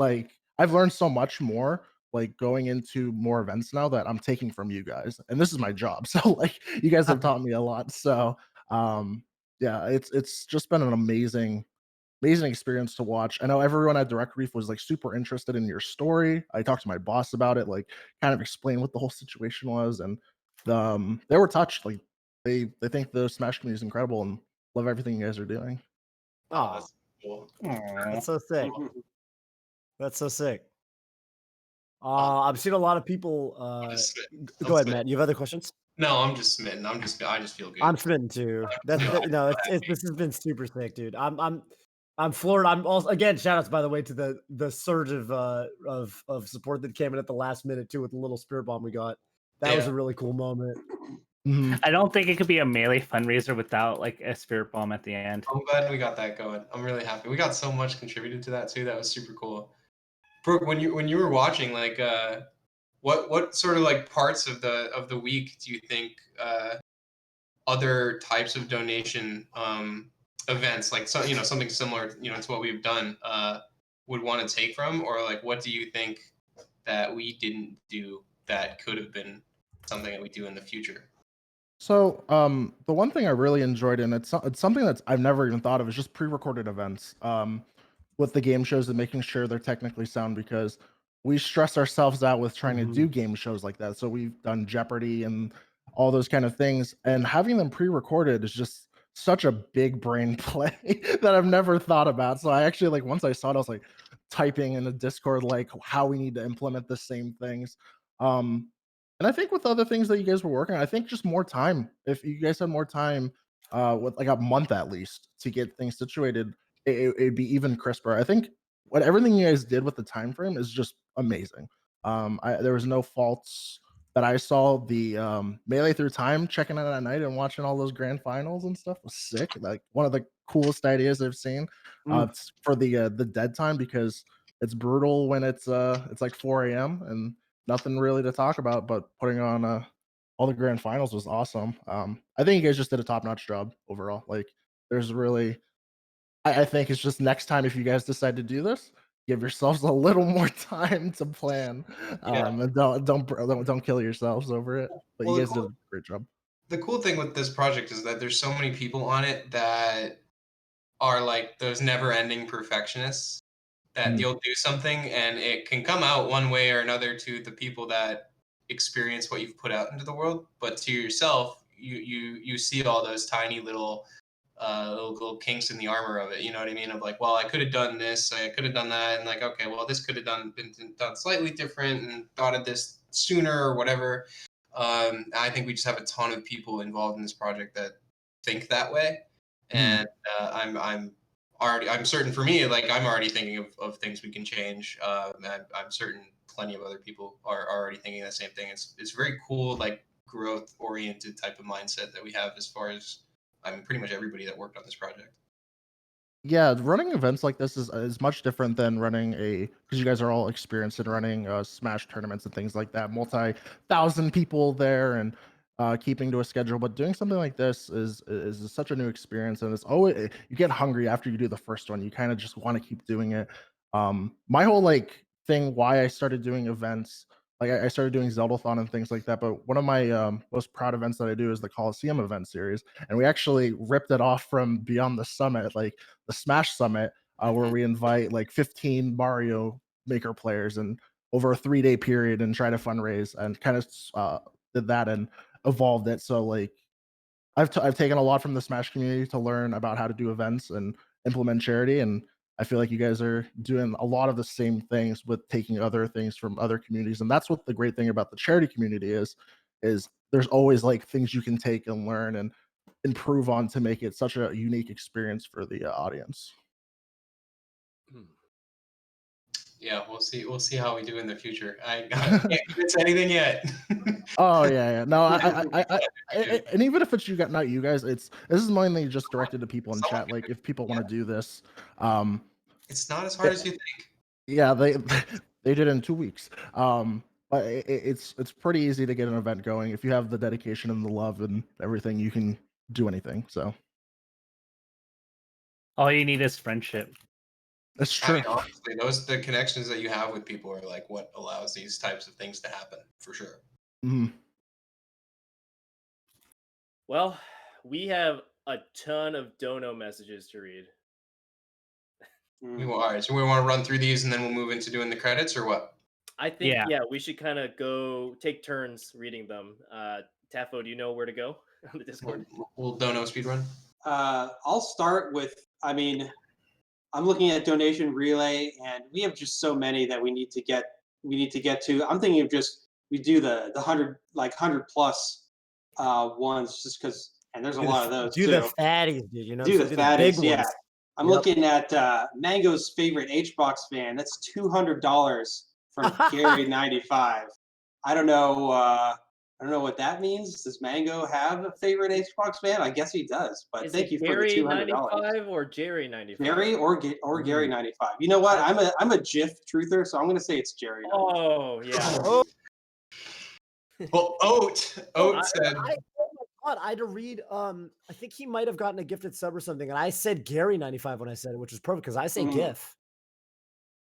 I've learned so much more like going into more events now that I'm taking from you guys, and this is my job. So like you guys have taught me a lot. So yeah, it's just been an amazing experience to watch. I know everyone at Direct Reef was like super interested in your story. I talked to my boss about it, like kind of explain what the whole situation was, and they were touched. Like they think the Smash community is incredible and love everything you guys are doing. Oh, That's cool. that's so sick. That's so sick. I'm seeing a lot of people. Go ahead, Matt. You have other questions? No, I'm just smitten. I just feel good. I'm smitten too. This has been super sick, dude. I'm floored. I'm also, again, shout outs by the way to the surge of support that came in at the last minute too with the little spirit bomb we got. That was a really cool moment. I don't think it could be a Melee fundraiser without like a spirit bomb at the end. I'm glad we got that going. I'm really happy. We got so much contributed to that too. That was super cool. Brooke, when you were watching, like, what sort of like parts of the week do you think other types of donation events, like something similar, to what we've done, would want to take from, or like what do you think that we didn't do that could have been something that we do in the future? So the one thing I really enjoyed, and it's something that I've never even thought of, is just pre-recorded events with the game shows and making sure they're technically sound, because we stress ourselves out with trying to do game shows like that. So we've done Jeopardy and all those kind of things, and having them pre-recorded is just such a big brain play that I've never thought about. So I actually, like, once I saw it, I was like typing in the Discord like how we need to implement the same things. And I think with other things that you guys were working on, I think just more time. If you guys had more time, with like a month at least to get things situated, it'd be even crisper. I think everything you guys did with the time frame is just amazing. There was no faults that I saw. The Melee Through Time, checking it at night and watching all those grand finals and stuff was sick. Like one of the coolest ideas I've seen. It's for the dead time, because it's brutal when it's like 4 a.m. and nothing really to talk about, but putting on all the grand finals was awesome. I think you guys just did a top-notch job overall. Like there's really, I think it's just next time if you guys decide to do this, give yourselves a little more time to plan, and don't kill yourselves over it. But you guys did a great job. The cool thing with this project is that there's so many people on it that are like those never-ending perfectionists, that you'll do something and it can come out one way or another to the people that experience what you've put out into the world, but to yourself, you see all those tiny little kinks in the armor of it. You know what I mean? Of like, well, I could have done this, I could have done that, and like, okay, well, this could have been done slightly different, and thought of this sooner or whatever. I think we just have a ton of people involved in this project that think that way, and I'm certain for me, like I'm already thinking of things we can change. I'm certain plenty of other people are already thinking the same thing. It's very cool, like growth oriented type of mindset that we have as far as pretty much everybody that worked on this project. Yeah, running events like this is much different than running because you guys are all experienced in running Smash tournaments and things like that, multi-thousand people there and keeping to a schedule. But doing something like this is such a new experience, and it's always you get hungry after you do the first one. You kind of just want to keep doing it. My whole thing why I started doing events, like I started doing Zeldathon and things like that. But one of my most proud events that I do is the Coliseum event series, and we actually ripped it off from Beyond the Summit, like the Smash Summit, where we invite like 15 Mario Maker players and over a 3-day period and try to fundraise and kind of did that and evolved it. So like I've taken a lot from the Smash community to learn about how to do events and implement charity, and I feel like you guys are doing a lot of the same things with taking other things from other communities, and that's what the great thing about the charity community is there's always like things you can take and learn and improve on to make it such a unique experience for the audience. Yeah, we'll see. We'll see how we do in the future. I can't convince anything yet. Oh yeah. No, and even if it's not you guys, this is mainly just directed to people in chat. Like if people want to do this, it's not as hard as you think. Yeah, they did it in 2 weeks. But it's pretty easy to get an event going if you have the dedication and the love and everything. You can do anything. So all you need is friendship. That's true. Honestly, the connections that you have with people are like what allows these types of things to happen, for sure. Mm-hmm. Well, we have a ton of dono messages to read. All right, so we want to run through these and then we'll move into doing the credits, or what? I think we should kind of take turns reading them. Tafo, do you know where to go on the Discord? We'll dono speedrun. I'll start with. I'm looking at donation relay, and we have just so many that we need to get to. I'm thinking of we do the 100 plus ones, just because, and there's a lot of those. Do the fatties, dude. You know, do the fatties, big yeah. ones. I'm looking at Mango's favorite HBox fan. That's $200 from Gary95. I don't know what that means. Does Mango have a favorite HBox fan? I guess he does. But thank you for the $200. Gary95 or Jerry95? Gary or Gary95. You know what? I'm a GIF truther, so I'm going to say it's Jerry. Oh yeah. Well, Oat said. Oh my God, I had to read. I think he might have gotten a gifted sub or something, and I said Gary95 when I said it, which was perfect because I say GIF.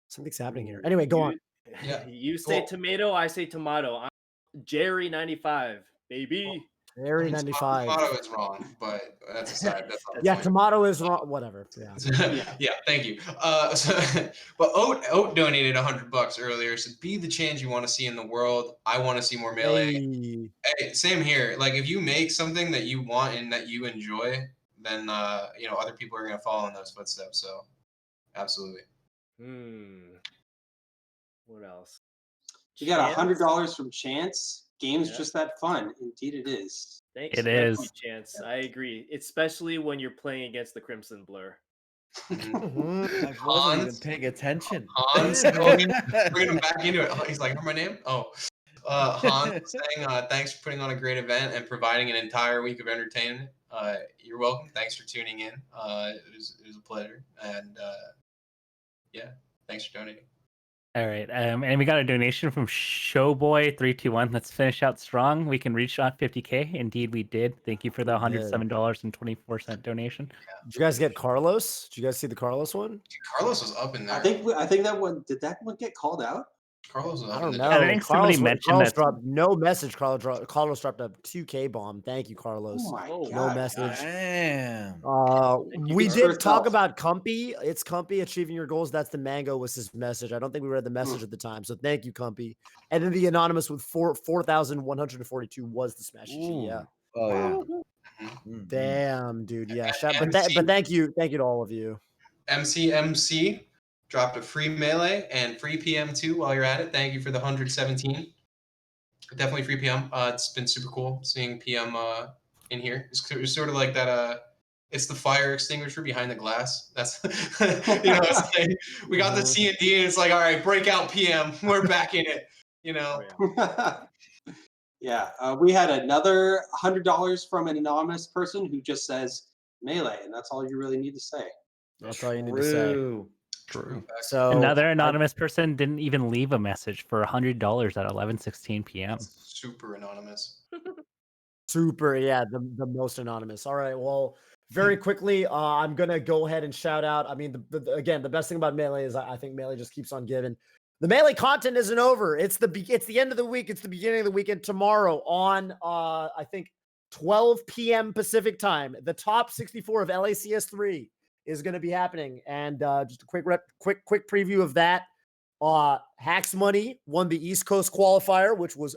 Something's happening here. Anyway, go on. Yeah, you say tomato, I say tomato. I'm Jerry95, baby. Jerry95. Tomato is wrong, but that's aside. Yeah, tomato is wrong. Whatever. Yeah. Yeah. Thank you. But Oat donated $100 earlier. So be the change you want to see in the world. I want to see more melee. Hey, same here. Like if you make something that you want and that you enjoy, then other people are gonna follow in those footsteps. So absolutely. What else? You got $100 from Chance. Game's just that fun. Indeed, it is. Thanks. It is. Chance. I agree, especially when you're playing against the Crimson Blur. I wasn't even paying attention. Hans, bringing him back into it. He's like, "Remember my name?" Oh, Hans saying, "Thanks for putting on a great event and providing an entire week of entertainment." You're welcome. Thanks for tuning in. It was a pleasure, and thanks for donating. All right, and we got a donation from Showboy321. Let's finish out strong. We can reach out 50K. Indeed, we did. Thank you for the $107.24 donation. Did you guys get Carlos? Did you guys see the Carlos one? Dude, Carlos was up in there. I think that one did one get called out? Carlos was up. I don't in know. there. I think somebody mentioned that. Dropped no message. Carlos dropped a 2K bomb. Thank you, Carlos. Oh my God. No message. Damn. We did talk about Cumpy. It's Cumpy achieving your goals. That's the Mango was his message. I don't think we read the message at the time. So thank you, Cumpy. And then the anonymous with 4,142 was the Smash GG. Yeah. Oh yeah. Damn, dude. Yeah. But thank you to all of you. MCMC dropped a free melee and free PM2 while you're at it. Thank you for the 117. definitely free PM. It's been super cool seeing PM in here. It's sort of like that. It's the fire extinguisher behind the glass. That's it's like, we got the C&D, and it's like, all right, break out PM. We're back in it. Yeah, we had another $100 from an anonymous person who just says Melee, and that's all you really need to say. That's all you need to say. True. So Another anonymous person didn't even leave a message for $100 at 11:16 p.m. Super anonymous. Super, yeah, the most anonymous. All right, well, very quickly, I'm gonna go ahead and shout out. I mean, again, the best thing about Melee is I think Melee just keeps on giving. The Melee content isn't over. It's the end of the week. It's the beginning of the weekend. Tomorrow on I think 12 p.m. Pacific time, the top 64 of LACS 3 is going to be happening. And just a quick preview of that. Hacks Money won the East Coast qualifier, which was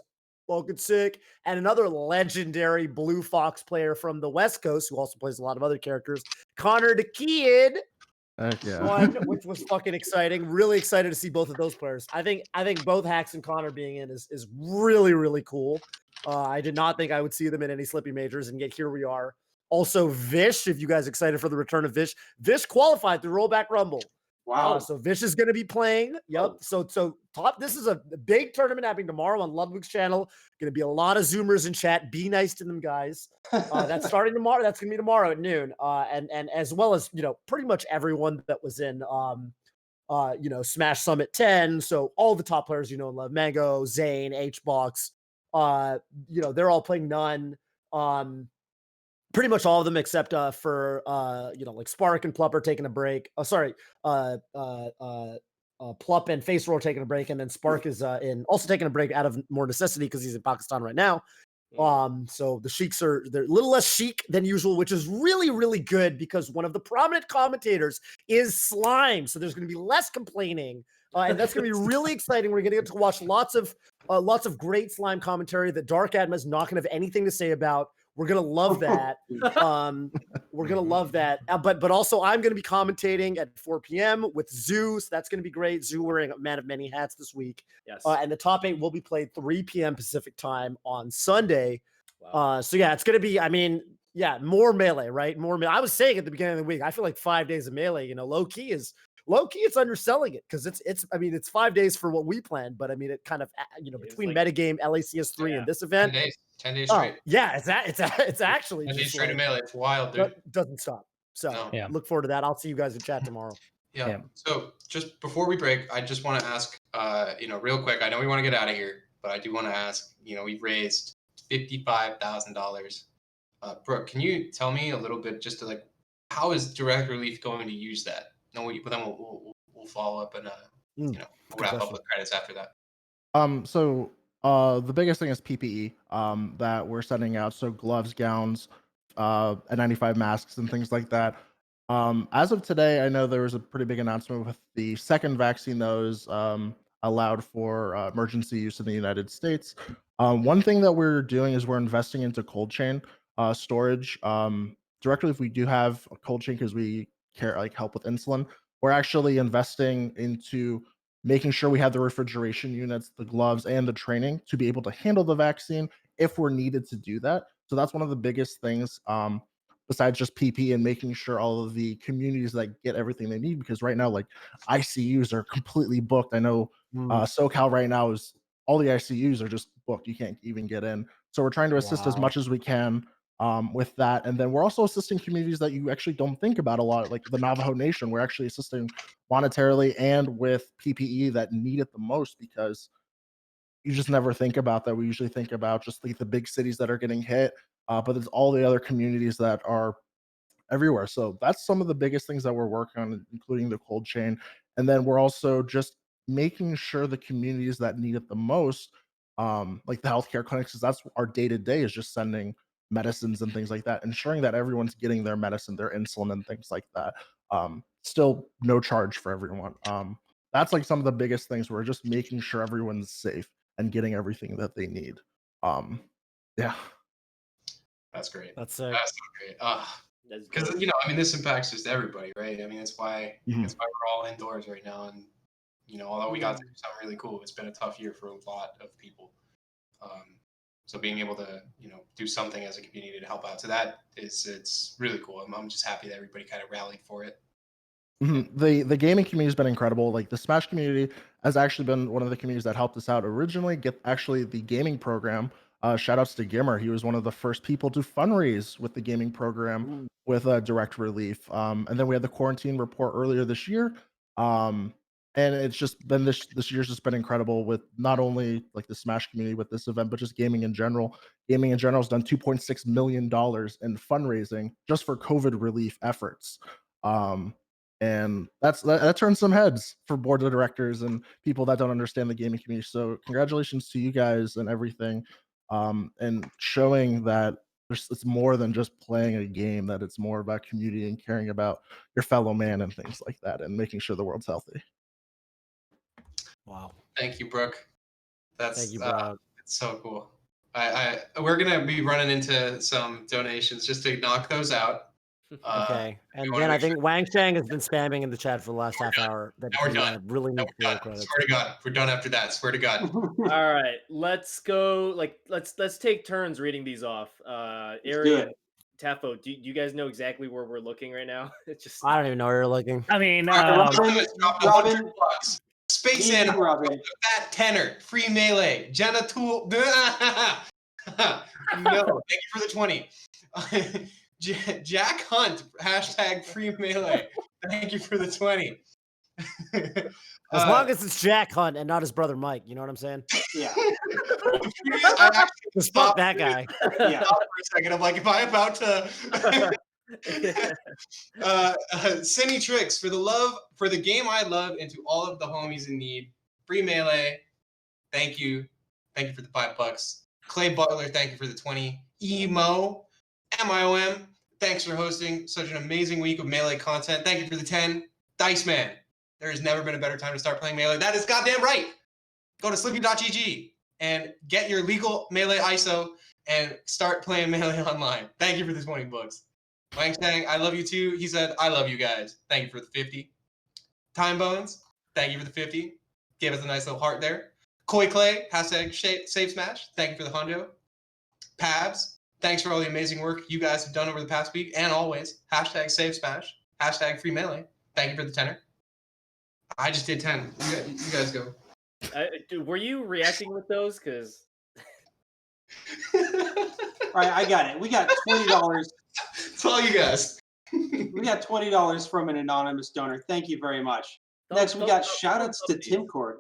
fucking sick. And another legendary Blue Fox player from the West Coast, who also plays a lot of other characters, Connor the Kid, won, which was fucking exciting. Really excited to see both of those players. I think both Hacks and Connor being in is really, really cool. I did not think I would see them in any Slippy Majors, and yet here we are. Also, Vish, if you guys are excited for the return of Vish. Vish qualified through Rollback Rumble. Wow. So Vish is going to be playing. Yep. So top. This is a big tournament happening tomorrow on Ludwig's channel. Going to be a lot of Zoomers in chat. Be nice to them, guys. That's starting tomorrow. That's going to be tomorrow at noon. And as well as pretty much everyone that was in Smash Summit 10. So all the top players and love, Mango, Zane, Hbox. They're all playing none. Pretty much all of them except for like Spark and Plup are taking a break. Plup and Face Roll are taking a break, and then Spark is also taking a break out of more necessity because he's in Pakistan right now. So the Sheiks they're a little less chic than usual, which is really, really good because one of the prominent commentators is Slime. So there's going to be less complaining. And that's going to be really exciting. We're going to get to watch lots of great Slime commentary that Dark Adma is not going to have anything to say about. We're going to love that. We're going to love that. But also I'm going to be commentating at 4 p.m. with Zoo. So that's going to be great. Zoo wearing a man of many hats this week. Yes. And the top 8 will be played 3 p.m. Pacific time on Sunday. Wow. So yeah, it's going to be, more Melee, right? More Melee. I was saying at the beginning of the week, I feel like 5 days of Melee, low key, it's underselling it because it's 5 days for what we planned, but it kind of between metagame, LACS 3 and this event. 10 days straight. Yeah, it's actually 10 days just straight of Melee. It's wild, dude. Doesn't stop. So look forward to that. I'll see you guys in chat tomorrow. Yeah. So just before we break, I just want to ask, real quick. I know we want to get out of here, but I do want to ask. We've raised $55,000. Brooke, can you tell me a little bit just to how is Direct Relief going to use that? No, but then we'll follow up and we'll wrap up with credits after that. So the biggest thing is PPE that we're sending out. So gloves, gowns, N95 masks, and things like that. As of today, I know there was a pretty big announcement with the second vaccine that was allowed for emergency use in the United States. One thing that we're doing is we're investing into cold chain storage. Directly, if we do have a cold chain because we help with insulin, we're actually investing into making sure we have the refrigeration units, the gloves, and the training to be able to handle the vaccine if we're needed to do that. So that's one of the biggest things, besides just PP, and making sure all of the communities get everything they need, because right now ICUs are completely booked. I know SoCal right now is all the ICUs are just booked. You can't even get in. So we're trying to assist as much as we can with that. And then we're also assisting communities that you actually don't think about a lot, like the Navajo Nation. We're actually assisting monetarily and with PPE that need it the most, because you just never think about that. We usually think about just the big cities that are getting hit, but there's all the other communities that are everywhere. So that's some of the biggest things that we're working on, including the cold chain. And then we're also just making sure the communities that need it the most, like the healthcare clinics, because that's our day-to-day, is just sending medicines and things like that, ensuring that everyone's getting their medicine, their insulin, and things like that. Still no charge for everyone. That's some of the biggest things. We're just making sure everyone's safe and getting everything that they need. Yeah. That's great. That's so great. Because this impacts just everybody, right? That's why we're all indoors right now, and although we got through something really cool, it's been a tough year for a lot of people. So being able to, do something as a community to help out to that it's really cool. I'm just happy that everybody kind of rallied for it. The gaming community has been incredible. Like the Smash community has actually been one of the communities that helped us out originally. Get actually the gaming program. Shout outs to Gimmer. He was one of the first people to fundraise with the gaming program with direct relief. And then we had the quarantine report earlier this year. And it's just been this year's just been incredible with not only like the Smash community with this event, but just gaming in general. Gaming in general has done $2.6 million in fundraising just for COVID relief efforts. And that turns some heads for board of directors and people that don't understand the gaming community. So congratulations to you guys and everything, and showing that it's more than just playing a game, that it's more about community and caring about your fellow man and things like that, and making sure the world's healthy. Wow. Thank you, Brooke. That's Thank you, bro. it's so cool. We're gonna be running into some donations just to knock those out. Okay, and wanna then I make sure- think Wang Chang has been spamming in the chat for the last half hour that Now we're he done. really Now needs we're roll done. credits. Swear to God, we're done after that. Swear to God. All right, let's go. Let's take turns reading these off. Ari and Tafo, do you guys know exactly where we're looking right now? It's just I don't even know where you're looking. I mean, Robin, Space Easy, Animal, Robin. Fat Tenor, Free Melee, Jenna Tool. No, thank you for the 20. Jack Hunt, hashtag Free Melee. Thank you for the 20. As long as it's Jack Hunt and not his brother Mike, you know what I'm saying? Yeah. I actually Just fuck that guy. Yeah. for a second. I'm like, am I about to? Cinny Tricks, for the game I love, and to all of the homies in need. Free Melee, thank you for the $5. Clay Butler, thank you for the 20. Emo, MIOM, thanks for hosting such an amazing week of Melee content. Thank you for the 10. Dice Man, there has never been a better time to start playing Melee. That is goddamn right. Go to slippy.gg and get your legal Melee ISO and start playing Melee online. Thank you for the 20 books. Wang Chang, I love you too. He said, I love you guys. Thank you for the 50. Time Bones, thank you for the 50. Gave us a nice little heart there. Koi Clay, hashtag Save Smash. Thank you for the hundo. Pabs, thanks for all the amazing work you guys have done over the past week and always. Hashtag Save Smash. Hashtag Free Melee. Thank you for the tenor. I just did 10. You guys go. Dude, were you reacting with those? Because All right, I got it. We got $20. It's all you guys. We got $20 from an anonymous donor. Thank you very much. Next, we got shoutouts to Tim Cord.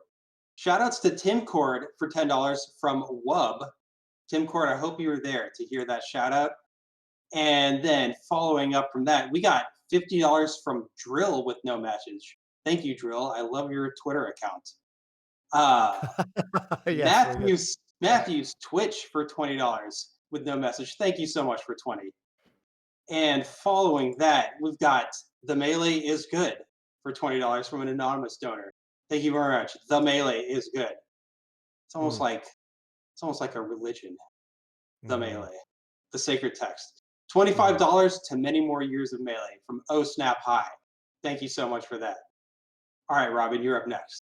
Shoutouts to Tim Cord for $10 from Wub. Tim Cord, I hope you were there to hear that shout out. And then following up from that, we got $50 from Drill with no message. Thank you, Drill. I love your Twitter account. Yes, Matthew's Twitch for $20 with no message. Thank you so much for 20. And following that, we've got The Melee is Good for $20 from an anonymous donor. Thank you very much. The Melee is good. It's almost like a religion. The Melee, the sacred text. $25 to many more years of Melee from Oh Snap High. Thank you so much for that. All right, Robin, you're up next.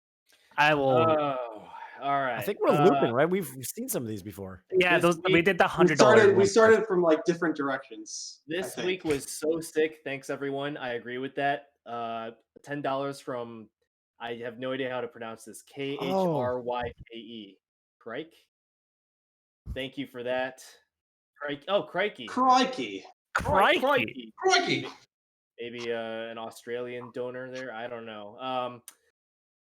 I will. Oh, all right. I think we're looping, right? We've seen some of these before. Yeah, we did the We $100. started from like different directions. This week was so sick. Thanks, everyone. I agree with that. $10 from, I have no idea how to pronounce this. Khryke. Crike? Thank you for that. Crikey. Oh, Crikey. Crikey. Crikey. Maybe an Australian donor there. I don't know.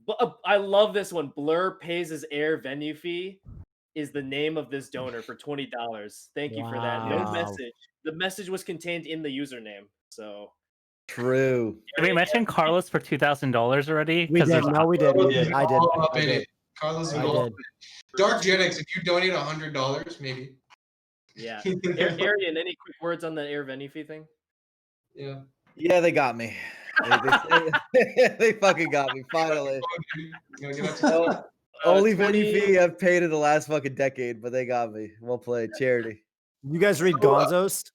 But I love this one. Blur pays his air venue fee is the name of this donor for $20. Thank you for that. No Wow. message. The message was contained in the username. So True. Did we mention Carlos for $2,000 already? We did. No, we did. We did. I did. All up I in did. it. Carlos is I all did. up in it. Dark Genix, if you donate $100, maybe. yeah. Arian, any quick words on the air venue fee thing? Yeah. Yeah, they got me. They fucking got me finally. Only venue fee I've paid in the last fucking decade, but they got me. Well played, charity. You guys read Gonzo's?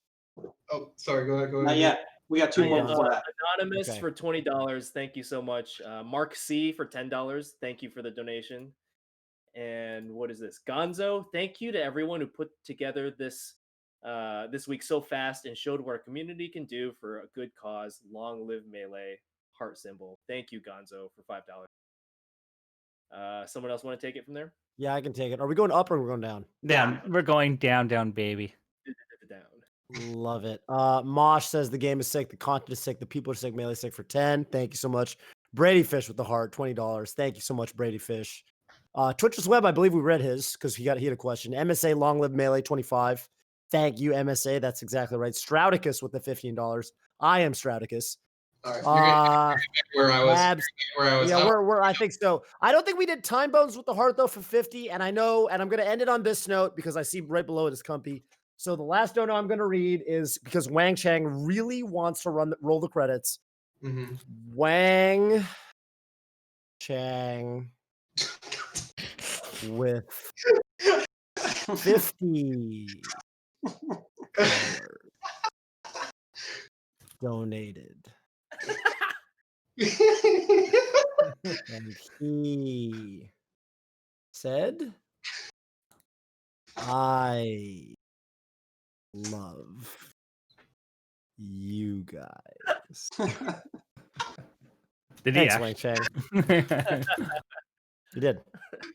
Oh, sorry. Go ahead. Not yet. We got two more before that. Anonymous Okay. for $20. Thank you so much. Mark C for $10. Thank you for the donation. And what is this? Gonzo, thank you to everyone who put together this this week so fast and showed what our community can do for a good cause. Long live Melee. Heart symbol. Thank you, Gonzo, for $5. Someone else want to take it from there? Yeah, I can take it. Are we going up or we're going down? Down. We're going down, baby. Down. Love it. Mosh says the game is sick, the content is sick, the people are sick, Melee sick for 10. Thank you so much. Brady Fish with the heart, $20. Thank you so much, Brady Fish. Twitch's Web, I believe we read his because he had a question. MSA Long Live Melee 25. Thank you, MSA. That's exactly right. Straudicus with the $15. I am Straudicus. All right, where I was. Yeah, we're I think so. I don't think we did Time Bones with the heart though for 50. And I know, and I'm gonna end it on this note because I see right below it is Cumpy. So the last dono I'm gonna read is because Wang Chang really wants to roll the credits. Mm-hmm. Wang Chang with 50 donated. And he said, I love you guys. Did he? Thanks, Wang Chang. You did.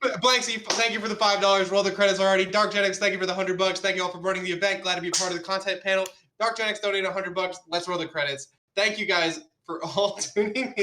Blanksy, thank you for the $5. Roll the credits already. Dark Genix, thank you for the $100. Thank you all for running the event. Glad to be part of the content panel. Dark Genix donated $100. Let's roll the credits. Thank you guys for all tuning in.